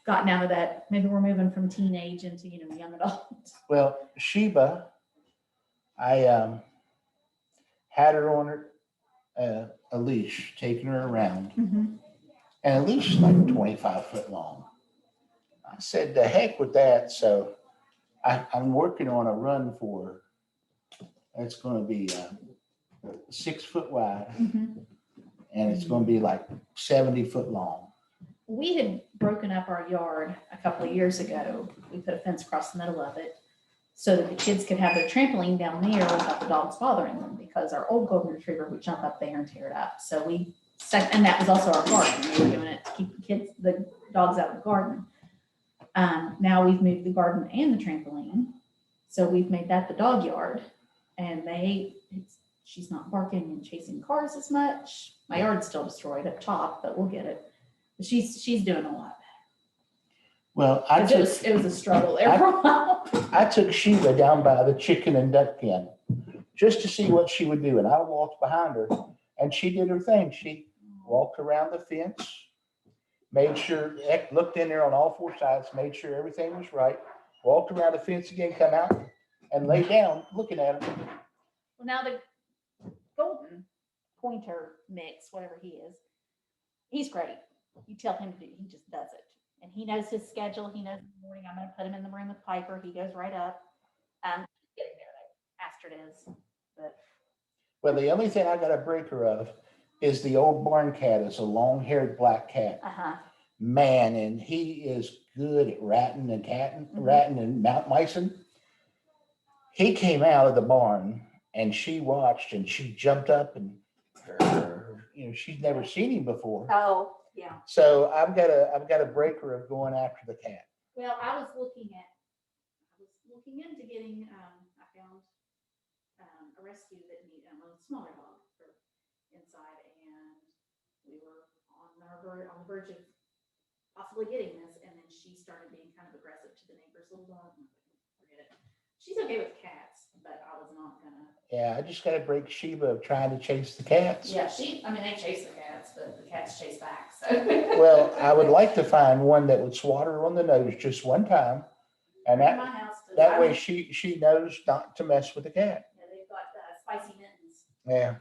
gotten out of that. Maybe we're moving from teenage into, young adult. Well, Sheba, I had her on a leash, taking her around, Mhm. and the leash is like 25 foot long. I said, the heck with that. So I'm working on a run for her. It's going to be 6 foot wide, Mhm. and it's going to be like 70 foot long. We had broken up our yard a couple of years ago. We put a fence across the middle of it so that the kids could have their trampoline down there without the dogs bothering them, because our old golden retriever would jump up there and tear it up. So and that was also our garden. We were doing it to keep the dogs out of the garden. Now we've moved the garden and the trampoline. So we've made that the dog yard, and she's not barking and chasing cars as much. My yard's still destroyed up top, but we'll get it. She's doing a lot. Well, It was a struggle there for a while. I took Sheba down by the chicken and duck pen just to see what she would do. And I walked behind her, and she did her thing. She walked around the fence, made sure, looked in there on all 4 sides, made sure everything was right, walked around the fence again, come out and lay down looking at him. Well, now the golden pointer mix, whatever he is, he's great. You tell him to do, he just does it. And he knows his schedule. He knows in the morning, I'm going to put him in the room with Piper. He goes right up. Getting there though, faster it is. But Well, the only thing I got a breaker of is the old barn cat. Is a long-haired black cat. Man, and he is good at ratting and mountain micing. He came out of the barn, and she watched, and she jumped up, and she's never seen him before. oh yeah. So I've got a breaker of going after the cat. Well, I was looking into getting. I found a rescue that needed a smaller dog for inside, and we were on the verge of possibly getting this, and then she started being kind of aggressive to the neighbor's little dog. Forget it. She's okay with cats, but I was not gonna. Yeah, I just got to break Sheba of trying to chase the cats. Yeah, they chase the cats, but the cats chase back. So. Well, I would like to find one that would swat her on the nose just one time, and that way she knows not to mess with the cat. Yeah, they've got spicy mittens. Yeah.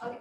Okay.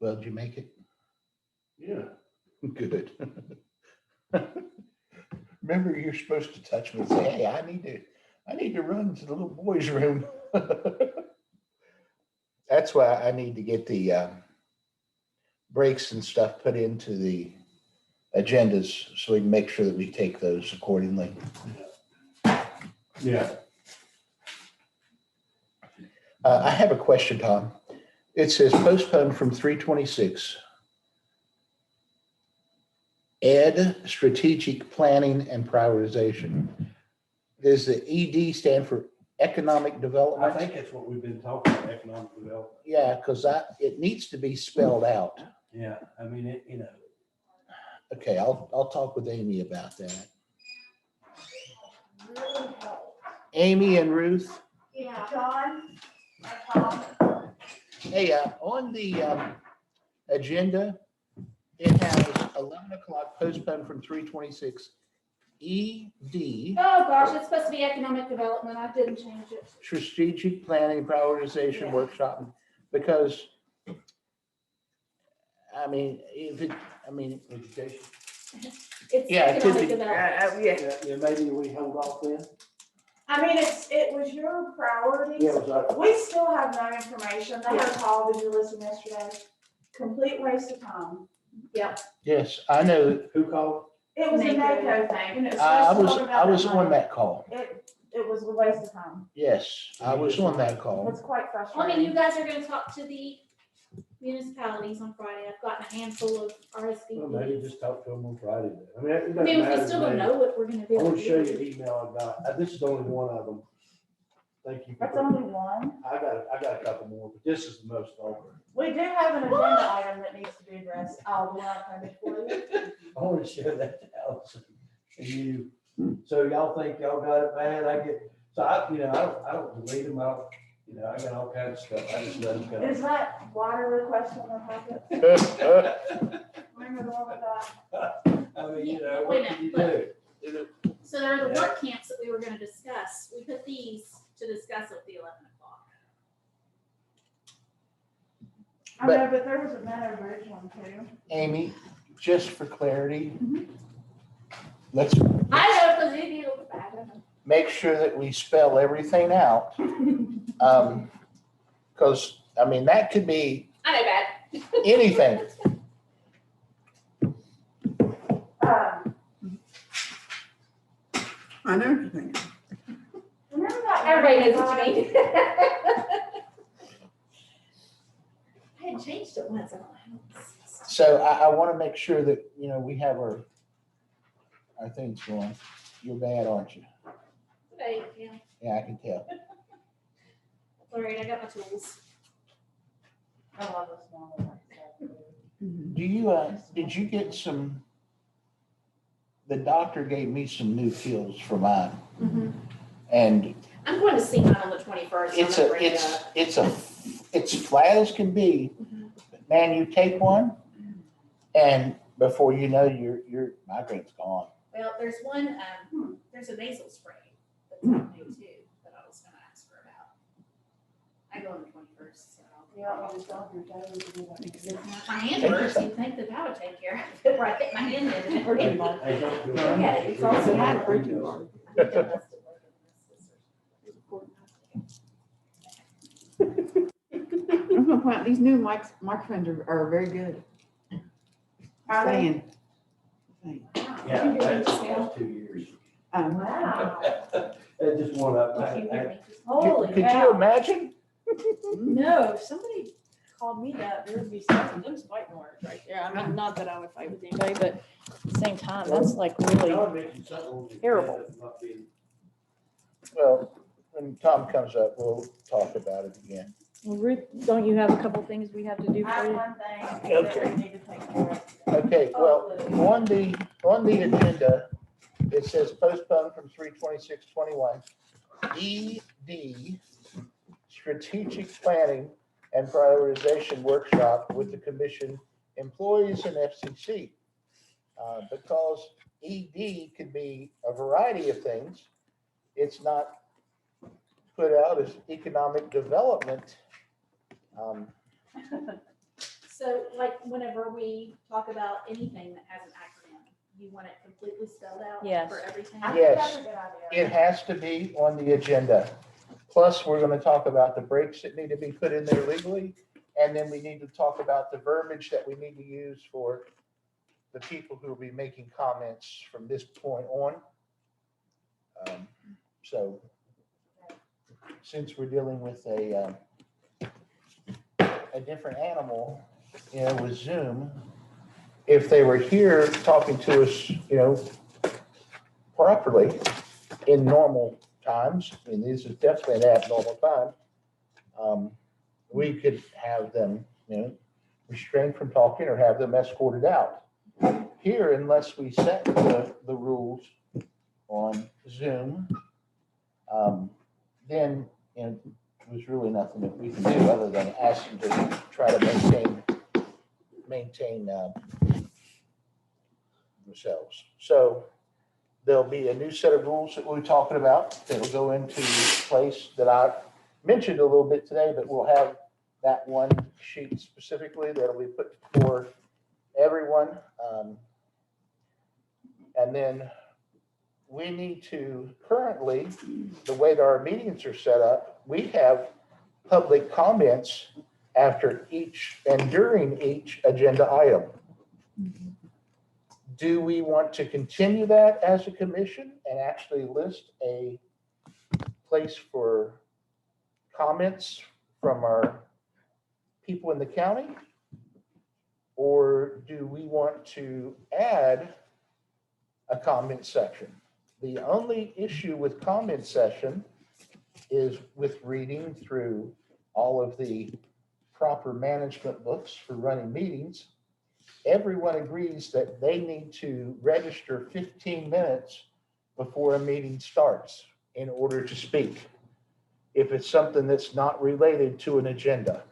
Well, did you make it? Yeah. Good. Remember, you're supposed to touch me and say, hey, I need to run to the little boys' room. That's why I need to get the breaks and stuff put into the agendas so we can make sure that we take those accordingly. Yeah. I have a question, Tom. It says postponed from 3/26. Ed, strategic planning and prioritization. Does the ED stand for economic I development? think that's what we've been talking about, economic development. Yeah, because it needs to be spelled out. Yeah, I mean, it, you know. Okay, I'll talk with Amy about that. Amy and Ruth. Yeah, John. Tom. Hey, on the agenda, it has 11 o'clock postponed from 3/26. ED, Oh, gosh, it's supposed to be economic development. I didn't change it. strategic planning prioritization Yeah. workshop, because education. It's Yeah, it could economic be. development. Yeah, maybe we hold off then. I mean, it was your priority. Yeah, it was our- We still have no information. They had a call, did you listen yesterday? Complete waste of time. Yep. Yes, I know. Who called? It was a NACO. NACO thing, and it was I supposed to was talk about on money. that call. It was a waste of time. Yes, I was on that call. It's quite Well, I frustrating. mean, you guys are gonna talk to the municipalities on Friday. I've gotten a handful of Well, maybe RSVPs. just talk to them on Friday then. I mean, it I doesn't mean, if matter we still to don't me. know what we're gonna I do. want to show you the email I got. This is only one of them. Thank you. That's only one. I got a couple more, but this is the most over. We do have an agenda item that needs to be addressed. I'll be out there for you. I want to show that to Allison and you. So y'all think y'all got it bad? I don't delete them out. I got all kinds of stuff. I just let them go. Is that water request in the packet? Remember the one with that? I mean, Wait what a can you minute, do? So there are the work camps that we were gonna discuss. We put these to discuss at the 11 o'clock. I know, but there was a Meadow Bridge one too. Amy, just for clarity, Mm-hmm. let's I know, because it is bad. make sure that we spell everything out. Because, that could be I know bad. anything. I know everything. Remember that? Everybody knows what you mean. I had changed it once. So I want to make sure that, we have our things going. You're bad, aren't you? Hey, yeah, Yeah, I can tell. all right, I got my tools. I love this one. Do you, did you get the doctor gave me some new pills for mine, and I'm going to see mine on the 21st. it's flat as can be. But man, you take one and before you know, your migraine's gone. Well, there's one, there's a nasal spray that's not new too, that I was gonna ask her about. I go on the 21st, so. If my hand hurts, you'd think that that would take care of it, where I hit my hand in and it hurt anymore. Yeah, it's also not hurting. I'm gonna point out, these new microphones are very good. Saying. Yeah, that's 2 years. Wow. That just one up. Holy Could you cow. imagine? No, somebody called me that, there would be something, them's fighting words right there. I mean, not that I would fight with anybody, but at the same time, that's like really terrible. Well, when Tom comes up, we'll talk about it again. Well, Ruth, don't you have a couple things we have to do I have for you? one thing that we need to take care of. Okay, well, on the agenda, it says postponed from 3/26/21. ED, strategic planning and prioritization workshop with the Commission Employees and FCC. Because ED could be a variety of things. It's not put out as economic development. So like whenever we talk about anything that has an acronym, you want it completely spelled out Yes. for everything? I think Yes. that's a good idea. It has to be on the agenda. Plus, we're going to talk about the breaks that need to be put in there legally. And then we need to talk about the verbiage that we need to use for the people who will be making comments from this point on. So since we're dealing with a different animal, with Zoom, if they were here talking to us, properly in normal times, I mean, this is definitely an abnormal time, we could have them, restrained from talking or have them escorted out. Here, unless we set the rules on Zoom, then, there's really nothing that we can do other than ask them to try to maintain themselves. So there'll be a new set of rules that we're talking about that'll go into place that I mentioned a little bit today, but we'll have that one sheet specifically that'll be put for everyone. And then we need to, currently, the way that our meetings are set up, we have public comments after each and during each agenda item. Do we want to continue that as a commission and actually list a place for comments from our people in the county? Or do we want to add a comment section? The only issue with comment section is with reading through all of the proper management books for running meetings. Everyone agrees that they need to register 15 minutes before a meeting starts in order to speak. If it's something that's not related to an agenda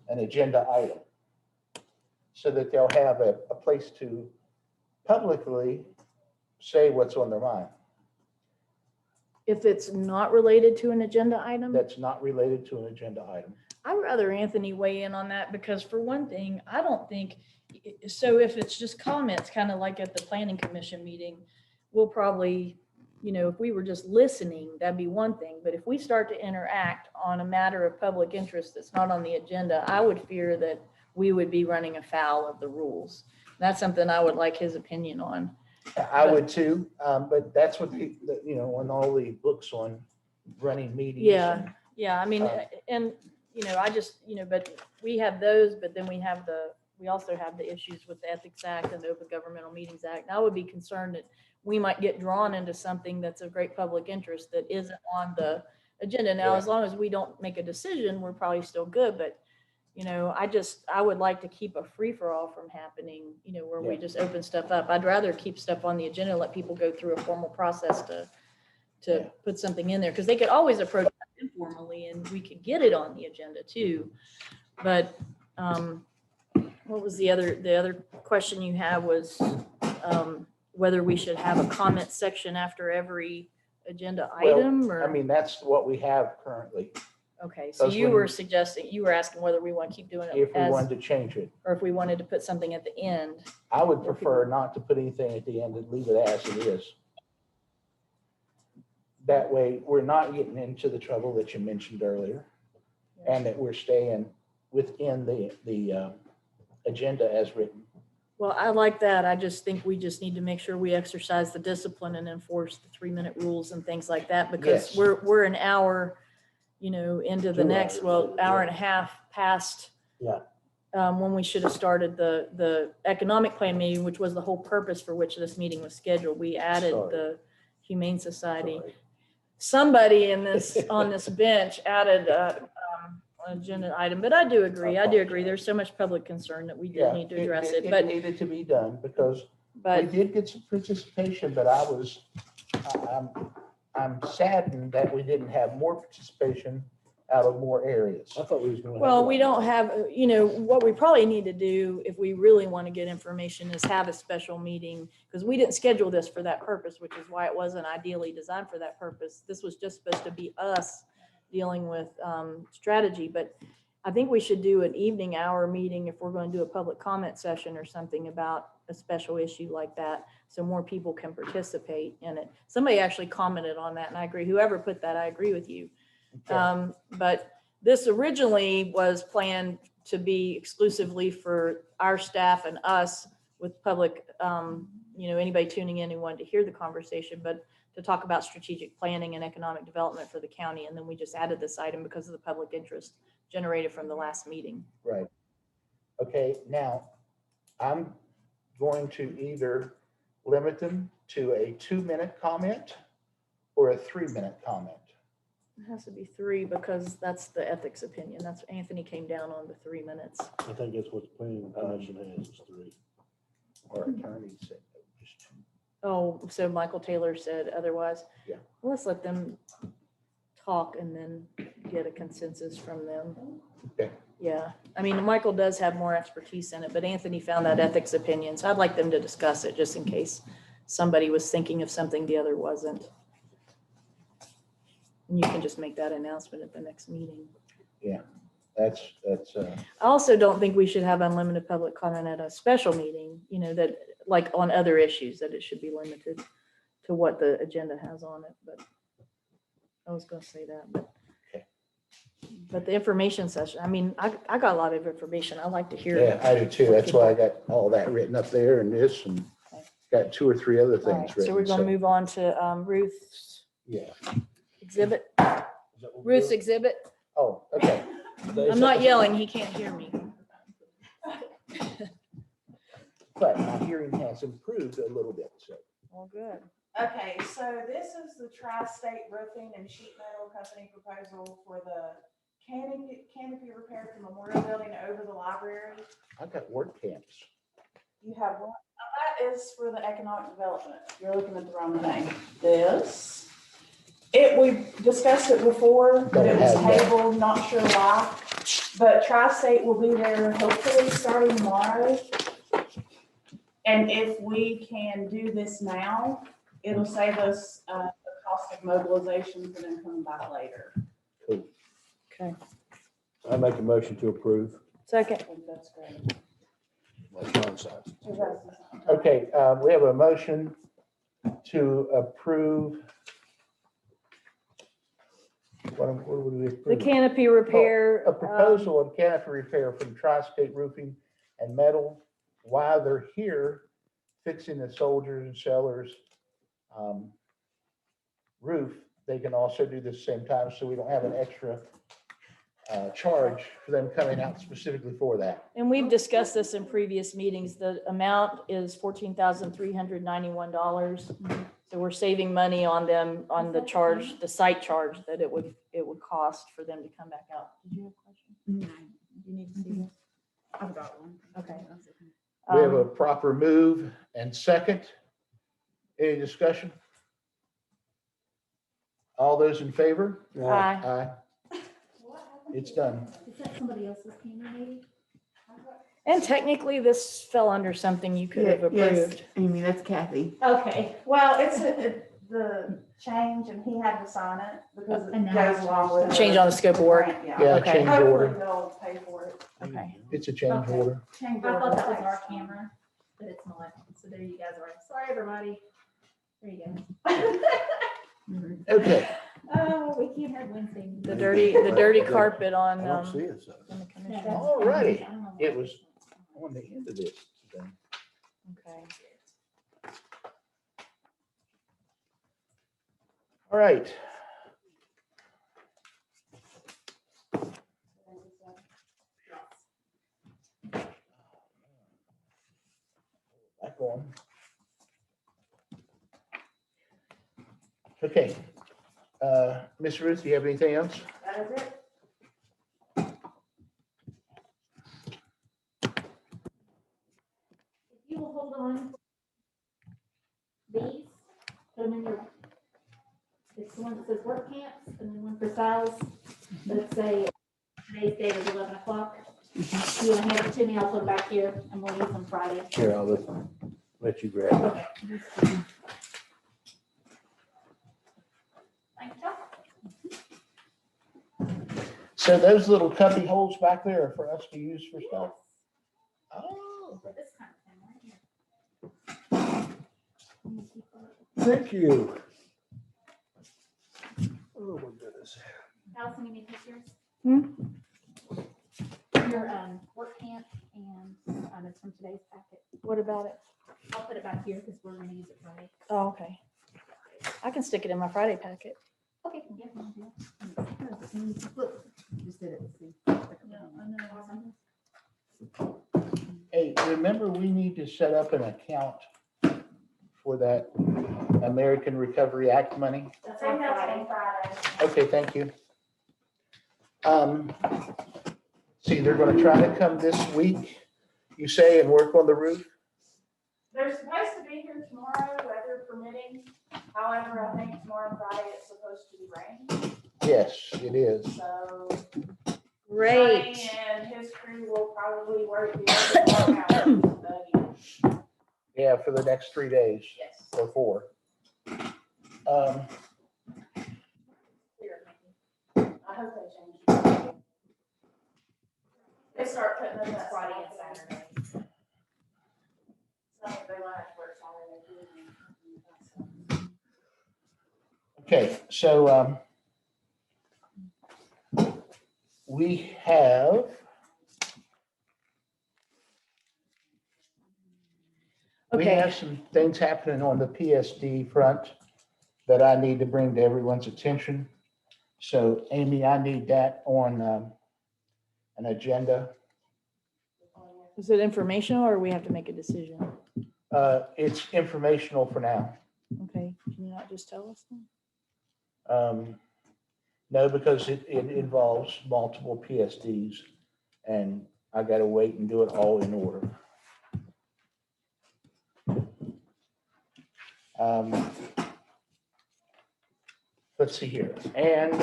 item, so that they'll have a place to publicly say what's on their mind. If it's not related to an agenda item, That's not related to an agenda item. I'd rather Anthony weigh in on that because for one thing, I don't think, so if it's just comments, kind of like at the planning commission meeting, we'll probably, if we were just listening, that'd be one thing. But if we start to interact on a matter of public interest that's not on the agenda, I would fear that we would be running afoul of the rules. That's something I would like his opinion on. I would too, but that's what on all the books on running meetings. Yeah, I mean, Um, and, I just, but we have those, but then we also have the issues with the Ethics Act and the Open Governmental Meetings Act. And I would be concerned that we might get drawn into something that's of great public interest that isn't on the agenda. Now, as long as we don't make a decision, we're probably still good, but I would like to keep a free for all from happening, where we just open stuff up. I'd rather keep stuff on the agenda, let people go through a formal process to put something in there, because they could always approach it informally and we could get it on the agenda too. But what was the other question you had was whether we should have a comment section after every agenda item, or? I mean, that's what we have currently. Okay, so Those you wouldn't- were asking whether we want to keep doing it If we as, wanted to change it, or if we wanted to put something at the end. I would prefer not to put anything at the end and leave it as it is. That way, we're not getting into the trouble that you mentioned earlier, and that we're staying within the agenda as written. Well, I like that. I just think we just need to make sure we exercise the discipline and enforce the 3-minute rules and things like that, because Yes. we're an hour, into the 2 next, hours, well, hour and a half past. Yeah. When we should have started the economic plan meeting, which was the whole purpose for which this meeting was scheduled. We added Sorry. the Humane Society. Sorry. Somebody on this bench added an agenda item, but I do agree. There's so much public concern that we do Yeah, need to address it, It but, needed to be done because we did get some participation, but I'm saddened that we didn't have more participation out of more areas. I thought we was going to. well, we don't have, what we probably need to do if we really want to get information is have a special meeting, because we didn't schedule this for that purpose, which is why it wasn't ideally designed for that purpose. This was just supposed to be us dealing with strategy, but I think we should do an evening hour meeting if we're going to do a public comment session or something about a special issue like that, so more people can participate in it. Somebody actually commented on that, and I agree. Whoever put that, I agree with you. Okay. But this originally was planned to be exclusively for our staff and us, with public, anybody tuning in who wanted to hear the conversation, but to talk about strategic planning and economic development for the county. And then we just added this item because of the public interest generated from the last meeting. Right. Okay, now I'm going to either limit them to a 2-minute comment or a 3-minute comment. It has to be 3 because that's the ethics opinion. That's Anthony came down on the 3 minutes. I think that's what the planning commission has is 3. Our attorney said just 2. Oh, so Michael Taylor said otherwise? Yeah. Well, let's let them talk and then get a consensus from them. Okay. Yeah, I mean, Michael does have more expertise in it, but Anthony found that ethics opinion, so I'd like them to discuss it just in case somebody was thinking of something the other wasn't. And you can just make that announcement at the next meeting. Yeah, that's. I also don't think we should have unlimited public comment at a special meeting, that like on other issues, that it should be limited to what the agenda has on it, but I was gonna say that, but. Okay. But the information session, I mean, I got a lot of information. I like to hear. Yeah, I do too. That's why I got all that written up there and this and got 2 or 3 other All things right, written. so we're gonna move on to Ruth's Yeah. exhibit. Ruth's exhibit. Oh, okay. I'm not yelling, he can't hear me. But my hearing has improved a little bit, so. All good. Okay, so this is the Tri-State Roofing and Sheet Metal Company proposal for the canopy repair from Memorial Building over the library. I got work camps. You have one, that is for the economic development. You're looking at the wrong thing. This, we discussed it before, but it was tabled, not sure why. But Tri-State will be there hopefully starting tomorrow. And if we can do this now, it'll save us the cost of mobilization for them coming back later. Cool. Okay. I make a motion to approve. Second. I think that's great. Okay, we have a motion to approve. What would we approve? The canopy repair. A proposal of canopy repair from Tri-State Roofing and Metal while they're here fixing the soldiers and sailors roof. They can also do this same time, so we don't have an extra charge for them coming out specifically for that. And we've discussed this in previous meetings. The amount is $14,391. So we're saving money on them, on the charge, the site charge that it would cost for them to come back out. Did you have a question? No. You need to see this? I've got one. Okay. We have a proper move and second. Any discussion? All those in favor? Aye. Aye. It's done. Is that somebody else's camera maybe? And technically, this fell under something you could have Yes, approved. Amy, that's Kathy. Okay, well, it's the change and he had to sign it because it goes along with. Change on the scope of work. Yeah. Yeah, Okay. change Hopefully order. they'll pay for it. Okay. It's a change Okay. order. Change I thought order. that was our camera, but it's not. So there you guys are. Sorry, everybody. There you go. Okay. Oh, we can't have Wednesday. The dirty carpet on, I don't see it, so. on the commission. Yeah, that's- All righty. I don't know. It was on the end of this. thing. Okay. All right. Back on. Okay. Miss Ruth, do you have anything else? That is it. If you will hold on. These, put them in your, it's the one that says work camps and then one for Silas. Let's say today's date is 11 o'clock. If you want to hand it to me, I'll put it back here and we'll use them Friday. Here, I'll let you grab it. Thank you. So those little cubby holes back there are for us to use for stuff? Oh, For this kind of thing right here. Thank you. Oh, my goodness. Allison, you need pictures? Hmm? Your work camp and it's from today's packet. What about it? I'll put it back here because we're gonna use it Friday. Oh, okay. I can stick it in my Friday packet. Okay. Yeah. Just did it. See. hey, remember we need to set up an account for that American Recovery Act money? That's on Friday. Okay, thank you. See, they're gonna try to come this week, you say, and work on the roof? They're supposed to be here tomorrow, weather permitting. However, I think tomorrow, Friday, it's supposed to be rain. Yes, it is. So Great. Johnny and his crew will probably work the other 4 hours again. Yeah, for the next 3 days Yes. or 4. I hope they change it. They start putting them that Friday Friday and and Saturday. Saturday. So they might have to work Saturday. Okay, so we have we Okay. have some things happening on the PSD front that I need to bring to everyone's attention. So Amy, I need that on an agenda. Is it informational or we have to make a decision? It's informational for now. Okay, can you not just tell us then? No, because it involves multiple PSDs and I gotta wait and do it all in order. Let's see here, and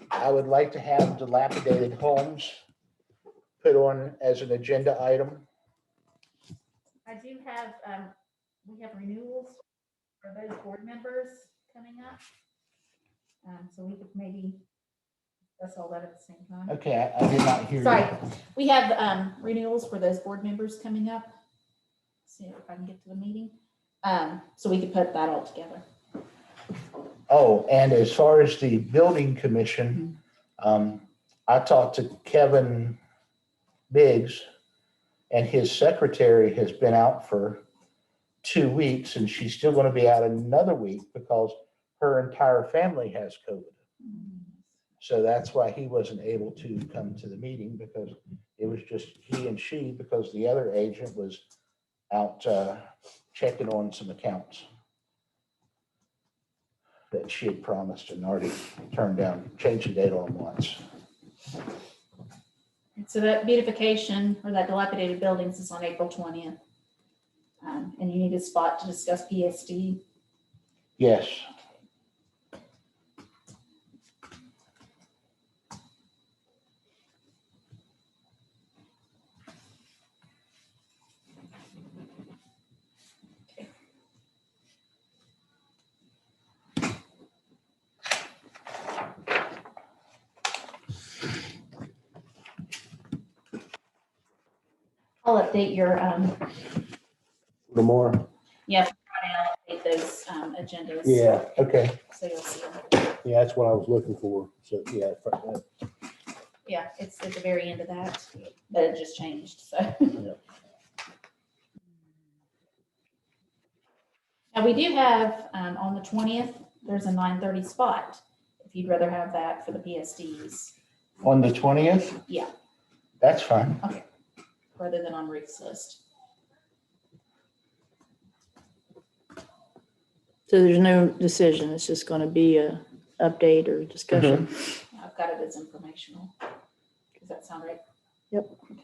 I would like to have dilapidated homes put on as an agenda item. I do have, we have renewals for those board members coming up. So we could maybe, that's all that at the same time. Okay, I did not hear you. Sorry, we have renewals for those board members coming up. See if I can get to the meeting. So we could put that all together. Oh, and as far as the building commission, I talked to Kevin Biggs and his secretary has been out for 2 weeks and she's still going to be out another week because her entire family has COVID. So that's why he wasn't able to come to the meeting because it was just he and she because the other agent was out checking on some accounts that she had promised and already turned down, changed the date on once. So that beautification or that dilapidated buildings is on April 20th. And you need a spot to discuss PSD. Yes. I'll update your, The more, yeah, Friday I'll update those agendas. yeah, Okay. So you'll see them. yeah, that's what I was looking for. So, yeah. Yeah, it's at the very end of that, but it just changed, so. Yeah. Now, we do have, on the 20th, there's a 9:30 spot, if you'd rather have that for the PSDs. On the 20th? Yeah, That's fine. okay, rather than on Ruth's list. So there's no decision. It's just going to be a update or discussion. I've got it as informational. Does that sound right? Yep. Okay.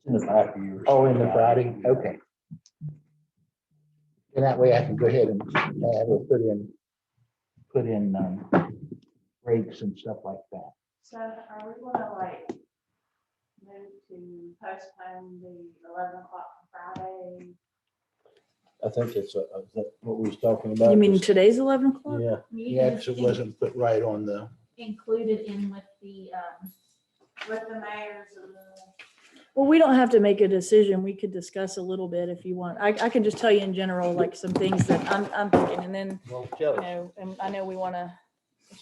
In the back of yours. Oh, in the Friday, okay. And that way I can go ahead and we'll put in breaks and stuff like that. So are we gonna like move to postpone the 11 o'clock on Friday? I think it's, is that what we was talking about? You mean Just- today's 11 o'clock? Yeah. Yeah, because it wasn't put right on the, Included in with the, With the mayors and the. Well, we don't have to make a decision. We could discuss a little bit if you want. I can just tell you in general, like some things that I'm thinking, and then, Well, you tell us. know, and I know we want to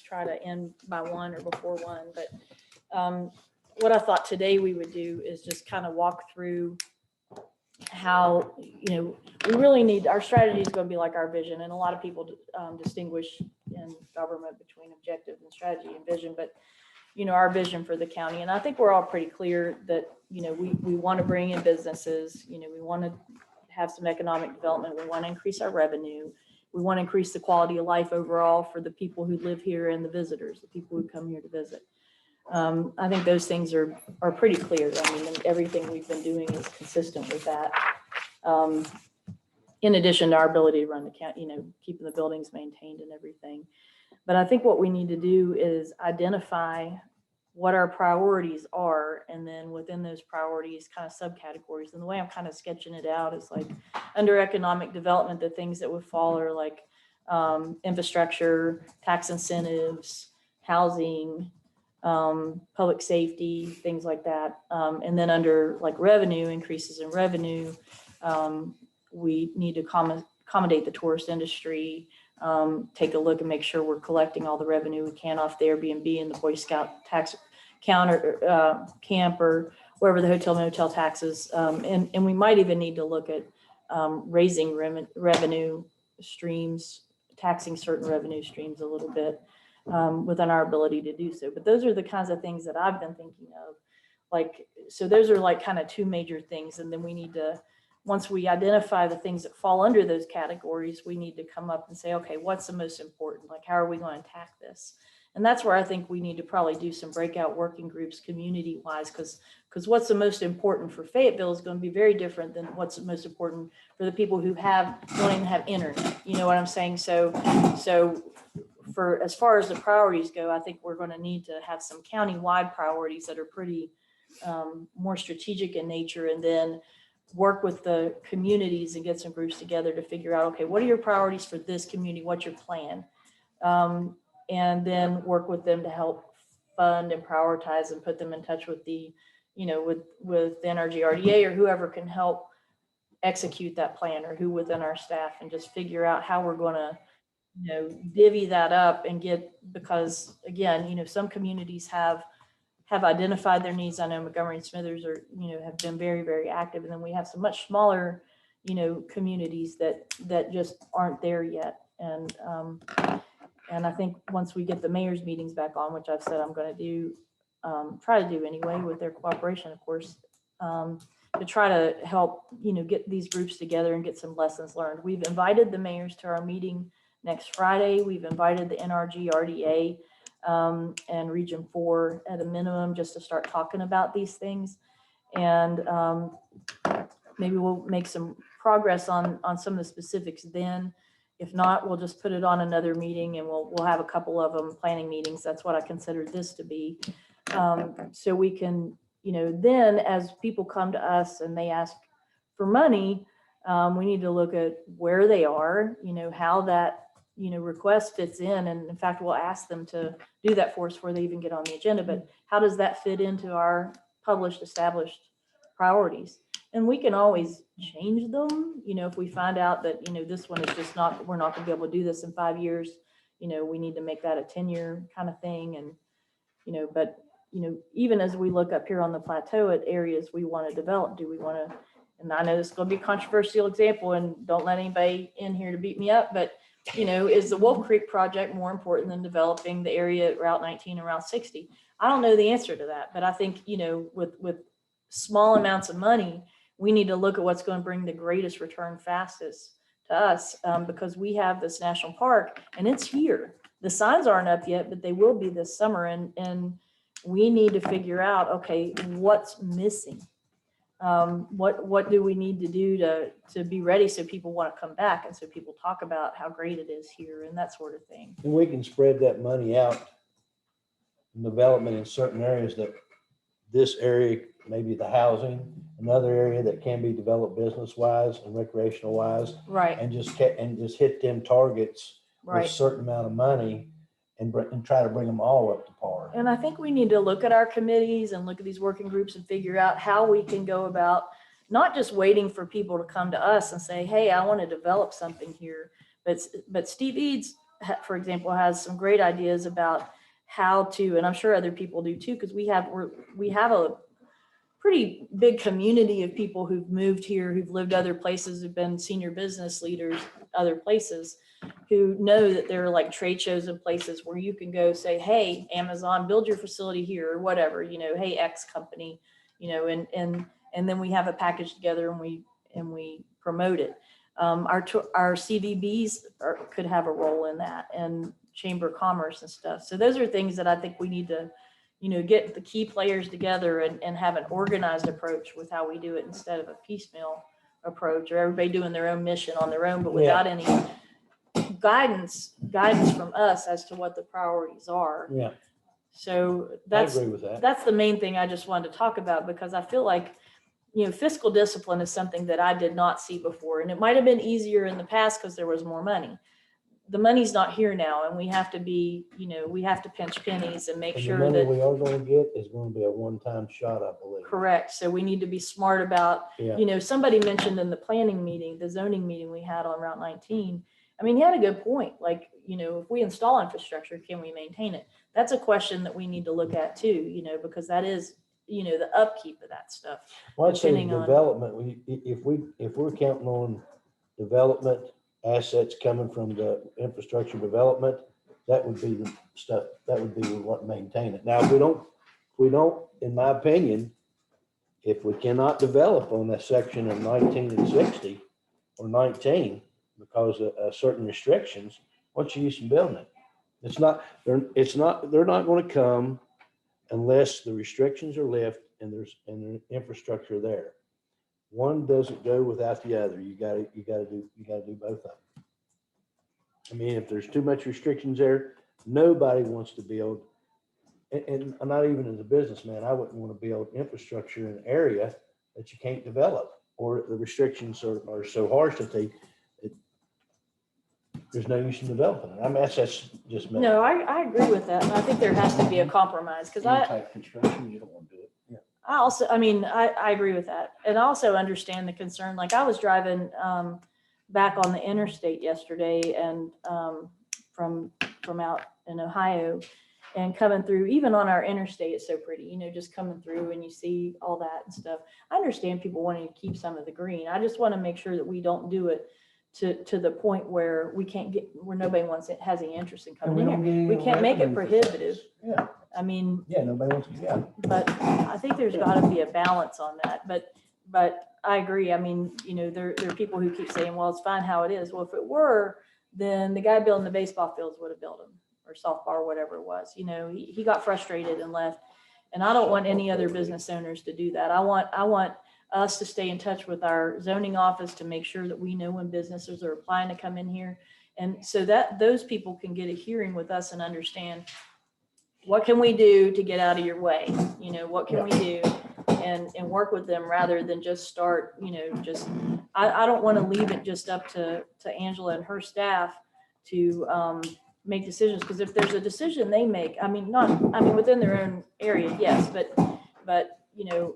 try to end by 1 or before 1, but what I thought today we would do is just kind of walk through how, you know, we really need, our strategy is going to be like our vision, and a lot of people distinguish in government between objective and strategy and vision, but you know, our vision for the county. And I think we're all pretty clear that, you know, we want to bring in businesses, you know, we want to have some economic development. We want to increase our revenue. We want to increase the quality of life overall for the people who live here and the visitors, the people who come here to visit. I think those things are pretty clear. I mean, everything we've been doing is consistent with that. In addition to our ability to run the county, you know, keeping the buildings maintained and everything. But I think what we need to do is identify what our priorities are, and then within those priorities, kind of subcategories. And the way I'm kind of sketching it out is like under economic development, the things that would fall are like infrastructure, tax incentives, housing, public safety, things like that. And then under like revenue, increases in revenue, we need to accommodate the tourist industry, take a look and make sure we're collecting all the revenue we can off the Airbnb and the Boy Scout tax counter camp or wherever the hotel motel taxes. And we might even need to look at raising revenue streams, taxing certain revenue streams a little bit within our ability to do so. But those are the kinds of things that I've been thinking of. Like, so those are like kind of two major things. And then we need to, once we identify the things that fall under those categories, we need to come up and say, okay, what's the most important? Like, how are we going to attack this? And that's where I think we need to probably do some breakout working groups community-wise, because what's the most important for Fayetteville is going to be very different than what's most important for the people who don't even have internet. You know what I'm saying? So for as far as the priorities go, I think we're going to need to have some county-wide priorities that are pretty more strategic in nature, and then work with the communities and get some groups together to figure out, okay, what are your priorities for this community? What's your plan? And then work with them to help fund and prioritize and put them in touch with the, you know, with the NRGRDA or whoever can help execute that plan, or who within our staff, and just figure out how we're going to, you know, divvy that up and because again, you know, some communities have identified their needs. I know Montgomery and Smithers are, you know, have been very, very active. And then we have some much smaller, you know, communities that just aren't there yet. And I think once we get the mayor's meetings back on, which I've said I'm going to do, try to do anyway with their cooperation, of course, to try to help, you know, get these groups together and get some lessons learned. We've invited the mayors to our meeting next Friday. We've invited the NRG, RDA, and Region 4 at a minimum, just to start talking about these things. And maybe we'll make some progress on some of the specifics then. If not, we'll just put it on another meeting, and we'll have a couple of them, planning meetings. That's what I consider this to be. So we can, you know, then as people come to us and they ask for money, we need to look at where they are, you know, how that, you know, request fits in. And in fact, we'll ask them to do that for us before they even get on the agenda. But how does that fit into our published, established priorities? And we can always change them, you know, if we find out that, you know, this one is just not, we're not going to be able to do this in 5 years, you know, we need to make that a 10-year kind of thing. And, you know, but, you know, even as we look up here on the plateau at areas we want to develop, do we want to, and I know this is going to be a controversial example, and don't let anybody in here to beat me up, but you know, is the Wolf Creek project more important than developing the area at Route 19 and Route 60? I don't know the answer to that, but I think, you know, with small amounts of money, we need to look at what's going to bring the greatest return fastest to us, because we have this national park and it's here. The signs aren't up yet, but they will be this summer. And we need to figure out, okay, what's missing? What do we need to do to be ready so people want to come back and so people talk about how great it is here and that sort of thing. And we can spread that money out in development in certain areas, that this area, maybe the housing, another area that can be developed business wise and recreational wise. Right. And just hit them targets with a Right. certain amount of money and try to bring them all up to par. And I think we need to look at our committees and look at these working groups and figure out how we can go about not just waiting for people to come to us and say, hey, I want to develop something here. But Steve Eads, for example, has some great ideas about how to, and I'm sure other people do too, because we have a pretty big community of people who've moved here, who've lived other places, who've been senior business leaders other places, who know that there are like trade shows and places where you can go say, hey, Amazon, build your facility here or whatever, you know, hey, X company, you know, and then we have a package together and we promote it. Our CVBs could have a role in that, and Chamber of Commerce and stuff. So those are things that I think we need to, you know, get the key players together and have an organized approach with how we do it instead of a piecemeal approach or everybody doing their own mission on their own, but without any guidance from us as to what the priorities are. Yeah. So I agree with that. that's the main thing I just wanted to talk about, because I feel like, you know, fiscal discipline is something that I did not see before. And it might have been easier in the past because there was more money. The money's not here now, and we have to be, you know, we have to pinch pennies and make sure the money that we are going to get is going to be a one-time shot, I believe. correct. So we need to be smart about, you know, somebody mentioned in the planning meeting, the zoning meeting we had on Route 19. I mean, he had a good point. Like, you know, if we install infrastructure, can we maintain it? That's a question that we need to look at too, you know, because that is, you know, the upkeep of that stuff. Well, I'd say depending on- development, if we're counting on development assets coming from the infrastructure development, that would be the stuff, that would be what maintain it. Now, if we don't, in my opinion, if we cannot develop on that section of 19 and 60 or 19 because of certain restrictions, what's the use in building it? They're not going to come unless the restrictions are lifted and there's infrastructure there. One doesn't go without the other. You gotta do both of them. I mean, if there's too much restrictions there, nobody wants to build. And not even as a businessman, I wouldn't want to build infrastructure in an area that you can't develop, or the restrictions are so harsh that there's no use in developing it. I mean, that's just me. No, I agree with that. And I think there has to be a compromise because Construction, you don't want to do it. Yeah. I agree with that. And I also understand the concern. Like I was driving back on the interstate yesterday and from out in Ohio and coming through, even on our interstate, it's so pretty, you know, just coming through and you see all that and stuff. I understand people wanting to keep some of the green. I just want to make sure that we don't do it to the point where we can't get, where nobody has any interest in coming in here. We can't make it prohibitive. Yeah. I mean, yeah, nobody wants to go. But I think there's got to be a balance on that. But I agree. I mean, you know, there are people who keep saying, well, it's fine how it is. Well, if it were, then the guy building the baseball fields would have built them, or softball or whatever it was. You know, he got frustrated and left. And I don't want any other business owners to do that. I want us to stay in touch with our zoning office to make sure that we know when businesses are applying to come in here. And so that those people can get a hearing with us and understand, what can we do to get out of your way? You know, what can we do and work with them rather than just start, you know, I don't want to leave it just up to Angela and her staff to make decisions. Because if there's a decision they make, within their own area, yes, but, you know,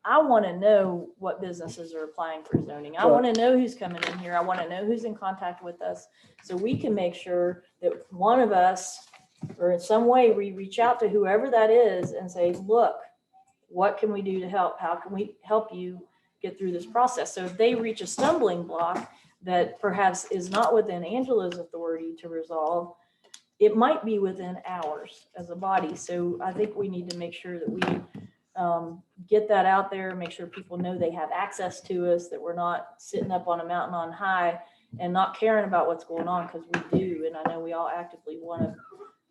I want to know what businesses are applying for zoning. I want to know who's coming in here. I want to know who's in contact with us so we can make sure that one of us, or in some way we reach out to whoever that is and say, look, what can we do to help? How can we help you get through this process? So if they reach a stumbling block, that perhaps is not within Angela's authority to resolve, it might be within ours as a body. So I think we need to make sure that we get that out there, make sure people know they have access to us, that we're not sitting up on a mountain on high and not caring about what's going on, because we do. And I know we all actively want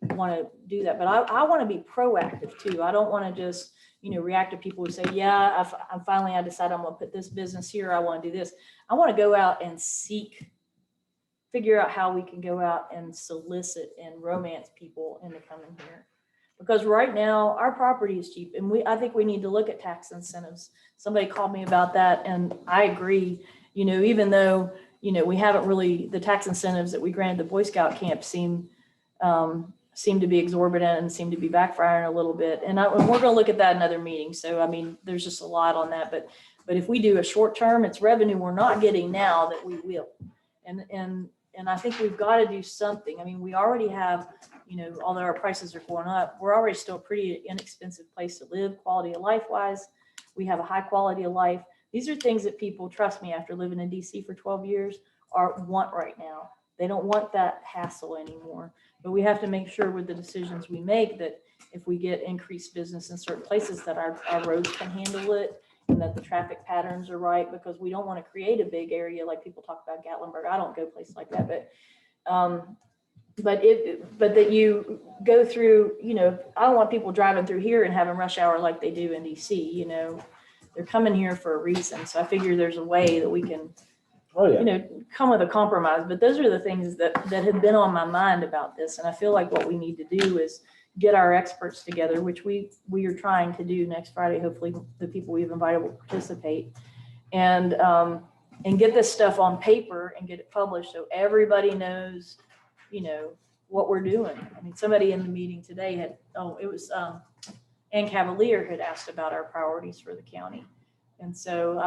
to do that, but I want to be proactive too. I don't want to just, react to people who say, yeah, I decided I'm going to put this business here. I want to do this. I want to go out and figure out how we can go out and solicit and romance people into coming here. Because right now our property is cheap, and I think we need to look at tax incentives. Somebody called me about that, and I agree. Even though we haven't really, the tax incentives that we granted the Boy Scout camp seem to be exorbitant and seem to be backfiring a little bit. And we're going to look at that in another meeting. So I mean, there's just a lot on that. But if we do a short term, it's revenue we're not getting now that we will. And I think we've got to do something. I mean, we already have, although our prices are going up, we're already still a pretty inexpensive place to live, quality of life wise. We have a high quality of life. These are things that people, trust me, after living in DC for 12 years, want right now. They don't want that hassle anymore. But we have to make sure with the decisions we make that if we get increased business in certain places, that our roads can handle it, and that the traffic patterns are right, because we don't want to create a big area like people talk about Gatlinburg. I don't go places like that, but that you go through, I don't want people driving through here and having rush hour like they do in DC. They're coming here for a reason. So I figure there's a way that we can, come with a compromise. But those are the things that have been on my mind about this. And I feel like what we need to do is get our experts together, which we are trying to do next Friday. Hopefully the people we've invited will participate, and get this stuff on paper and get it published so everybody knows, what we're doing. I mean, somebody in the meeting today Ann Cavalier had asked about our priorities for the county. And so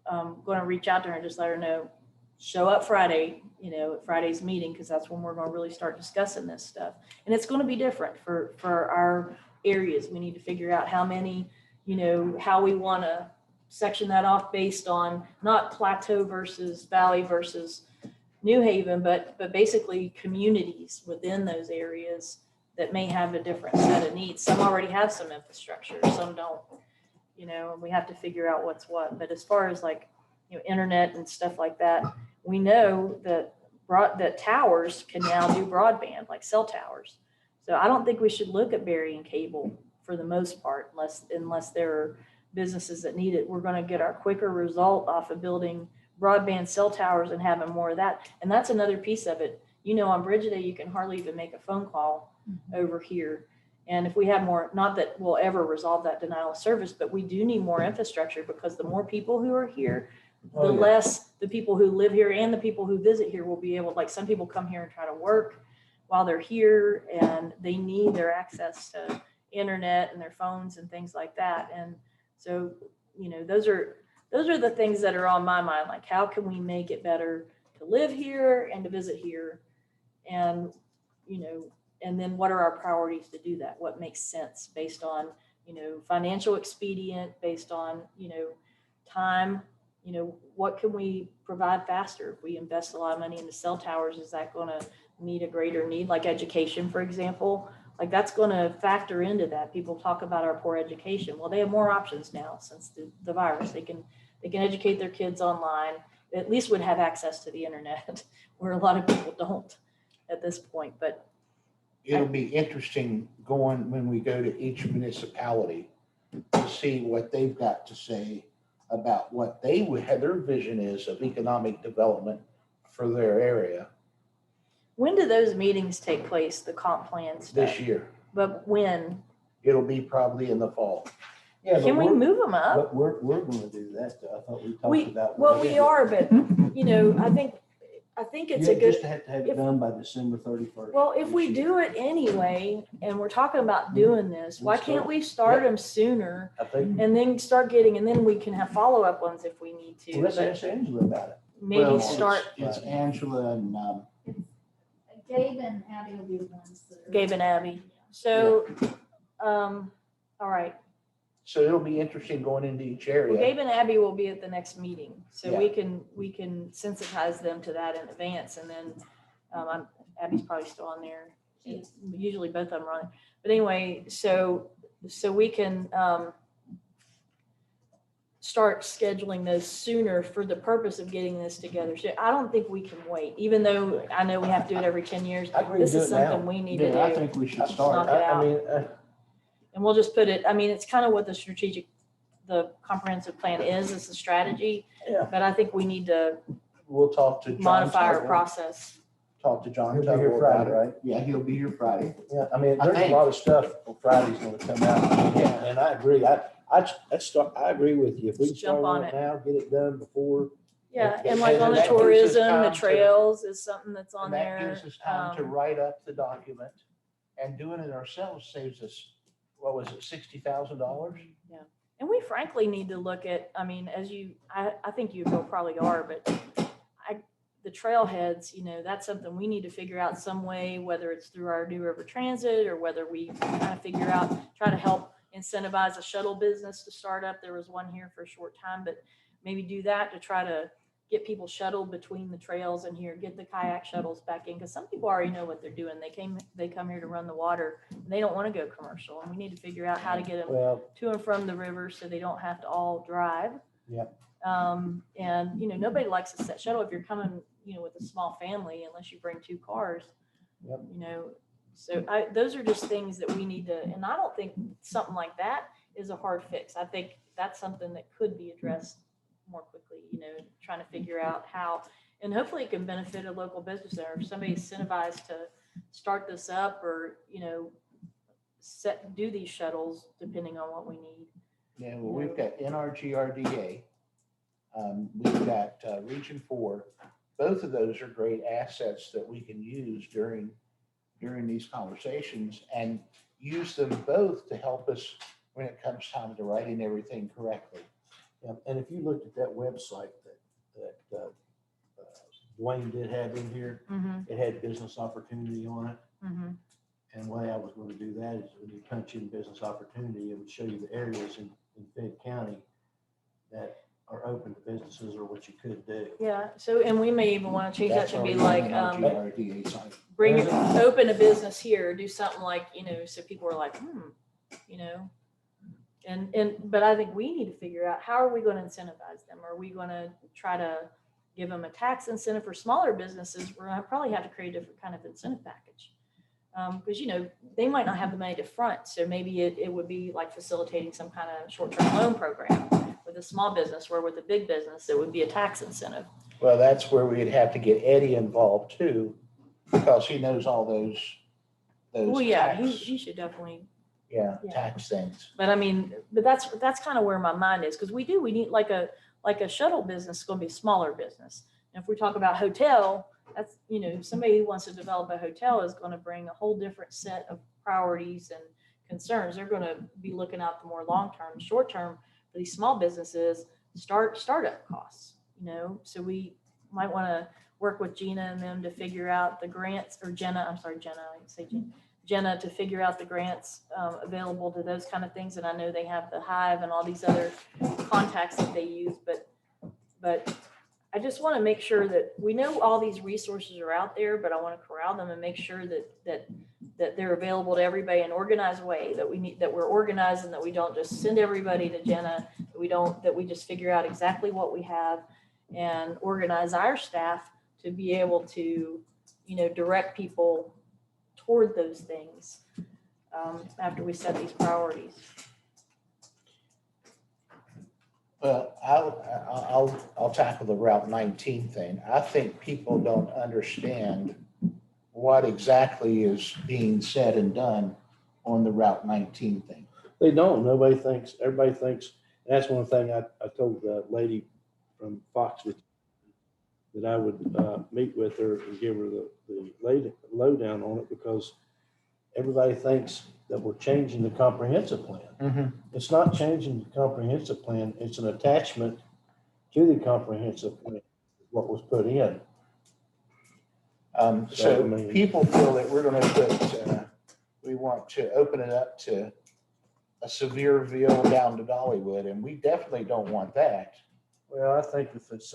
I'm going to reach out to her and just let her know, show up Friday, at Friday's meeting, because that's when we're going to really start discussing this stuff. And it's going to be different for our areas. We need to figure out how many, how we want to section that off based on not Plateau versus Valley versus New Haven, but basically communities within those areas that may have a different set of needs. Some already have some infrastructure, some don't, and we have to figure out what's what. But as far as internet and stuff like that, we know that towers can now do broadband, like cell towers. So I don't think we should look at burying cable for the most part, unless there are businesses that need it. We're going to get our quicker result off of building broadband cell towers and having more of that. And that's another piece of it. On Bridgeday, you can hardly even make a phone call over here. And if we have more, not that we'll ever resolve that denial of service, but we do need more infrastructure, because the more people who are here, the less the people who live here and the people who visit here will be able, like some people come here and try to work while they're here, and they need their access to internet and their phones and things like that. And so, those are the things that are on my mind. Like, how can we make it better to live here and to visit here? And, and then what are our priorities to do that? What makes sense based on, financial expedient, based on, time, what can we provide faster? If we invest a lot of money into cell towers, is that going to meet a greater need? Like education, for example, like that's going to factor into that. People talk about our poor education. Well, they have more options now since the virus. They can educate their kids online, at least would have access to the internet, where a lot of people don't at this point. But it'll be interesting when we go to each municipality to see what they've got to say about what their vision is of economic development for their area. When do those meetings take place, the comp plan stuff? This year. But when? It'll be probably in the fall. Yeah, can we move them up? But we're going to do that. I thought we talked about. Well, we are, but I think it's a good. Just have to have it done by December 31st. Well, if we do it anyway, and we're talking about doing this, why can't we start them sooner? And then start getting, and then we can have follow-up ones if we need to. Well, let's ask Angela about it. Maybe start. It's Angela and Gabe and Abby will be the ones that are. Gabe and Abby. So, all right. So it'll be interesting going into each area. Well, Gabe and Abby will be at the next meeting, so Yeah. we can sensitize them to that in advance, and then Abby's probably still on there. Usually both of them are on it. But anyway, so we can start scheduling those sooner for the purpose of getting this together. So I don't think we can wait, even though I know we have to do it every 10 years. I agree This to is do it now. something we need to do. Yeah, I think we should Knock start. it out. I mean, And we'll just put it, I mean, it's kind of what the comprehensive plan is, it's a strategy. Yeah. But I think we need to We'll talk to John modify our Tuggle. process. Talk to John He'll be here Tuggle Friday, about it. right? Yeah, he'll be here Friday. yeah, I mean, I there's a think- lot of stuff on Friday's gonna come out. Yeah. And I agree. I agree with you. If we Just jump start on on it. it now, get it done before. Yeah, Yeah, and like and on the that gives us tourism, the time to- trails is something that's on And there. that gives us time to write up the document, and doing it ourselves saves us, what was it, $60,000? And we frankly need to look at, I mean, I think you will probably are, but the trailheads, you know, that's something we need to figure out some way, whether it's through our New River Transit or whether we kind of figure out, try to help incentivize a shuttle business to start up. There was one here for a short time, but maybe do that to try to get people shuttled between the trails and here, get the kayak shuttles back in, because some people already know what they're doing. They come here to run the water, and they don't want to go commercial, and we need to figure out how to get them Well, to and from the river so they don't have to all drive. Yep. And, you know, nobody likes a set shuttle if you're coming, you know, with a small family, unless you bring 2 cars. Yep. You know, so those are just things that we need to, and I don't think something like that is a hard fix. I think that's something that could be addressed more quickly, you know, trying to figure out how, and hopefully it can benefit a local business owner. If somebody's incentivized to start this up or, you know, do these shuttles depending on what we need. Yeah, well, we've got NRGRDA. We've got Region 4. Both of those are great assets that we can use during these conversations and use them both to help us when it comes time to writing everything correctly. yeah, and if you looked at that website that Dwayne did have in here, it had business opportunity on it. And the way I was going to do that is when you punch in business opportunity, it would show you the areas in Fayette County that are open to businesses or what you could do. Yeah, so, and we may even want to change that That's to be already like, on the NRGRDA side. open a business here, do something like, you know, so people are like, you know. But I think we need to figure out, how are we going to incentivize them? Are we going to try to give them a tax incentive for smaller businesses? We're going to probably have to create a different kind of incentive package. Because, you know, they might not have the money to front. So maybe it would be like facilitating some kind of short-term loan program with a small business, where with a big business, it would be a tax incentive. Well, that's where we'd have to get Eddie involved too, because he knows all those Well, yeah, tax, he should definitely. yeah, yeah. tax things. But I mean, but that's kind of where my mind is, because we need like a shuttle business is going to be a smaller business. And if we talk about hotel, that's, you know, somebody who wants to develop a hotel is going to bring a whole different set of priorities and concerns. They're going to be looking out the more long-term, short-term for these small businesses, startup costs, you know. So we might want to work with Gina and them to figure out the grants, or Jenna, I'm sorry, Jenna, I say Jenna, to figure out the grants available to those kind of things. And I know they have the Hive and all these other contacts that they use, but I just want to make sure that we know all these resources are out there, but I want to corral them and make sure that they're available to everybody in an organized way, that we're organized, and that we don't just send everybody to Jenna, that we just figure out exactly what we have and organize our staff to be able to, you know, direct people toward those things after we set these priorities. Well, I'll tackle the Route 19 thing. I think people don't understand what exactly is being said and done on the Route 19 thing. They don't. Everybody thinks, and that's one thing I told the lady from Foxwood that I would meet with her and give her the lowdown on it, because everybody thinks that we're changing the comprehensive plan. It's not changing the comprehensive plan. It's an attachment to the comprehensive plan, what was put in. So people feel that we're going to we want to open it up to a Sevierville down to Dollywood, and we definitely don't want that. Well, I think if it's,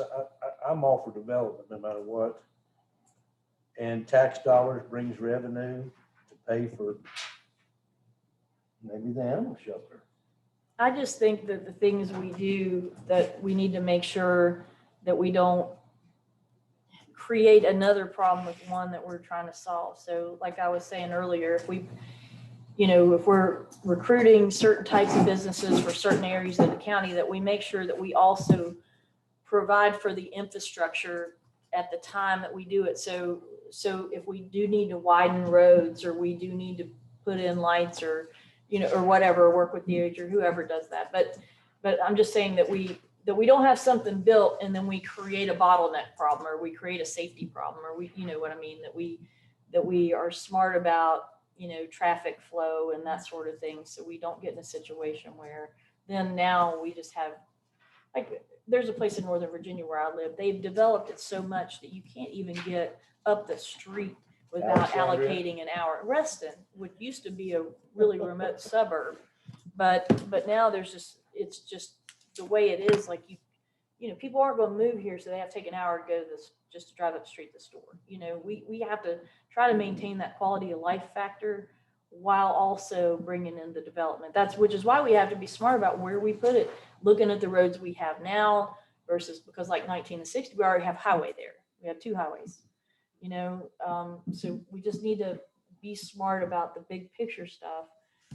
I'm all for development no matter what. And tax dollars brings revenue to pay for maybe the animal shelter. I just think that the things we do, that we need to make sure that we don't create another problem with one that we're trying to solve. So like I was saying earlier, if we, if we're recruiting certain types of businesses for certain areas of the county, that we make sure that we also provide for the infrastructure at the time that we do it. So if we do need to widen roads, or we do need to put in lights, or or whatever, work with DOH or whoever does that. But I'm just saying that we don't have something built and then we create a bottleneck problem, or we create a safety problem, or we, what I mean, that we are smart about, traffic flow and that sort of thing. So we don't get in a situation where then now we just have, like, there's a place in Northern Virginia where I live. They've developed it so much that you can't even get up the street without Alexandria? Allocating an hour. Reston, which used to be a really remote suburb, but now it's just the way it is. Like people aren't going to move here, so they have to take an hour to go to this, just to drive up the street to the store. We have to try to maintain that quality of life factor while also bringing in the development. Which is why we have to be smart about where we put it, looking at the roads we have now versus, because like 1960, we already have highway there. We have 2 highways, so we just need to be smart about the big picture stuff.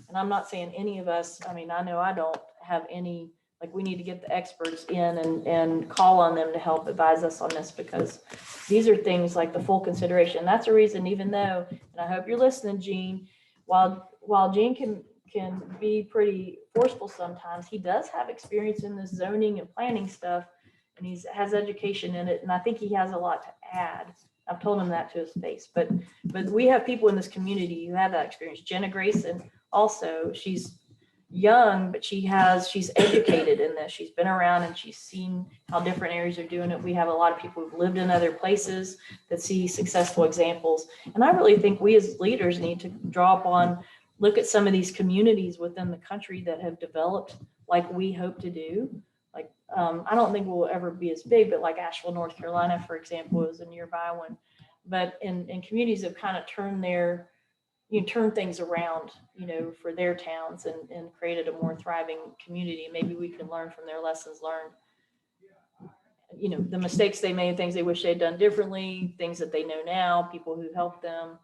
And I'm not saying any of us, I know I don't have any, like, we need to get the experts in and call on them to help advise us on this, because these are things like the full consideration. That's a reason, even though, and I hope you're listening, Gene, while Gene can be pretty forceful sometimes, he does have experience in this zoning and planning stuff, and he has education in it. And I think he has a lot to add. I've told him that to his face, but we have people in this community who have that experience. Jenna Grayson also, she's young, but she's educated in this. She's been around and she's seen how different areas are doing it. We have a lot of people who've lived in other places that see successful examples. And I really think we as leaders need to look at some of these communities within the country that have developed like we hope to do. Like, I don't think we'll ever be as big, but like Asheville, North Carolina, for example, is a nearby one. But in communities have kind of turn things around, for their towns and created a more thriving community. Maybe we can learn from their lessons learned, the mistakes they made, things they wish they'd done differently, things that they know now, people who helped them.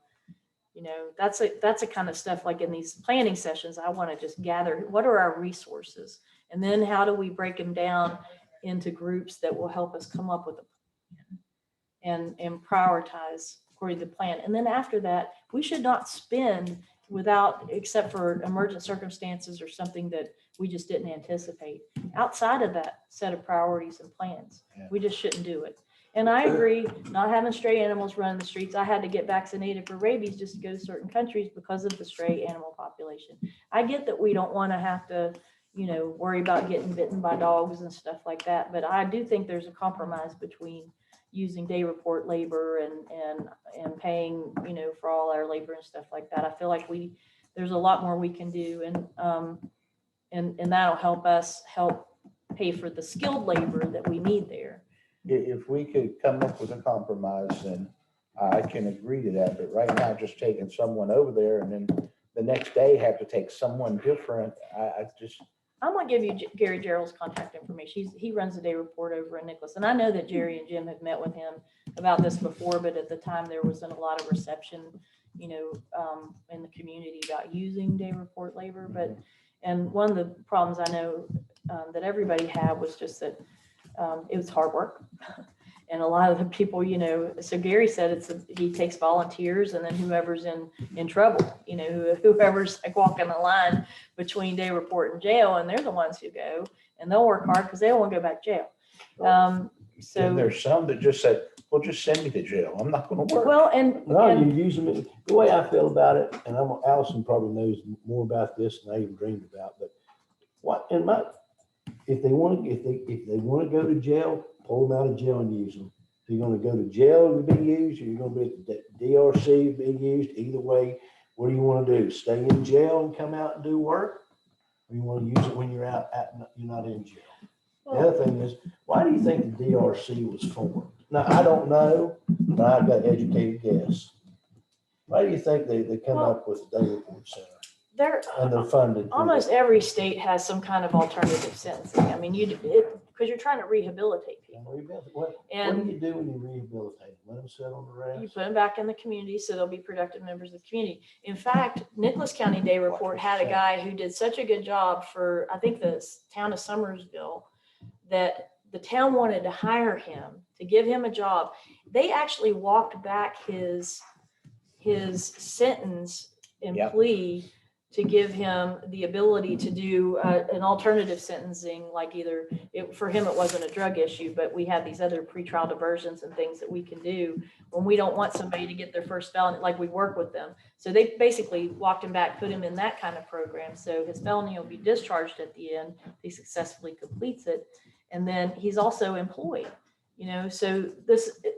That's a kind of stuff, like in these planning sessions, I want to just gather, what are our resources? And then how do we break them down into groups that will help us come up with a plan and prioritize according to the plan. And then after that, we should not spend except for emergent circumstances or something that we just didn't anticipate. Outside of that set of priorities and plans, we just shouldn't do it. And I agree, not having stray animals run the streets. I had to get vaccinated for rabies just to go to certain countries because of the stray animal population. I get that we don't want to have to, worry about getting bitten by dogs and stuff like that. But I do think there's a compromise between using day report labor and paying, for all our labor and stuff like that. I feel like there's a lot more we can do, and that'll help us help pay for the skilled labor that we need there. If we could come up with a compromise, then I can agree to that. But right now, just taking someone over there and then the next day have to take someone different, I'm gonna give you Gary Gerald's contact information. He runs the day report over in Nicholas. And I know that Jerry and Jim have met with him about this before, but at the time there wasn't a lot of reception, in the community about using day report labor. And one of the problems I know that everybody had was just that it was hard work. And a lot of the people, so Gary said he takes volunteers, and then whoever's in trouble, whoever's like walking the line between day report and jail, and they're the ones who go, and they'll work hard because they don't want to go back to jail. So there's some that just said, well, just send me to jail. I'm not going to work. Well, You use them. The way I feel about it, and Allison probably knows more about this than I even dreamed about, but if they want to go to jail, pull them out of jail and use them. If you're going to go to jail to be used, or you're going to be at the DRC being used, either way, what do you want to do? Stay in jail and come out and do work? or you want to use it when you're you're not in jail. The other thing is, why do you think the DRC was formed? Now, I don't know, but I've got educated guess. Why do you think they come up with the Day Report Center? And they're funded. Almost every state has some kind of alternative sentencing. I mean, because you're trying to rehabilitate people. What do you do when you rehabilitate them? Let them sit on the rest? You put them back in the community so they'll be productive members of the community. In fact, Nicholas County Day Report had a guy who did such a good job for, I think, the town of Summersville, that the town wanted to hire him to give him a job. They actually walked back his sentence and plea to give him the ability to do an alternative sentencing, like for him, it wasn't a drug issue, but we have these other pretrial diversions and things that we can do when we don't want somebody to get their first felony, like we work with them. So they basically walked him back, put him in that kind of program. So his felony will be discharged at the end. He successfully completes it. And then he's also employed, so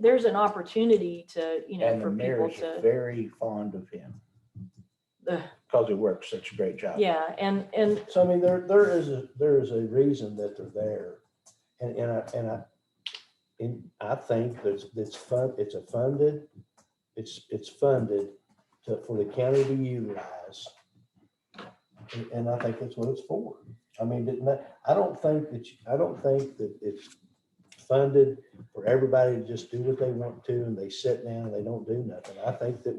there's an opportunity to, And for the people mayor's to. very fond of him because he works such a great job. Yeah. And so, I mean, there is a reason that they're there. And I think it's funded for the county to utilize. And I think that's what it's for. I mean, I don't think that it's funded for everybody to just do what they want to and they sit down and they don't do nothing. I think that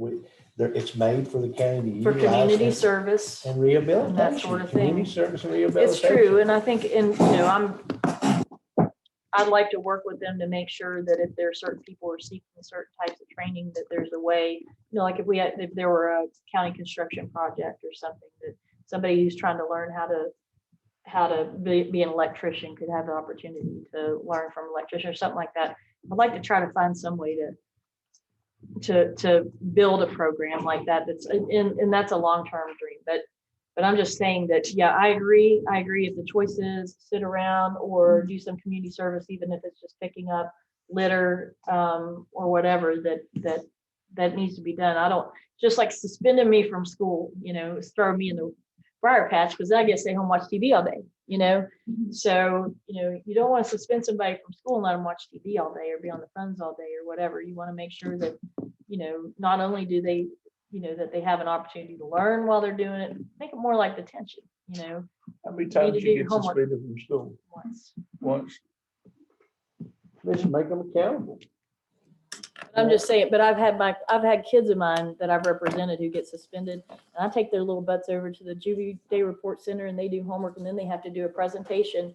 it's made for the county to for community service and rehabilitation, and that sort of thing. Community service and rehabilitation. It's true, and I think, I'd like to work with them to make sure that if there are certain people who are seeking certain types of training, that there's a way, like if there were a county construction project or something, that somebody who's trying to learn how to be an electrician could have the opportunity to learn from an electrician or something like that. I'd like to try to find some way to build a program like that. And that's a long-term dream, but I'm just saying that, yeah, I agree if the choice is sit around or do some community service, even if it's just picking up litter or whatever that needs to be done. I don't, just like suspending me from school, throw me in the briar patch because I get to stay home and watch TV all day, So, you don't want to suspend somebody from school and let them watch TV all day or be on the phones all day or whatever. You want to make sure that, not only do they, that they have an opportunity to learn while they're doing it, make it more like detention, How many times did you get suspended from school? Once. They should make them accountable. I'm just saying, but I've had kids of mine that I've represented who get suspended, and I take their little butts over to the Juvie Day Report Center and they do homework, and then they have to do a presentation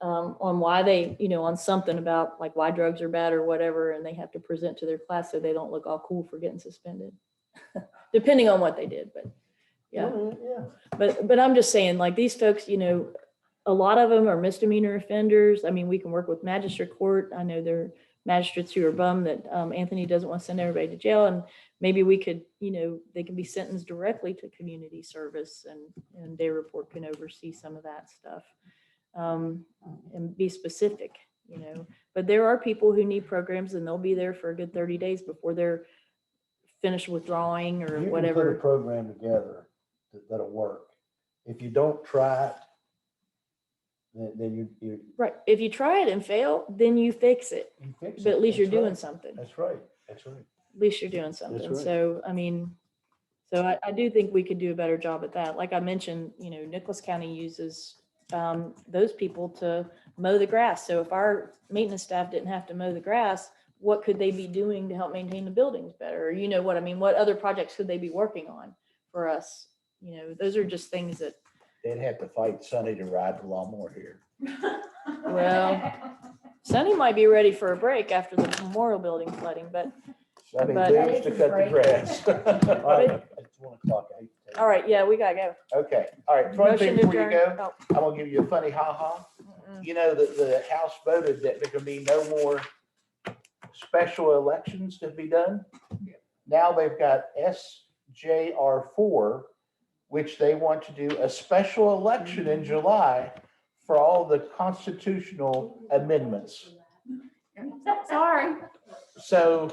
on why they, on something about like why drugs are bad or whatever, and they have to present to their class so they don't look all cool for getting suspended, depending on what they did. But yeah, but I'm just saying, like, these folks, a lot of them are misdemeanor offenders. I mean, we can work with magistrate court. I know there are magistrates who are bummed that Anthony doesn't want to send everybody to jail, and maybe we could, they can be sentenced directly to community service, and Day Report can oversee some of that stuff and be specific, But there are people who need programs, and they'll be there for a good 30 days before they're finished withdrawing or whatever. You can put a program together that'll work. If you don't try it, then you right. If you try it and fail, then you fix it. But at least you're doing something. That's right. That's right. At least you're doing something. Right. So, I mean, I do think we could do a better job at that. Like I mentioned, Nicholas County uses those people to mow the grass. So if our maintenance staff didn't have to mow the grass, what could they be doing to help maintain the buildings better? Or, what I mean? What other projects could they be working on for us? Those are just things that they'd have to fight Sonny to ride the lawnmower here. Well, Sonny might be ready for a break after the memorial building flooding, but. Sonny lives to cut the grass. It's 1 o'clock. All right, yeah, we gotta go. Okay, all right. One thing before you go, Oh. I'm gonna give you a funny ha-ha. The House voted that there can be no more special elections to be done. Now they've got SJR4, which they want to do a special election in July for all the constitutional amendments. Sorry. So,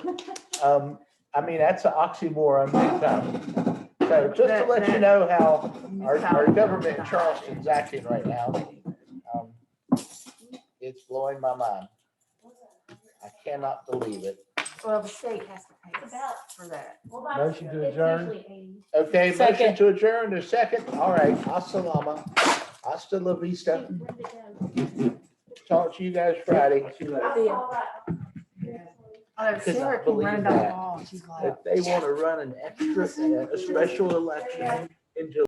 I mean, that's an oxymoron big time. So just to That- let you that- know how our government in Charleston's acting right now. It's blowing my mind. I cannot believe it. Well, the state has to pay us for that. Motion to adjourn. Okay, motion Second. to adjourn, a second. All right, hasta llama. Hasta la vista. Talk to you guys Friday. Although Could not Sarah came believe running down the that. hall, and she's like. If they want to run an extra, a special election in July.